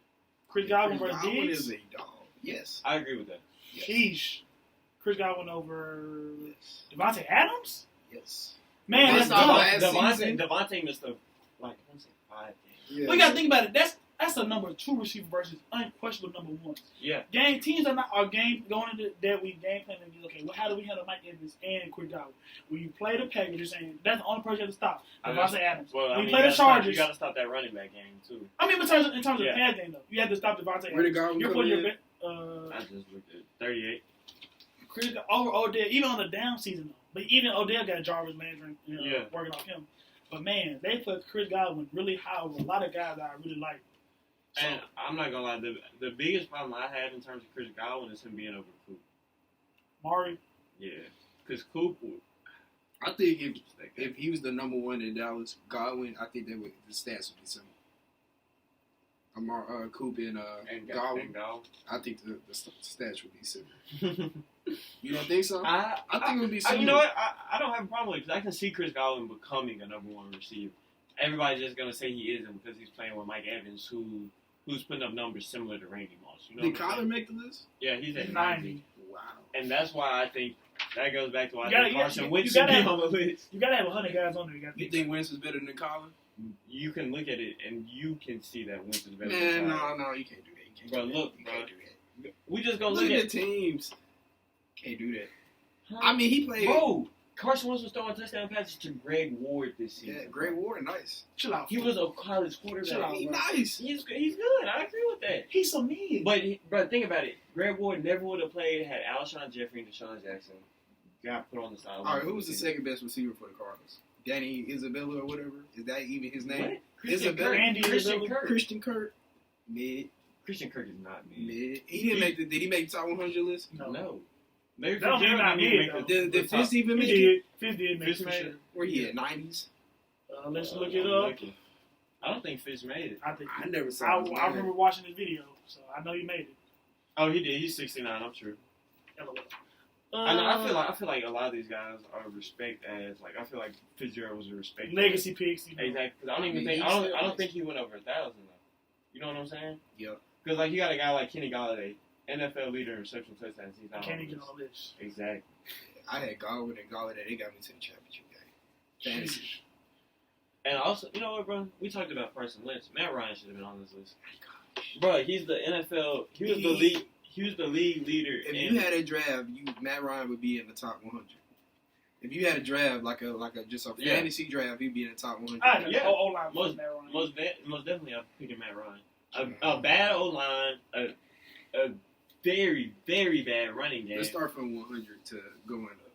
Chris Godwin versus Diggs is a dog. Yes, I agree with that. Sheesh. Chris Godwin over Devontae Adams. Yes. Man, that's Devontae missed I want to say 5 games. Yeah. We gotta think about it. That's a number 2 receiver versus unquestionable number 1. Yeah. Teams are going into that week game planning. Okay, how do we handle Mike Evans and Chris Godwin? When you play the Packers, you're saying that's the only person you have to stop. Devontae Adams. When you play the Chargers, you got to stop that running back game too. I mean, in terms of the pass game though, you have to stop Devontae Adams. You're putting your I just looked at 38. Chris over Odell, even on the down season though. But even Odell got Jarvis Landry working off him. But man, they put Chris Godwin really high over a lot of guys that I really like. So, and I'm not gonna lie, the biggest problem I have in terms of Chris Godwin is him being over Coop. Mari? Yeah, because Coop I think if he was the number 1 in Dallas, Godwin, I think the stats would be similar. Coop and Godwin. I think the stats would be similar. You don't think so? I think it would be similar. You know what? I don't have a problem with it because I can see Chris Godwin becoming a number 1 receiver. Everybody's just gonna say he isn't because he's playing with Mike Evans, who's putting up numbers similar to Randy Moss. Did Kyler make the list? Yeah, he's at 90. Wow. And that's why I think that goes back to why I think Carson Wentz should be on the list. You gotta have 100 guys on there. You think Wentz is better than Kyler? You can look at it and you can see that Wentz is better. Man, no, you can't do that. Bro, look, you can't do that. We just gonna look at the teams. Can't do that. I mean, he played. Bro, Carson Wentz was throwing touchdown passes to Greg Ward this season. Yeah, Greg Ward, nice. Chill out. He was a college quarterback. Chill out, he's nice. He's good. I agree with that. He's so mean. But think about it. Greg Ward never would have played had Alshon Jeffrey and Deshaun Jackson got put on the sideline. All right, who was the second best receiver for the Cardinals? Danny Isabella or whatever? Is that even his name? What? Christian Kirk. Mid. Christian Kirk is not mid. He didn't make did he make the top 100 list? No. Did Fitz even make it? Fitz did make it. Sure. Where he at, 90s? Let's look it up. I don't think Fitz made it. I never saw I remember watching his video, so I know he made it. Oh, he did. He's 69, I'm sure. I feel like a lot of these guys are respect as I feel like Fitzgerald was a respect legacy picks. Exactly. Because I don't think he went over 1,000 though. You know what I'm saying? Yeah. Because you got a guy like Kenny Golladay, NFL leader in reception touchdowns. He's not. Can't get on this. Exactly. I had Godwin and Golladay. They got me to the championship game. Fantasy. And also, you know what, bro? We talked about Carson Wentz. Matt Ryan should have been on this list. Bro, he's the NFL. He was the league leader. If you had a draft, Matt Ryan would be in the top 100. If you had a draft like a fantasy draft, he'd be in the top 100. Most definitely, I'm picking Matt Ryan. A bad O line, a very, very bad running game. Let's start from 100 to going up.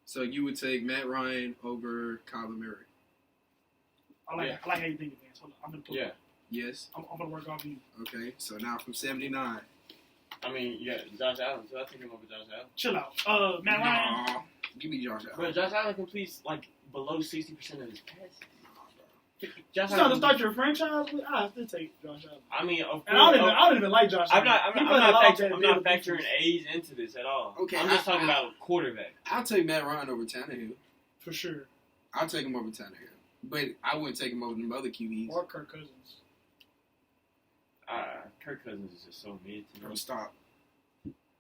So you would take Matt Ryan over Kyler Murray. I like how you think of it. So I'm gonna put Yes. I'm gonna work off you. Okay, so now from 79. I mean, you got Josh Allen, so I think him over Josh Allen. Chill out. Matt Ryan. Give me Josh Allen. Bro, Josh Allen completes below 60% of his passes. Josh Allen to start your franchise with, I still take Josh Allen. I mean, of course, I don't even like Josh Allen. I'm not factoring age into this at all. Okay, I'm just talking about quarterback. I'll take Matt Ryan over Tannehill. For sure. I'll take him over Tannehill. But I wouldn't take him over them other QBs. Or Kirk Cousins. Kirk Cousins is just so mid to me. Bro, stop.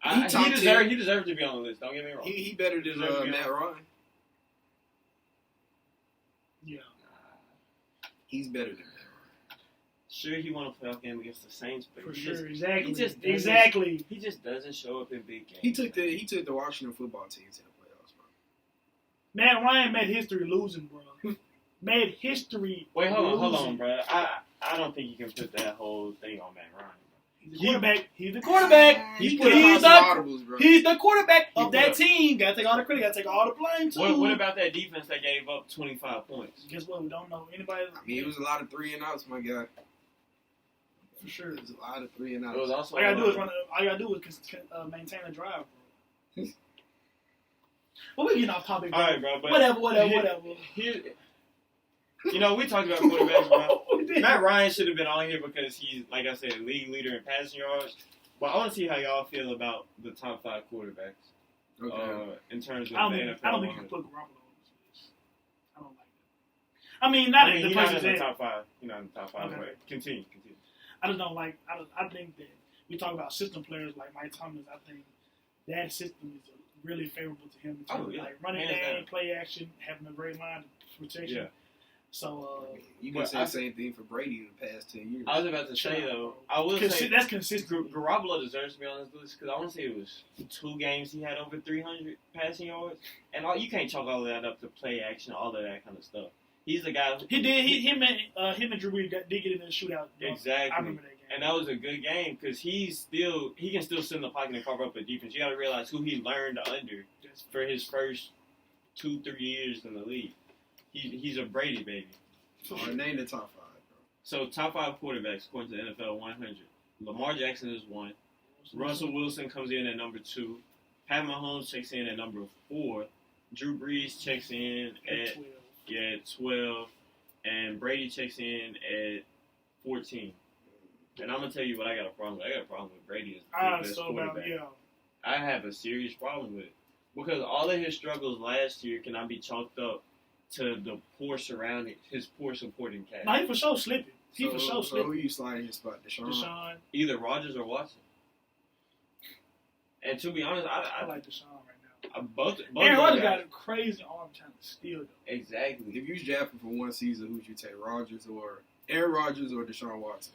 He deserves to be on the list. Don't get me wrong. He better than Matt Ryan. Yeah. He's better than Matt Ryan. Sure, he won a playoff game against the Saints, but For he sure, just, exactly. He just doesn't show up in big games. He took the Washington football team to the playoffs, bro. Matt Ryan made history losing, bro. Made history. Wait, hold losing. on, bro. I don't think you can put that whole thing on Matt Ryan. He's the quarterback. He's the quarterback. He put him on some audibles, bro. He's the quarterback of that team. Got to take all the credit. Got to take all the blame too. What about that defense that gave up 25 points? Guess what? We don't know anybody. I mean, it was a lot of 3 and outs, my guy. For sure. It was a lot of 3 and outs. It was also all you gotta do is maintain the drive, bro. Well, we're getting off topic, bro. All right, bro. But whatever. You know, we talked about quarterbacks, bro. Matt Ryan should have been on here because he's, like I said, league leader in passing yards. But I want to see how y'all feel about the top 5 quarterbacks. Okay. In terms of I don't the think NFL. you can put Garoppolo on this list. I don't like that. I mean, not in the he's not places in the that. top 5. He's not in the top 5. Okay. Anyway. Continue. I just don't like. I think that we talk about system players like Mike Thomas. I think that system is really favorable to him in terms of like running game, play action, having a great line of protection. Yeah. So you can say the same thing for Brady in the past 10 years. I was about to say though, I will say that's consistent. Garoppolo deserves to be on this list because I want to say it was 2 games he had over 300 passing yards, and you can't chalk all of that up to play action, all of that kind of stuff. He's the guy. He did. Him and Drew Brees did get in the shootout. Exactly. I remember that game. And that was a good game because he can still sit in the pocket and cover up a defense. You got to realize who he learned under for his first 2-3 years in the league. He's a Brady baby. Name the top 5, bro. So top 5 quarterbacks according to NFL 100. Lamar Jackson is 1. Russell Wilson comes in at number 2. Pat Mahomes checks in at number 4. Drew Brees checks in at 12. And Brady checks in at 14. And I'm gonna tell you what I got a problem with. I got a problem with Brady as the best quarterback. I have a serious problem with it because all of his struggles last year cannot be chalked up to the his poor supporting cast. No, he for sure slipping. So who you sliding his spot? Deshaun? Either Rodgers or Watson. And to be honest, I like Deshaun right now. Both Aaron Rodgers got a crazy arm talent still, though. Exactly. If you drafted for one season, who would you take? Aaron Rodgers or Deshaun Watson?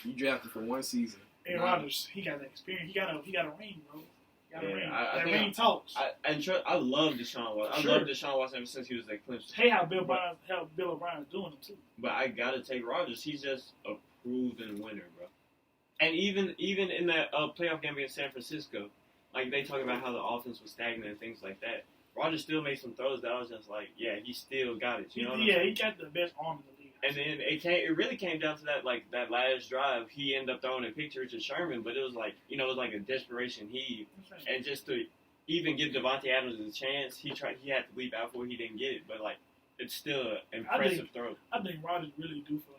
You drafted for one season. Aaron Rodgers, he got that experience. He got a ring, bro. That ring talks. I love Deshaun Watson. I love Deshaun Watson ever since he was at Clemson. Hey, how Bill O'Brien's doing it too. But I gotta take Rodgers. He's just a proven winner, bro. And even in that playoff game against San Francisco, like they talk about how the offense was stagnant and things like that. Rodgers still made some throws that I was just like, yeah, he still got it. You know what I'm saying? He got the best arm in the league. And then it really came down to that last drive. He ended up throwing a pick to Richard Sherman, but it was like a desperation heave. And just to even give Devontae Adams a chance, he had to leap out for it. He didn't get it, but it's still an impressive throw. I think Rodgers really due for a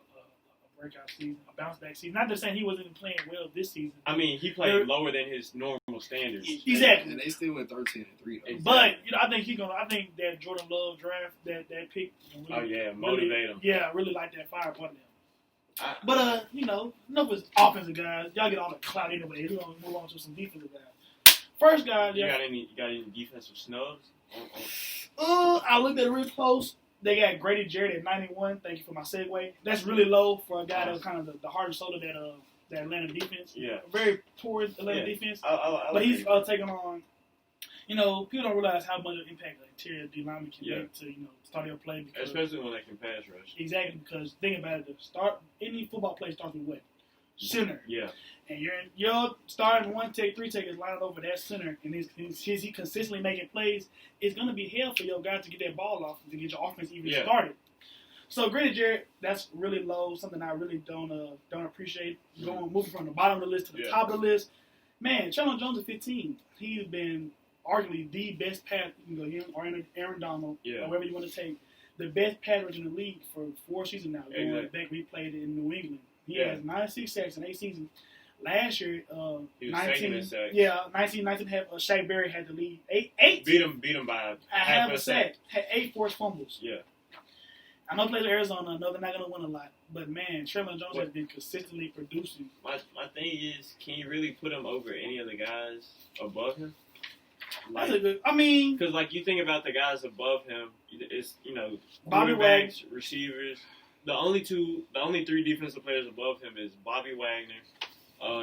breakout season, a bounce back season. Not just saying he wasn't playing well this season. I mean, he played lower than his normal standards. Exactly. And they still went 13-3. Exactly. But I think that Jordan Love draft, that pick. Really, motivate him. Yeah, I really like that fire part of them. But enough with offensive guys. Y'all get all the clout anyway. We're gonna move on to some defensive guys. First guy, you got any defensive snubs? I looked at it real close. They got Grady Jarrett at 91. Thank you for my segue. That's really low for a guy that was kind of the heart and soul of that Atlanta defense. Yeah. Very poor Atlanta defense. But he's taking on. People don't realize how much of impact an interior D lineman can make to start your play. Because, especially when they can pass rush. Exactly, because think about it. Any football play starts with what? Center. Yeah. And you're starting 1 take, 3 take is lined over that center, and he consistently making plays. It's gonna be hell for your guy to get that ball off and to get your offense even started. So Grady Jarrett, that's really low. Something I really don't appreciate. Moving from the bottom of the list to the top of the list. Man, Chandler Jones at 15. He's been arguably the best pass. Him or Aaron Donald, whoever you want to take, the best pass rusher in the league for 4 seasons now. Going back, we played in New England. He has 96 sacks in 8 seasons. Last year, 19 had Shaq Berry had the lead. 8 beat him by half a sack. Had 8 forced fumbles. Yeah. I know plays Arizona. I know they're not going to win a lot. But, man, Treylon Jones has been consistently producing. My thing is, can you really put him over any of the guys above him? That's a good. I mean, because like you think about the guys above him, it's Bobby quarterbacks, receivers. The only three defensive players above him is Bobby Wagner,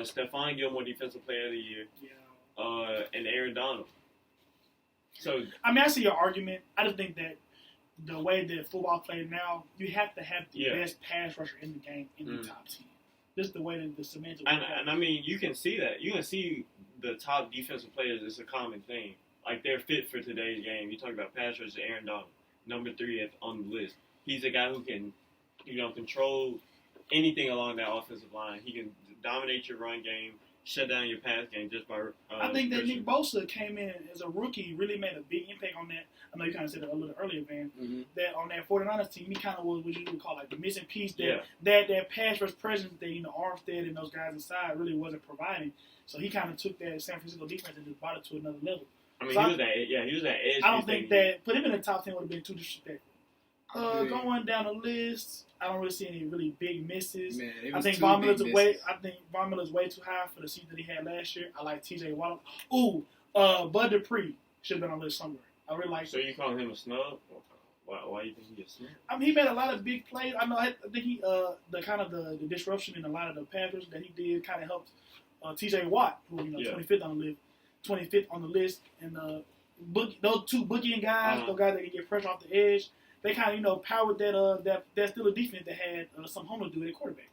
Stephon Gilmore, Defensive Player of the Year, and Aaron Donald. So I mean, I see your argument. I just think that the way that football played now, you have to have the best pass rusher in the game in the top 10. Just the way that the semantics. And I mean, you can see that. You can see the top defensive players is a common thing. Like, they're fit for today's game. You talk about pass rusher, Aaron Donald, number 3 on the list. He's a guy who can, control anything along that offensive line. He can dominate your run game, shut down your pass game just by. I think that Nick Bosa came in as a rookie, really made a big impact on that. I know you kind of said it a little earlier, Van. Mm-hmm. That on that 49ers team, he kind of was what you would call like the missing piece. That pass rush presence that Armstead and those guys inside really wasn't providing. So he kind of took that San Francisco defense and just brought it to another level. I mean, he was that edge. I don't think that put him in the top 10 would have been too disrespectful. Going down the list, I don't really see any really big misses. Man, I think Von Miller's way too high for the season that he had last year. I like T.J. Watt. Bud Dupree should have been on the list somewhere. I really like. So you calling him a snub? Why you think he's a snub? I mean, he made a lot of big plays. I think he the disruption in a lot of the passes that he did kind of helped T.J. Watt, who 25th on the list, and those two boogieing guys, those guys that can get pressure off the edge. They kind of powered that Steelers defense that had some homework to do at quarterback.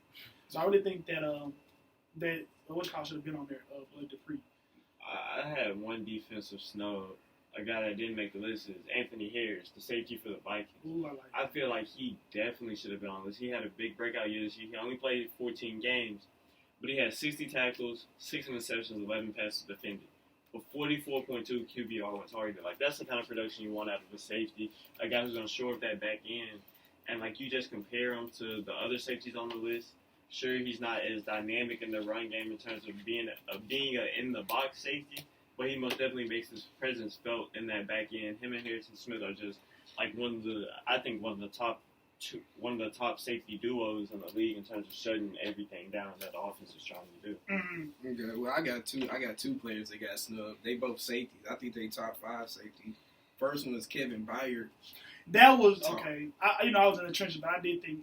So I really think that what's called should have been on there, Dupree. I had one defensive snub. A guy that didn't make the list is Anthony Harris, the safety for the Vikings. Ooh, I feel like he definitely should have been on the list. He had a big breakout year this year. He only played 14 games, but he had 60 tackles, 6 interceptions, 11 passes defended, with 44.2 QBR when targeted. Like, that's the kind of production you want out of a safety, a guy who's going to shore up that back end. And, like, you just compare him to the other safeties on the list. Sure, he's not as dynamic in the run game in terms of being an in-the-box safety, but he most definitely makes his presence felt in that back end. Him and Harrison Smith are just, like, one of the top safety duos in the league in terms of shutting everything down that the offense is trying to do. Mm-hmm. Okay, well, I got two players that got snubbed. They both safeties. I think they top 5 safeties. First one is Kevin Byard. That was okay. I was in the trenches, but I did think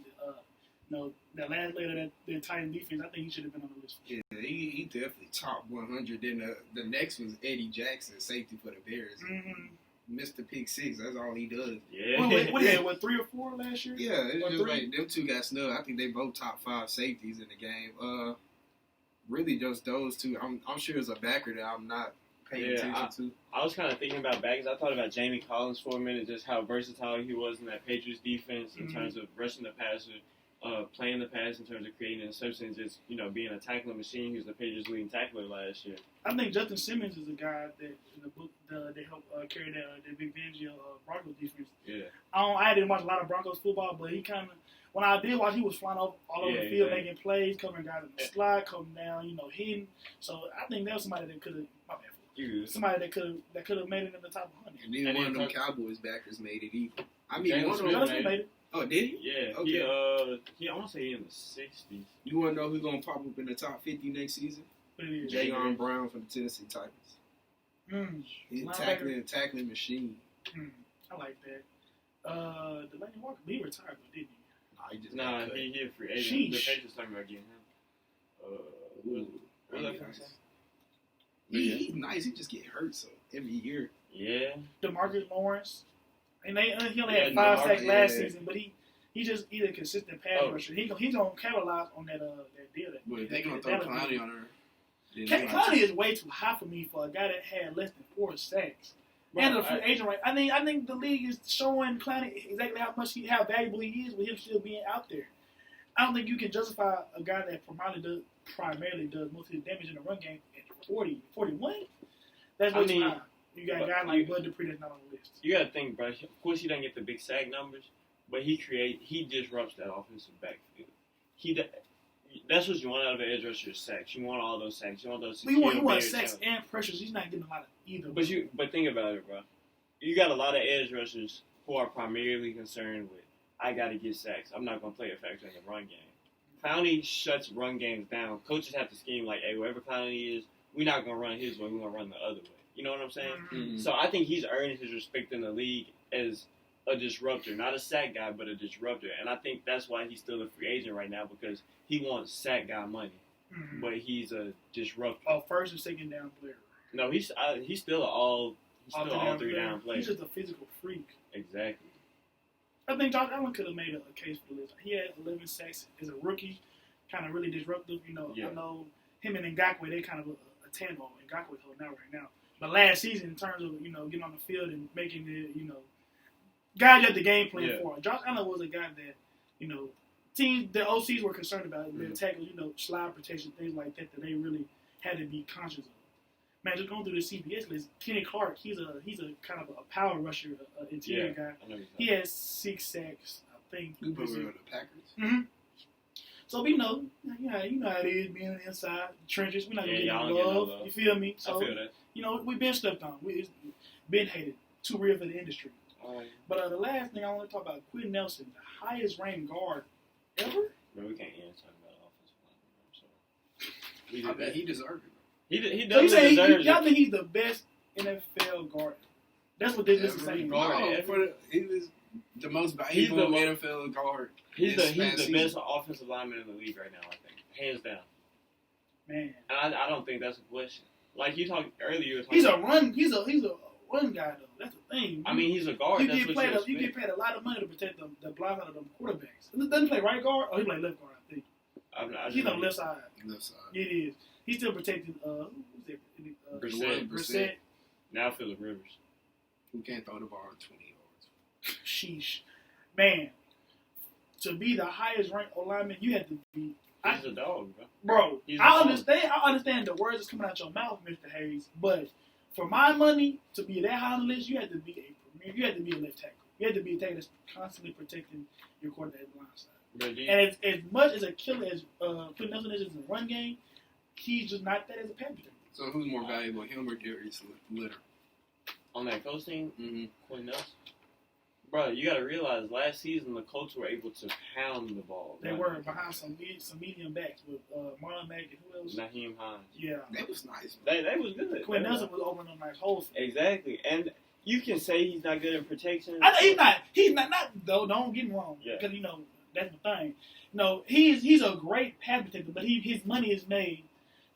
that last layer of that Titan defense, I think he should have been on the list. Yeah, he definitely top 100. Then the next was Eddie Jackson, safety for the Bears. Mm-hmm. Mr. Pick 6, that's all he does. Yeah. What he had, 3 or 4 last year? Yeah, it's just like them two got snubbed. I think they both top 5 safeties in the game. Really just those two. I'm sure it's a backer that I'm not paying attention to. I was kind of thinking about backers. I thought about Jamie Collins for a minute, just how versatile he was in that Patriots defense in terms of rushing the passer, playing the pass in terms of creating interceptions, just being a tackling machine. He was the Patriots' leading tackler last year. I think Justin Simmons is a guy that in the book they helped carry that Big Fangio Broncos defense. Yeah. I didn't watch a lot of Broncos football, but he kind of when I did watch, he was flying all over the field, making plays, covering guys in the slot, coming down, hitting. So I think that was somebody that could have. Somebody that could have made it in the top 100. And then one of them Cowboys backers made it either. I mean, James one of them made it. Oh, did he? Yeah. Okay. I want to say in the 60s. You want to know who's going to pop up in the top 50 next season? Jayon Brown from the Tennessee Titans. He's a tackling machine. I like that. Delaney Walker, he retired though, didn't he? He a free agent. The Patriots talking about getting him. He's nice. He just get hurt so every year. Yeah. DeMarcus Lawrence. And he only had 5 sacks last season, but he's a consistent pass rusher. He's gonna capitalize on that deal. But they gonna throw Clowney on her. Clowney is way too high for me for a guy that had less than 4 sacks. And the free agent right. I think the league is showing Clowney exactly how valuable he is with him still being out there. I don't think you can justify a guy that primarily does most of his damage in the run game at 40, 41. That's way too high. You got a guy like Bud Dupree that's not on the list. You got to think, bro. Of course, he doesn't get the big sack numbers, but he disrupts that offensive backfield. That's what you want out of an edge rusher: sacks. You want all those sacks. You want those. You want sacks and pressures. He's not getting a lot of either. But think about it, bro. You got a lot of edge rushers who are primarily concerned with I got to get sacks. I'm not going to play a factor in the run game. Clowney shuts run games down. Coaches have to scheme like, hey, wherever Clowney is, we're not going to run his way. We're going to run the other way. You know what I'm saying? Mm-hmm. So I think he's earned his respect in the league as a disruptor. Not a sack guy, but a disruptor. And I think that's why he's still a free agent right now because he wants sack guy money. Mm-hmm. But he's a disruptor. Oh, first and second down player. No, he's still all three down player. He's just a physical freak. Exactly. I think Josh Allen could have made a case for this. He had 11 sacks as a rookie, kind of really disruptive. You know, Yeah. I know him and Ngakoue, they kind of a tandem. Ngakoue's holding out right now. But last season, in terms of, you know, getting on the field and making the, you know, guys you have the game plan for. Josh Allen was a guy that, you know, teams, the OCs were concerned about. Their tackles, you know, slide protection, things like that they really had to be conscious of. Man, just going through the CBS list, Kenny Clark, he's a kind of a power rusher, interior guy. He has 6 sacks, I think. You put him on the Packers. Mm-hmm. So we know, you know how it is being inside the trenches. We're not gonna get no love. You feel me? So I feel that. you know, we've been stepped on. We've been hated. Too real for the industry. But the last thing I want to talk about, Quentin Nelson, the highest ranked guard ever. Man, we can't even talk about offensive line. So I bet he deserved it. He So you say deserves y'all it. think he's the best NFL guard? That's what this is saying. He was the most valuable NFL guard. He's the best offensive lineman in the league right now, I think. Hands down. Man. And I don't think that's a question. Like you talked earlier. He's a run guy though. That's the thing. I mean, he's a guard. You get paid a lot of money to protect the block out of them quarterbacks. Doesn't he play right guard? Oh, he play left guard, I think. He's on the left side. Left side. It is. He's still protecting who's it? Brissett. Now Phillip Rivers. Who can't throw the ball 20 yards. Sheesh. Man. To be the highest ranked O-lineman, you had to be. He's a dog, bro. Bro, I understand the words that's coming out your mouth, Mr. Hayes, but for my money, to be that high on the list, you had to be a left tackle. You had to be a tackle that's constantly protecting your quarterback blind side. And as much as a killer as Quentin Nelson is in the run game, he's just not that as a pass protector. So who's more valuable, him or Darius Leonard? On that coach team, Mm-hmm. Quentin Nelson. Bro, you got to realize last season the Colts were able to pound the ball. They were behind some medium backs with Marlon Mack and who else? Naheem Hines. Yeah. That was nice. They was good. Quentin Nelson was opening up nice holes. Exactly. And you can say he's not good in protection. He's not though, don't get me wrong. Yeah. Because, you know, that's the thing. No, he's a great pass protector, but his money is made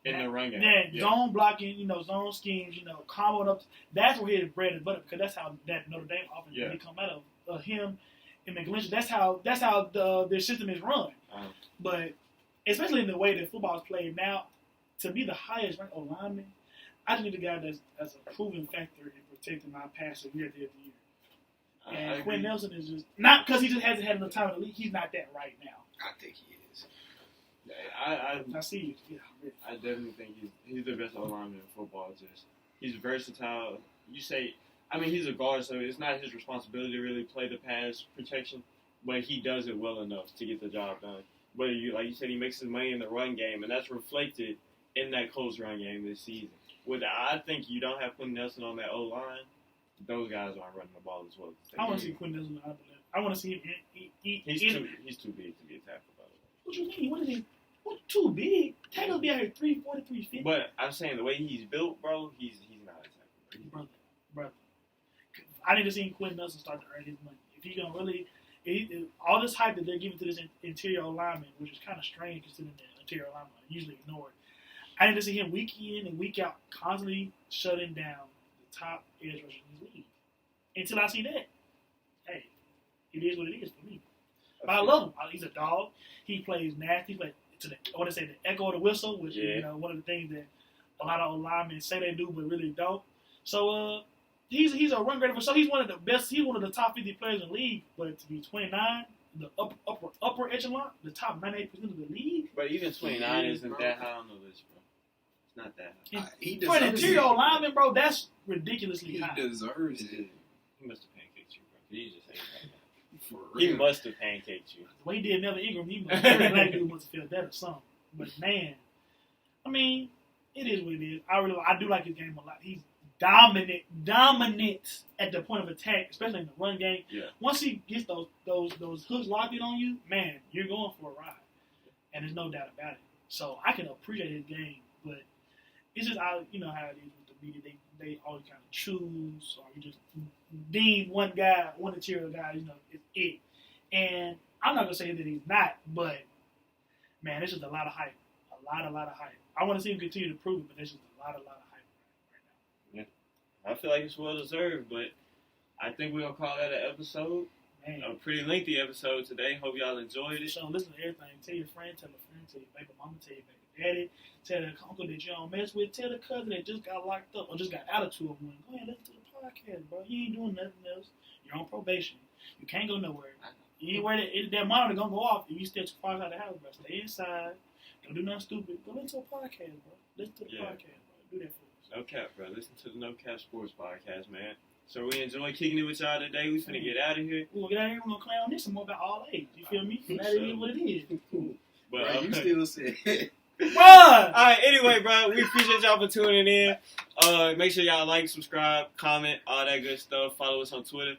in the run game. Yeah, zone blocking, you know, zone schemes, you know, comboing up. That's where his bread and butter, because that's how that Notre Dame offense really come out of him and McGlinchey. That's how their system is run. But especially in the way that football is played now, to be the highest ranked O-lineman, I just need a guy that's a proven factor in protecting my passer year after year. And Quentin Nelson is just not because he just hasn't had enough time in the league. He's not that right now. I think he is. I see you. Yeah, I definitely think he's the best O-lineman in football. Just he's versatile. You say, I mean, he's a guard, so it's not his responsibility to really play the pass protection, but he does it well enough to get the job done. But like you said, he makes his money in the run game, and that's reflected in that close run game this season. I think you don't have Quentin Nelson on that O-line, those guys aren't running the ball as well. I want to see Quentin Nelson. I want to see him. He's too big to be a tackle, by the way. What you mean? What is he? What, too big? Tackle be out here 340, 350. But I'm saying the way he's built, bro, he's not a tackle. Brother. I need to see Quentin Nelson start to earn his money. If he's gonna really, all this hype that they're giving to this interior lineman, which is kind of strange considering the interior lineman usually ignored. I need to see him week in and week out constantly shutting down the top edge rushers in the league. Until I see that, hey, it is what it is for me. But I love him. He's a dog. He plays nasty. Like the echo of the whistle, which is one of the things that a lot of linemen say they do, but really don't. So he's a run grader. So he's one of the best. He's one of the top 50 players in the league. But to be 29, the upper echelon, the top 98% of the league. But even 29 isn't that high on the list, bro. It's not that high. For an interior lineman, bro, that's ridiculously high. He deserves it. He must have pancaked you, bro. He just ain't right now. He must have pancaked you. The way he did Melvin Ingram, every black dude must have felt that or something. But man, I mean, it is what it is. I do like his game a lot. He's dominant at the point of attack, especially in the run game. Yeah. Once he gets those hooks locked in on you, man, you're going for a ride, and there's no doubt about it. So I can appreciate his game, but it's just you know how it is with the media. They always kind of choose, or you just deem one material guy, you know, is it. And I'm not gonna say that he's not, but man, it's just a lot of hype, a lot of hype. I want to see him continue to prove it, but there's just a lot of hype right now. I feel like it's well deserved, but I think we're gonna call that an episode. Man. A pretty lengthy episode today. Hope y'all enjoyed it. So listen to everything. Tell your friend, tell a friend, tell your baby mama, tell your baby daddy, tell the uncle that you don't mess with, tell the cousin that just got locked up or just got out of 2 of 1. Go ahead, listen to the podcast, bro. You ain't doing nothing else. You're on probation. You can't go nowhere. You ain't worried that monitor gonna go off if you stay too far out of the house, bro. Stay inside. Don't do nothing stupid. Go listen to a podcast, bro. Listen to the podcast, bro. Do that for us. No cap, bro. Listen to the No Cap Sports Podcast, man. So we enjoy kicking it with y'all today. We finna get out of here. We're gonna get out of here. We're gonna clown this some more about all age. You feel me? That is what it is. But Bro, you still said. Bro! Alright, anyway, bro, we appreciate y'all for tuning in. Make sure y'all like, subscribe, comment, all that good stuff. Follow us on Twitter